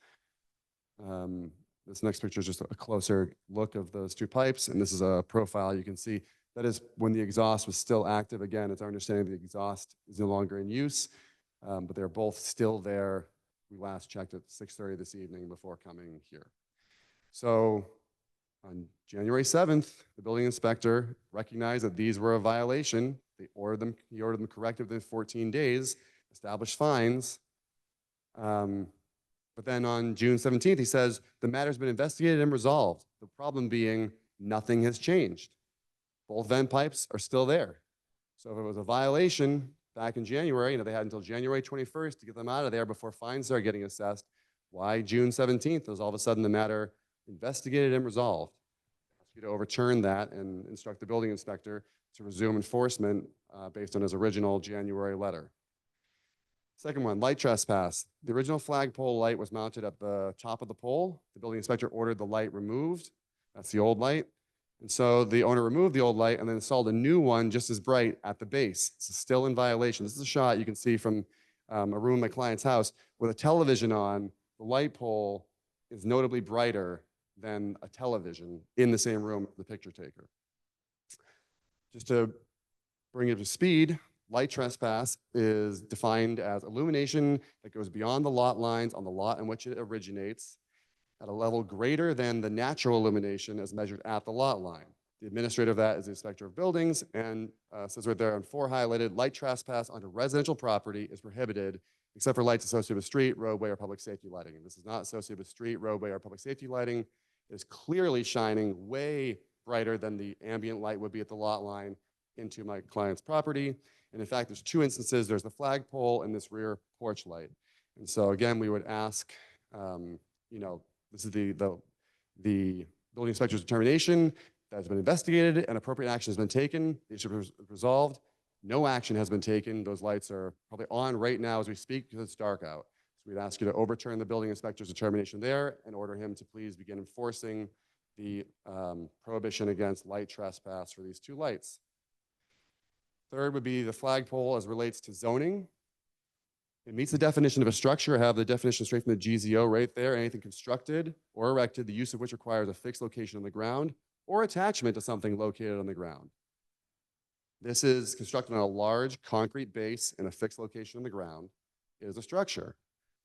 This next picture is just a closer look of those 2 pipes. And this is a profile. You can see that is when the exhaust was still active. Again, it's our understanding the exhaust is no longer in use, but they're both still there. We last checked at 6:30 this evening before coming here. So on January 7th, the building inspector recognized that these were a violation. He ordered them corrected within 14 days, established fines. But then on June 17th, he says, the matter's been investigated and resolved. The problem being nothing has changed. Both vent pipes are still there. So if it was a violation back in January, they had until January 21st to get them out of there before fines started getting assessed. Why June 17th was all of a sudden the matter investigated and resolved? I ask you to overturn that and instruct the building inspector to resume enforcement based on his original January letter. Second one, light trespass. The original flagpole light was mounted at the top of the pole. The building inspector ordered the light removed. That's the old light. And so the owner removed the old light and then installed a new one just as bright at the base. This is still in violation. This is a shot you can see from a room in my client's house with a television on. The light pole is notably brighter than a television in the same room as the picture taker. Just to bring it to speed, light trespass is defined as illumination that goes beyond the lot lines on the lot in which it originates at a level greater than the natural illumination as measured at the lot line. The administrator of that is the inspector of buildings and says right there on 4 highlighted, light trespass onto residential property is prohibited except for lights associated with street, roadway, or public safety lighting. And this is not associated with street, roadway, or public safety lighting. It is clearly shining way brighter than the ambient light would be at the lot line into my client's property. And in fact, there's 2 instances. There's the flagpole and this rear porch light. And so again, we would ask, this is the building inspector's determination that has been investigated and appropriate action has been taken. The issue is resolved. No action has been taken. Those lights are probably on right now as we speak because it's dark out. So we'd ask you to overturn the building inspector's determination there and order him to please begin enforcing the prohibition against light trespass for these 2 lights. Third would be the flagpole as relates to zoning. It meets the definition of a structure. I have the definition straight from the GZO right there. Anything constructed or erected, the use of which requires a fixed location on the ground or attachment to something located on the ground. This is constructed on a large concrete base in a fixed location on the ground. It is a structure.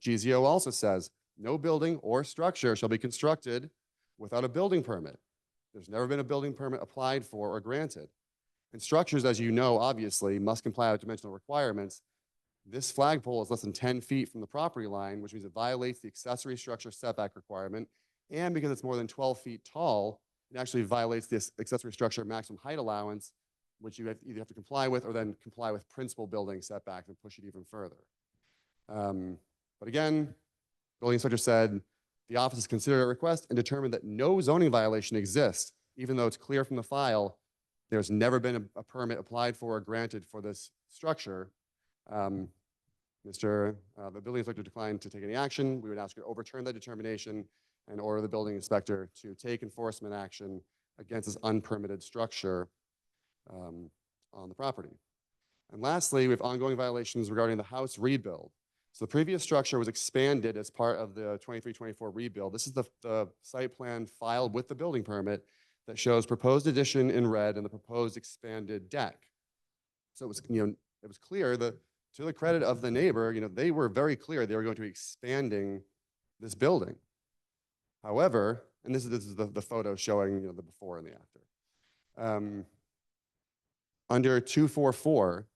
GZO also says no building or structure shall be constructed without a building permit. There's never been a building permit applied for or granted. And structures, as you know, obviously must comply with dimensional requirements. This flagpole is less than 10 feet from the property line, which means it violates the accessory structure setback requirement. And because it's more than 12 feet tall, it actually violates this accessory structure maximum height allowance, which you either have to comply with or then comply with principal building setbacks and push it even further. But again, building inspector said the office has considered a request and determined that no zoning violation exists, even though it's clear from the file there's never been a permit applied for or granted for this structure. The building inspector declined to take any action. We would ask you to overturn that determination and order the building inspector to take enforcement action against this unpermitted structure on the property. And lastly, we have ongoing violations regarding the house rebuild. So the previous structure was expanded as part of the 23-24 rebuild. This is the site plan filed with the building permit that shows proposed addition in red and the proposed expanded deck. So it was, it was clear that, to the credit of the neighbor, they were very clear they were going to be expanding this building. However, and this is the photo showing the before and the after. Under 244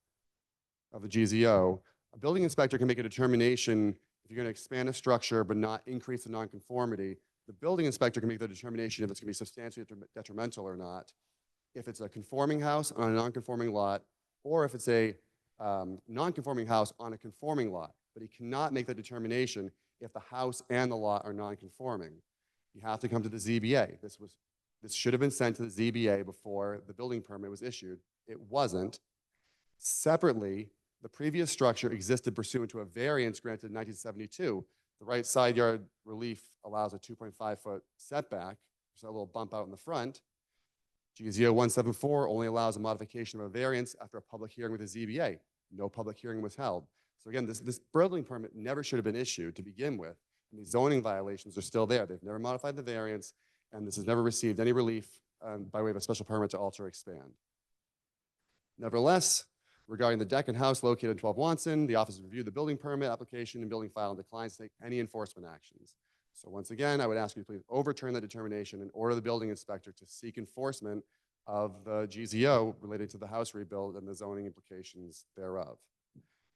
of the GZO, a building inspector can make a determination if you're going to expand a structure but not increase the nonconformity. The building inspector can make the determination if it's going to be substantially detrimental or not, if it's a conforming house on a non-conforming lot, or if it's a non-conforming house on a conforming lot. But he cannot make the determination if the house and the lot are non-conforming. You have to come to the ZBA. This should have been sent to the ZBA before the building permit was issued. It wasn't. Separately, the previous structure existed pursuant to a variance granted in 1972. The right side yard relief allows a 2.5-foot setback, so a little bump out in the front. GZO 174 only allows a modification of a variance after a public hearing with the ZBA. No public hearing was held. So again, this building permit never should have been issued to begin with. And the zoning violations are still there. They've never modified the variance, and this has never received any relief by way of a special permit to alter or expand. Nevertheless, regarding the deck and house located in 12 Watson, the office reviewed the building permit application and building file and declines to take any enforcement actions. So once again, I would ask you to please overturn the determination and order the building inspector to seek enforcement of the GZO related to the house rebuild and the zoning implications thereof.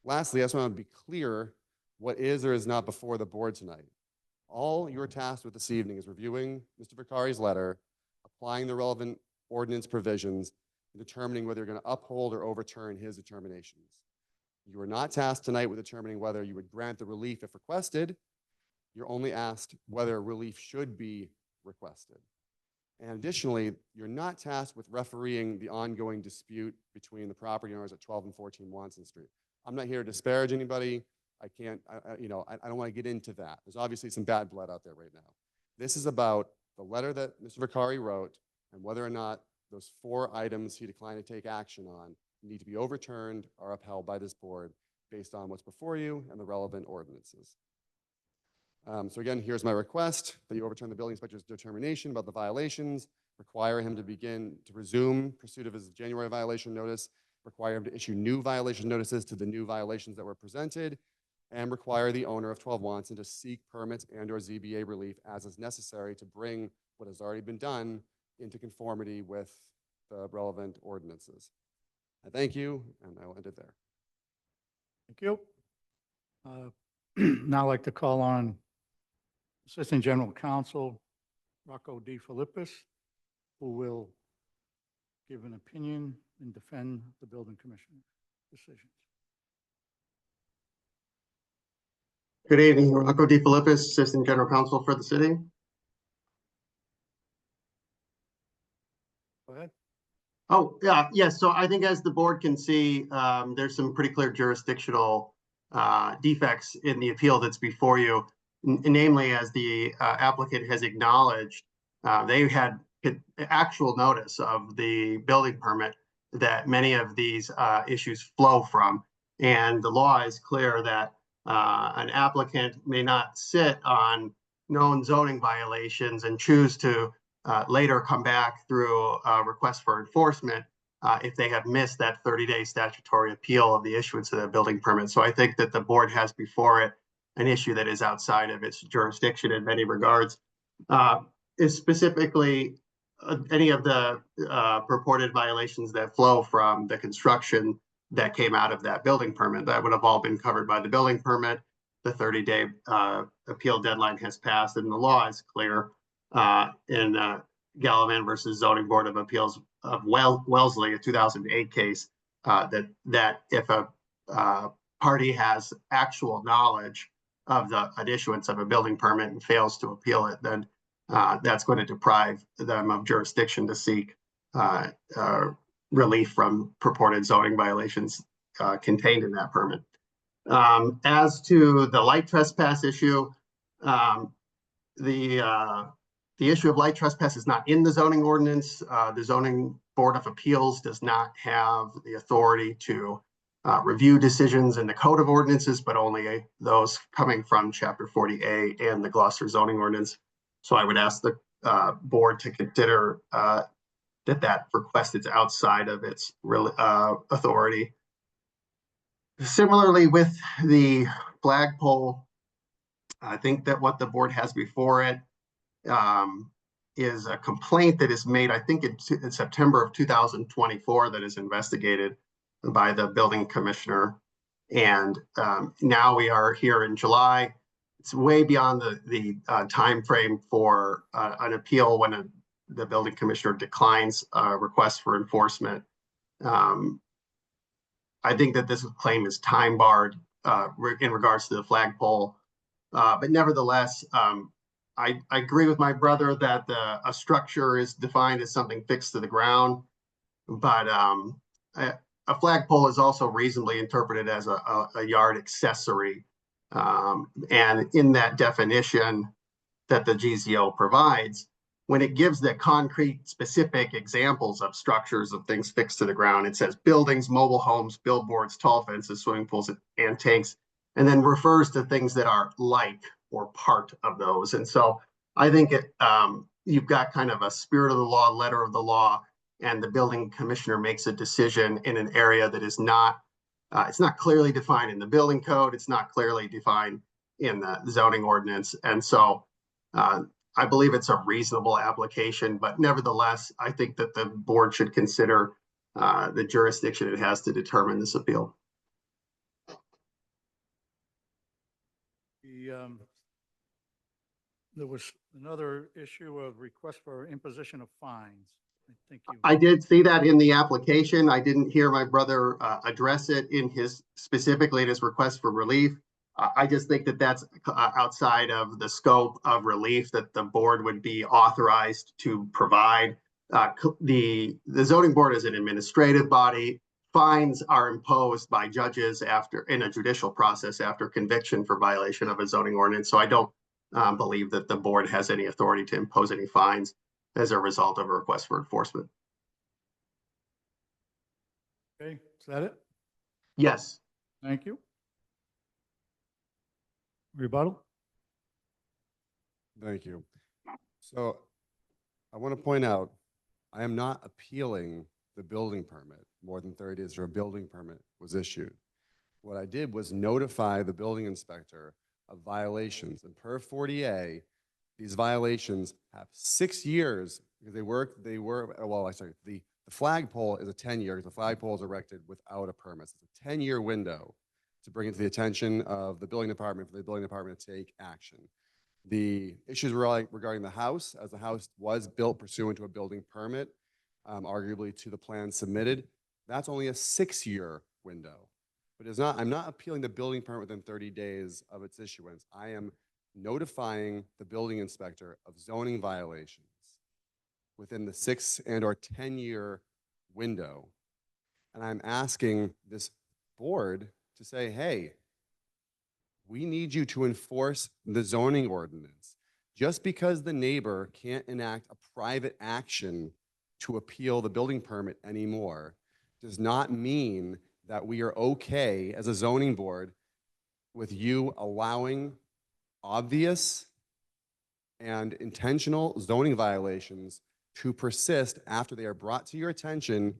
Lastly, I just want to be clear what is or is not before the board tonight. All you're tasked with this evening is reviewing Mr. Vicari's letter, applying the relevant ordinance provisions, and determining whether you're going to uphold or overturn his determinations. You are not tasked tonight with determining whether you would grant the relief if requested. You're only asked whether relief should be requested. And additionally, you're not tasked with refereeing the ongoing dispute between the property owners at 12 and 14 Watson Street. I'm not here to disparage anybody. I don't want to get into that. There's obviously some bad blood out there right now. This is about the letter that Mr. Vicari wrote and whether or not those 4 items he declined to take action on need to be overturned or upheld by this board based on what's before you and the relevant ordinances. So again, here's my request that you overturn the building inspector's determination about the violations, require him to resume pursuit of his January violation notice, require him to issue new violation notices to the new violations that were presented, and require the owner of 12 Watson to seek permits and or ZBA relief as is necessary to bring what has already been done into conformity with the relevant ordinances. I thank you, and I will end it there. Thank you. Now I'd like to call on Assistant General Counsel Rocco D. Philippus, who will give an opinion and defend the building commissioner's decisions. Good evening, Rocco D. Philippus, Assistant General Counsel for the city. Go ahead. Oh, yeah, yes. So I think as the board can see, there's some pretty clear jurisdictional defects in the appeal that's before you. Namely, as the applicant has acknowledged, they had actual notice of the building permit that many of these issues flow from. And the law is clear that an applicant may not sit on known zoning violations and choose to later come back through a request for enforcement if they have missed that 30-day statutory appeal of the issuance of the building permit. So I think that the board has before it an issue that is outside of its jurisdiction in many regards. Is specifically any of the purported violations that flow from the construction that came out of that building permit. That would have all been covered by the building permit. The 30-day appeal deadline has passed, and the law is clear in Gallivan versus Zoning Board of Appeals of Wellesley, a 2008 case, that if a party has actual knowledge of an issuance of a building permit and fails to appeal it, then that's going to deprive them of jurisdiction to seek relief from purported zoning violations contained in that permit. As to the light trespass issue, the issue of light trespass is not in the zoning ordinance. The Zoning Board of Appeals does not have the authority to review decisions in the Code of Ordinances, but only those coming from Chapter 40A and the Gloucester zoning ordinance. So I would ask the board to consider that request is outside of its authority. Similarly, with the flagpole, I think that what the board has before it is a complaint that is made, I think in September of 2024, that is investigated by the building commissioner. And now we are here in July. It's way beyond the time frame for an appeal when the building commissioner declines a request for enforcement. I think that this claim is time barred in regards to the flagpole. But nevertheless, I agree with my brother that a structure is defined as something fixed to the ground, but a flagpole is also reasonably interpreted as a yard accessory. And in that definition that the GZO provides, when it gives the concrete specific examples of structures of things fixed to the ground, it says buildings, mobile homes, billboards, tall fences, swimming pools, and tanks, and then refers to things that are like or part of those. And so I think you've got kind of a spirit of the law, letter of the law, and the building commissioner makes a decision in an area that is not, it's not clearly defined in the building code. It's not clearly defined in the zoning ordinance. And so I believe it's a reasonable application, but nevertheless, I think that the board should consider the jurisdiction it has to determine this appeal. There was another issue of request for imposition of fines. I think I did see that in the application. I didn't hear my brother address it in specifically in his request for relief. I just think that that's outside of the scope of relief that the board would be authorized to provide. The zoning board is an administrative body. Fines are imposed by judges in a judicial process after conviction for violation of a zoning ordinance. So I don't believe that the board has any authority to impose any fines as a result of a request for enforcement. Okay, is that it? Yes. Thank you. Rebuttal? Thank you. So I want to point out, I am not appealing the building permit more than 30 days after a building permit was issued. What I did was notify the building inspector of violations, and per 40A, these violations have 6 years because the flagpole is a 10-year, the flagpole is erected without a permit. So it's a 10-year window to bring it to the attention of the building department, for the building department to take action. The issues regarding the house, as the house was built pursuant to a building permit, arguably to the plan submitted, that's only a 6-year window. But it's not, I'm not appealing the building permit within 30 days of its issuance. I am notifying the building inspector of zoning violations within the 6 and/or 10-year window. And I'm asking this board to say, hey, we need you to enforce the zoning ordinance. Just because the neighbor can't enact a private action to appeal the building permit anymore does not mean that we are okay as a zoning board with you allowing obvious and intentional zoning violations to persist after they are brought to your attention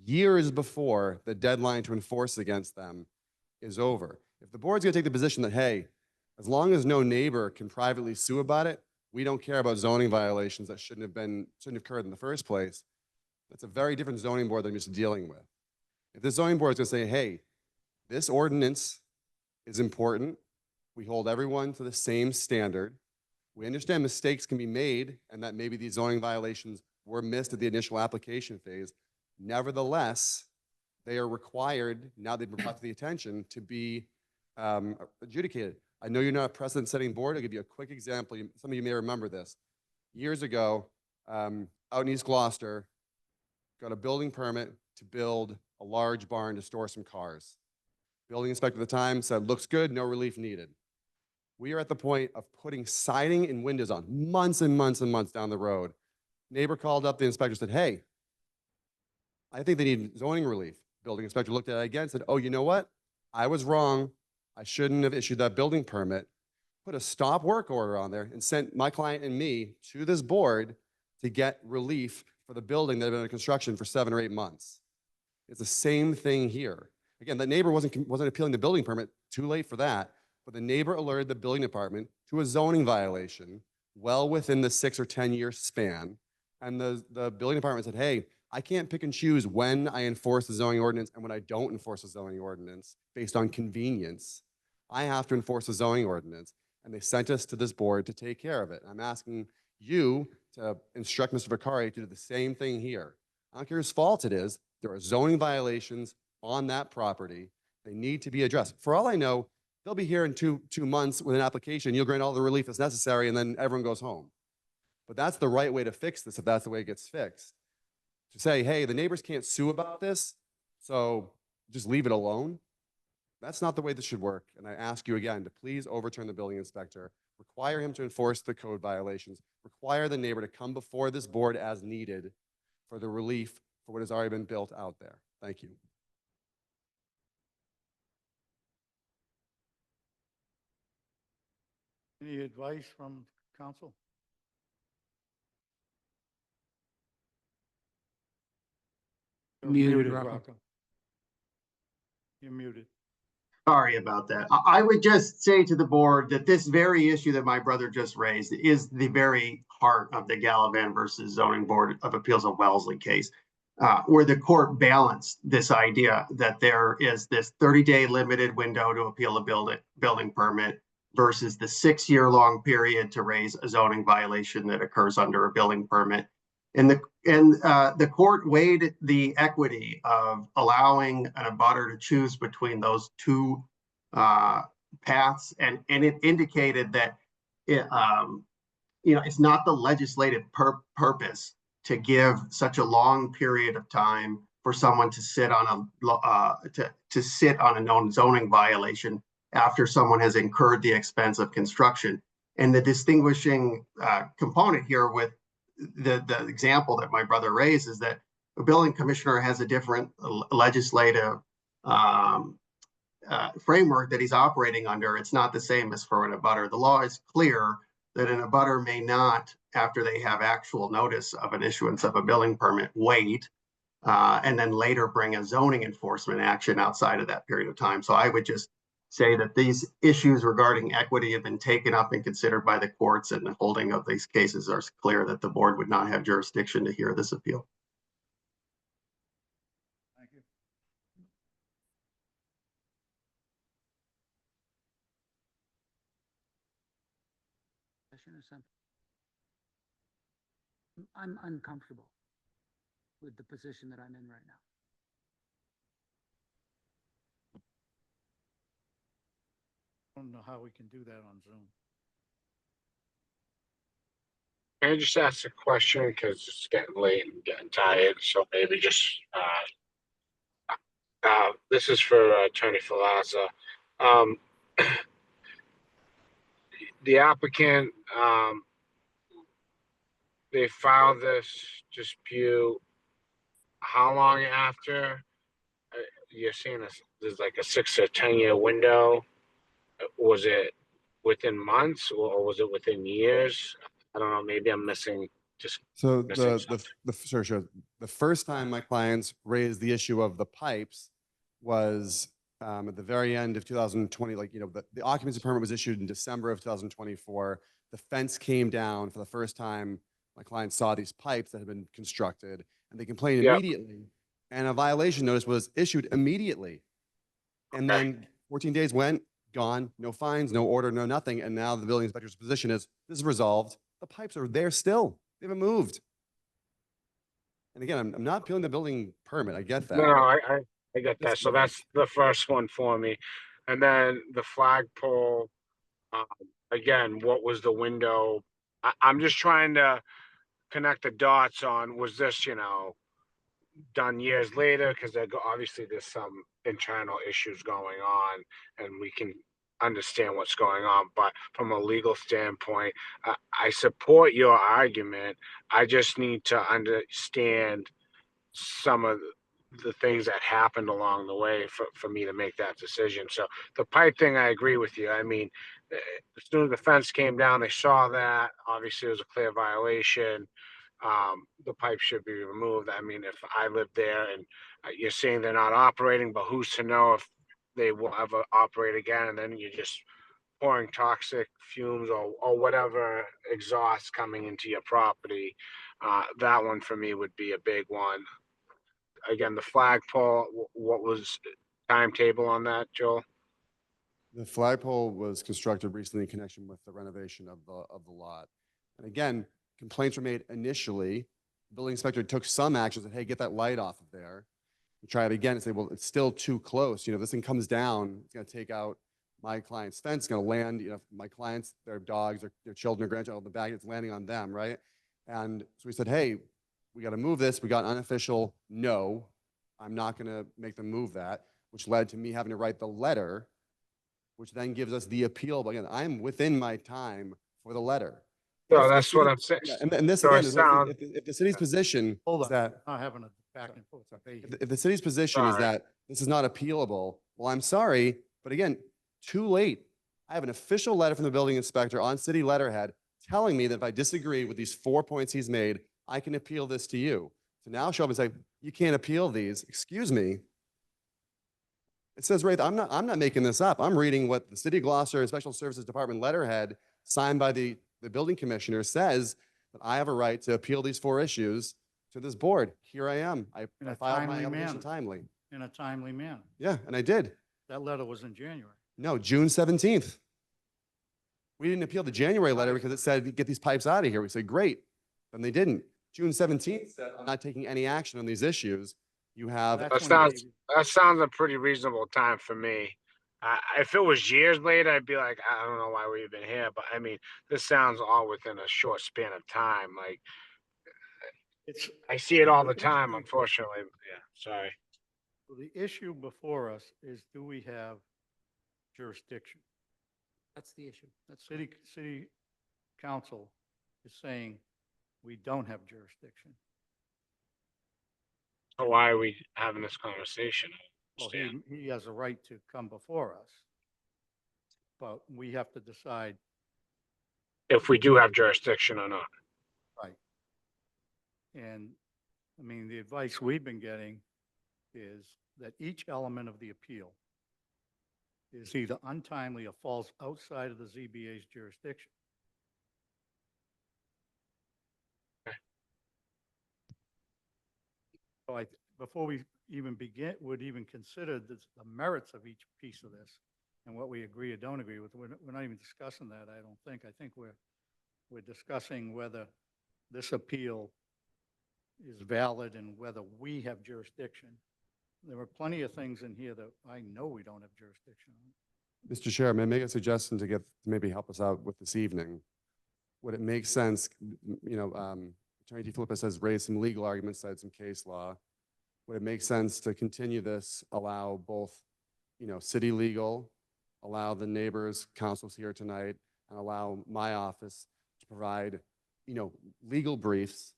years before the deadline to enforce against them is over. If the board's gonna take the position that, hey, as long as no neighbor can privately sue about it, we don't care about zoning violations that shouldn't have occurred in the first place, that's a very different zoning board than I'm used to dealing with. If the zoning board is gonna say, hey, this ordinance is important, we hold everyone to the same standard, We understand mistakes can be made and that maybe these zoning violations were missed at the initial application phase. Nevertheless, they are required, now they've been brought to the attention, to be adjudicated. I know you're not a precedent-setting board. I'll give you a quick example. Some of you may remember this. Years ago, out in East Gloucester, got a building permit to build a large barn to store some cars. Building inspector at the time said, looks good, no relief needed. We are at the point of putting siding and windows on months and months and months down the road. Neighbor called up the inspector, said, hey, I think they need zoning relief. Building inspector looked at it again, said, oh, you know what? I was wrong. I shouldn't have issued that building permit. Put a stop work order on there and sent my client and me to this board to get relief for the building that had been under construction for 7 or 8 months. It's the same thing here. Again, the neighbor wasn't appealing the building permit, too late for that, but the neighbor alerted the building department to a zoning violation well within the 6 or 10 year span. And the building department said, hey, I can't pick and choose when I enforce the zoning ordinance and when I don't enforce the zoning ordinance based on convenience. I have to enforce the zoning ordinance. And they sent us to this board to take care of it. I'm asking you to instruct Mr. Vicari to do the same thing here. I don't care whose fault it is. There are zoning violations on that property. They need to be addressed. For all I know, they'll be here in two months with an application. You'll grant all the relief that's necessary and then everyone goes home. But that's the right way to fix this if that's the way it gets fixed. To say, hey, the neighbors can't sue about this, so just leave it alone. That's not the way this should work. And I ask you again to please overturn the building inspector, require him to enforce the code violations, require the neighbor to come before this board as needed for the relief for what has already been built out there. Thank you. Any advice from council? You're Muted, Rocco. Rocco. You're muted. Sorry about that. I would just say to the board that this very issue that my brother just raised is the very heart of the Gallivan versus Zoning Board of Appeals of Wellesley case, where the court balanced this idea that there is this 30-day limited window to appeal a building permit versus the 6-year-long period to raise a zoning violation that occurs under a building permit. And the court weighed the equity of allowing an abutter to choose between those two paths, and it indicated that it's not the legislative purpose to give such a long period of time for someone to sit on a known zoning violation after someone has incurred the expense of construction. And the distinguishing component here with the example that my brother raised is that a building commissioner has a different legislative framework that he's operating under. It's not the same as for an abutter. The law is clear that an abutter may not, after they have actual notice of an issuance of a building permit, wait and then later bring a zoning enforcement action outside of that period of time. So I would just say that these issues regarding equity have been taken up and considered by the courts, and the holding of these cases are clear that the board would not have jurisdiction to hear this appeal. Thank you. I'm uncomfortable with the position that I'm in right now. I don't know how we can do that on Zoom. Can I just ask a question, because it's getting late and getting tired, so maybe just this is for Attorney Filazza. The applicant, they filed this dispute. How long after? You're saying there's like a 6 or 10 year window. Was it within months or was it within years? I don't know. Maybe I'm missing. So Sure. the first time my clients raised the issue of the pipes was at the very end of 2020. Like, the occupancy permit was issued in December of 2024. The fence came down for the first time. My clients saw these pipes that had been constructed, and they complained immediately. And a violation notice was issued immediately. And then 14 days went, gone, no fines, no order, no nothing. And now the building inspector's position is, this is resolved. The pipes are there still. They haven't moved. And again, I'm not appealing the building permit. I get that. No, I get that. So that's the first one for me. And then the flagpole, again, what was the window? I'm just trying to connect the dots on, was this, done years later? Because obviously there's some internal issues going on and we can understand what's going on. But from a legal standpoint, I support your argument. I just need to understand some of the things that happened along the way for me to make that decision. So the pipe thing, I agree with you. I mean, as soon as the fence came down, they saw that. Obviously, it was a clear violation. The pipe should be removed. I mean, if I lived there and you're saying they're not operating, but who's to know if they will ever operate again? And then you're just pouring toxic fumes or whatever exhaust coming into your property. That one for me would be a big one. Again, the flagpole, what was timetable on that, Joel? The flagpole was constructed recently in connection with the renovation of the lot. And again, complaints were made initially. The building inspector took some action, said, hey, get that light off of there. We try it again and say, well, it's still too close. This thing comes down, it's going to take out my client's fence, it's going to land, my clients, their dogs, their children, their grandchildren, the bag, it's landing on them, right? And so we said, hey, we got to move this. We got an unofficial no. I'm not going to make them move that, which led to me having to write the letter, which then gives us the appeal. But again, I'm within my time for the letter. No, that's what I'm saying. Yeah, and this So again it is sound- if the city's position Hold is on, that not having a back and forth debate. if the city's position is Sorry. that this is not appealable, well, I'm sorry, but again, too late. I have an official letter from the building inspector on city letterhead telling me that if I disagree with these 4 points he's made, I can appeal this to you. So now show up and say, you can't appeal these. Excuse me. It says right, I'm not making this up. I'm reading what the City of Gloucester and Special Services Department letterhead signed by the building commissioner says that I have a right to appeal these 4 issues to this board. Here I am. I In a filed my timely application manner. timely. In a timely manner. Yeah, and I did. That letter was in January. No, June 17th. We didn't appeal the January letter because it said, get these pipes out of here. We said, great. Then they didn't. June 17th said, I'm not taking any action on these issues. You have, That's That when you sounds, gave- that sounds a pretty reasonable time for me. If it was years later, I'd be like, I don't know why we've been here, but I mean, this sounds all within a short span of time. Like, It's, I see it all the time, unfortunately. Yeah, sorry. the issue before us is, do we have jurisdiction? That's the issue. That's City council is saying we don't have jurisdiction. So why are we having this conversation? I Well, understand. he has a right to come before us. But we have to decide, If we do have jurisdiction or not. right? And, I mean, the advice we've been getting is that each element of the appeal is either untimely or falls outside of the ZBA's jurisdiction. So before we even would even consider the merits of each piece of this and what we agree or don't agree with, we're not even discussing that, I don't think. I think we're discussing whether this appeal is valid and whether we have jurisdiction. There are plenty of things in here that I know we don't have jurisdiction on. Mr. Chair, may I make a suggestion to maybe help us out with this evening? Would it make sense, Attorney DeFilippo says raise some legal arguments, cite some case law. Would it make sense to continue this, allow both, city legal, allow the neighbors, councils here tonight, and allow my office to provide, legal briefs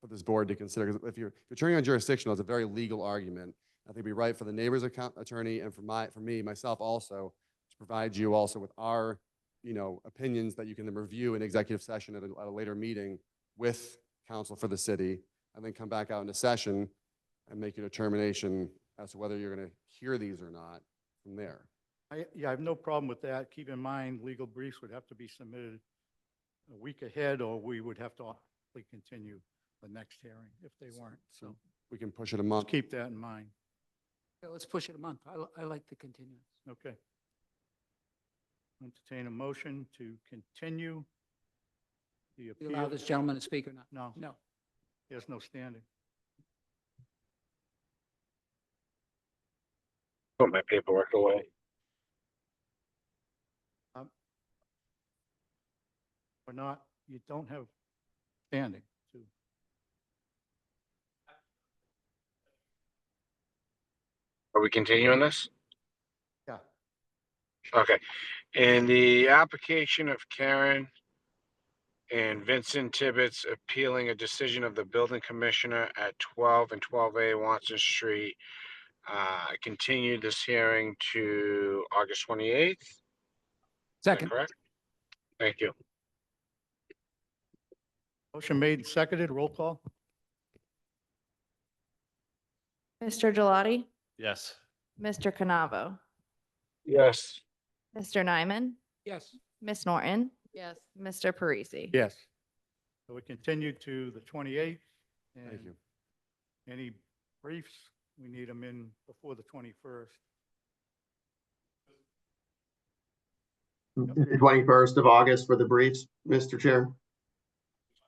for this board to consider? Because if you're turning on jurisdictional, it's a very legal argument. I think it'd be right for the neighbor's attorney and for me, myself also, to provide you also with our, opinions that you can then review in executive session at a later meeting with counsel for the city, and then come back out into session and make a determination as to whether you're going to hear these or not from there. Yeah, I have no problem with that. Keep in mind, legal briefs would have to be submitted a week ahead, or we would have to automatically continue the next hearing if they weren't. So We can push it a month. keep that in mind. Yeah, let's push it a month. I like the continuance. Okay. Entertain a motion to continue the You allow appeal. this gentleman to speak or not? No, No. there's no standing. Put my paperwork away. Or not, you don't have standing to. Are we continuing this? Yeah. Okay. In the application of Karen and Vincent Tibbetts appealing a decision of the building commissioner at 12 and 12A Watson Street, I continued this hearing to August 28th. Is that Second. correct? Thank you. Motion made and seconded, roll call? Mr. Gelati, Yes. Mr. Canavo, Yes. Mr. Nyman, Yes. Ms. Norton. Yes. Mr. Parisi. Yes. So we continue to the 28th. Thank and you. Any briefs, we need them in before the 21st. The 21st of August for the briefs, Mr. Chair.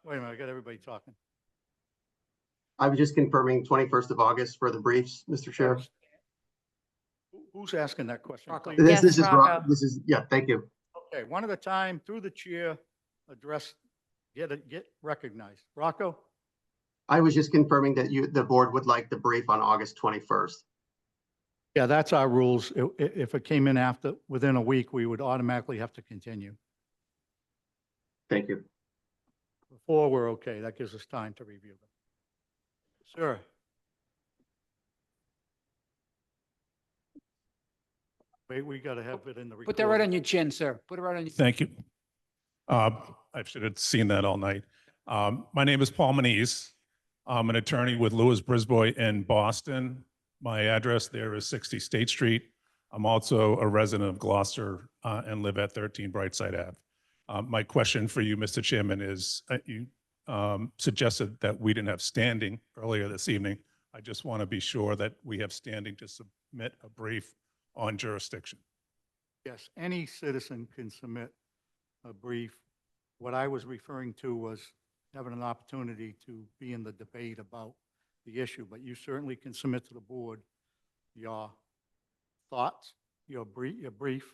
Wait a minute, I got everybody talking. I was just confirming 21st of August for the briefs, Mr. Chair. Who's asking that question? Rocco. please? Yes, This is, Rocco. yeah, thank you. Okay, one at a time, through the chair, address, get recognized. Rocco? I was just confirming that the board would like the brief on August 21st. Yeah, that's our rules. If it came in after, within a week, we would automatically have to continue. Thank you. Before we're okay, that gives us time to review them. Sir? Wait, we gotta have it in the. Put that right recording. on your chin, sir. Put it right on your. Thank you. I should have seen that all night. My name is Paul Manise. I'm an attorney with Lewis Brisbois in Boston. My address there is 60 State Street. I'm also a resident of Gloucester and live at 13 Brightside Ave. My question for you, Mr. Chairman, is you suggested that we didn't have standing earlier this evening. I just want to be sure that we have standing to submit a brief on jurisdiction. Yes, any citizen can submit a brief. What I was referring to was having an opportunity to be in the debate about the issue, but you certainly can submit to the board your thoughts, your brief,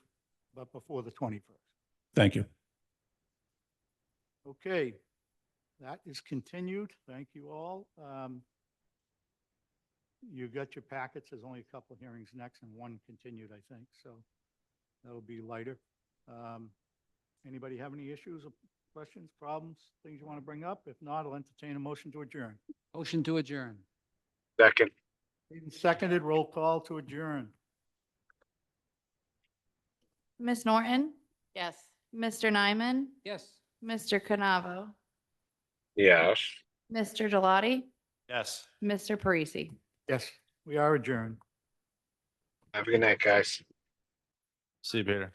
but before the 21st. Thank you. Okay, that is continued. Thank you all. You got your packets. There's only a couple of hearings next and one continued, I think, so that'll be lighter. Anybody have any issues or questions, problems, things you want to bring up? If not, I'll entertain a motion to adjourn. Motion to adjourn. Second. Made and seconded, roll call to adjourn. Ms. Norton, Yes. Mr. Nyman, Yes. Mr. Canavo, Yes. Mr. Gelati, Yes. Mr. Parisi. Yes, we are adjourned. Have a good night, guys. See you, Peter.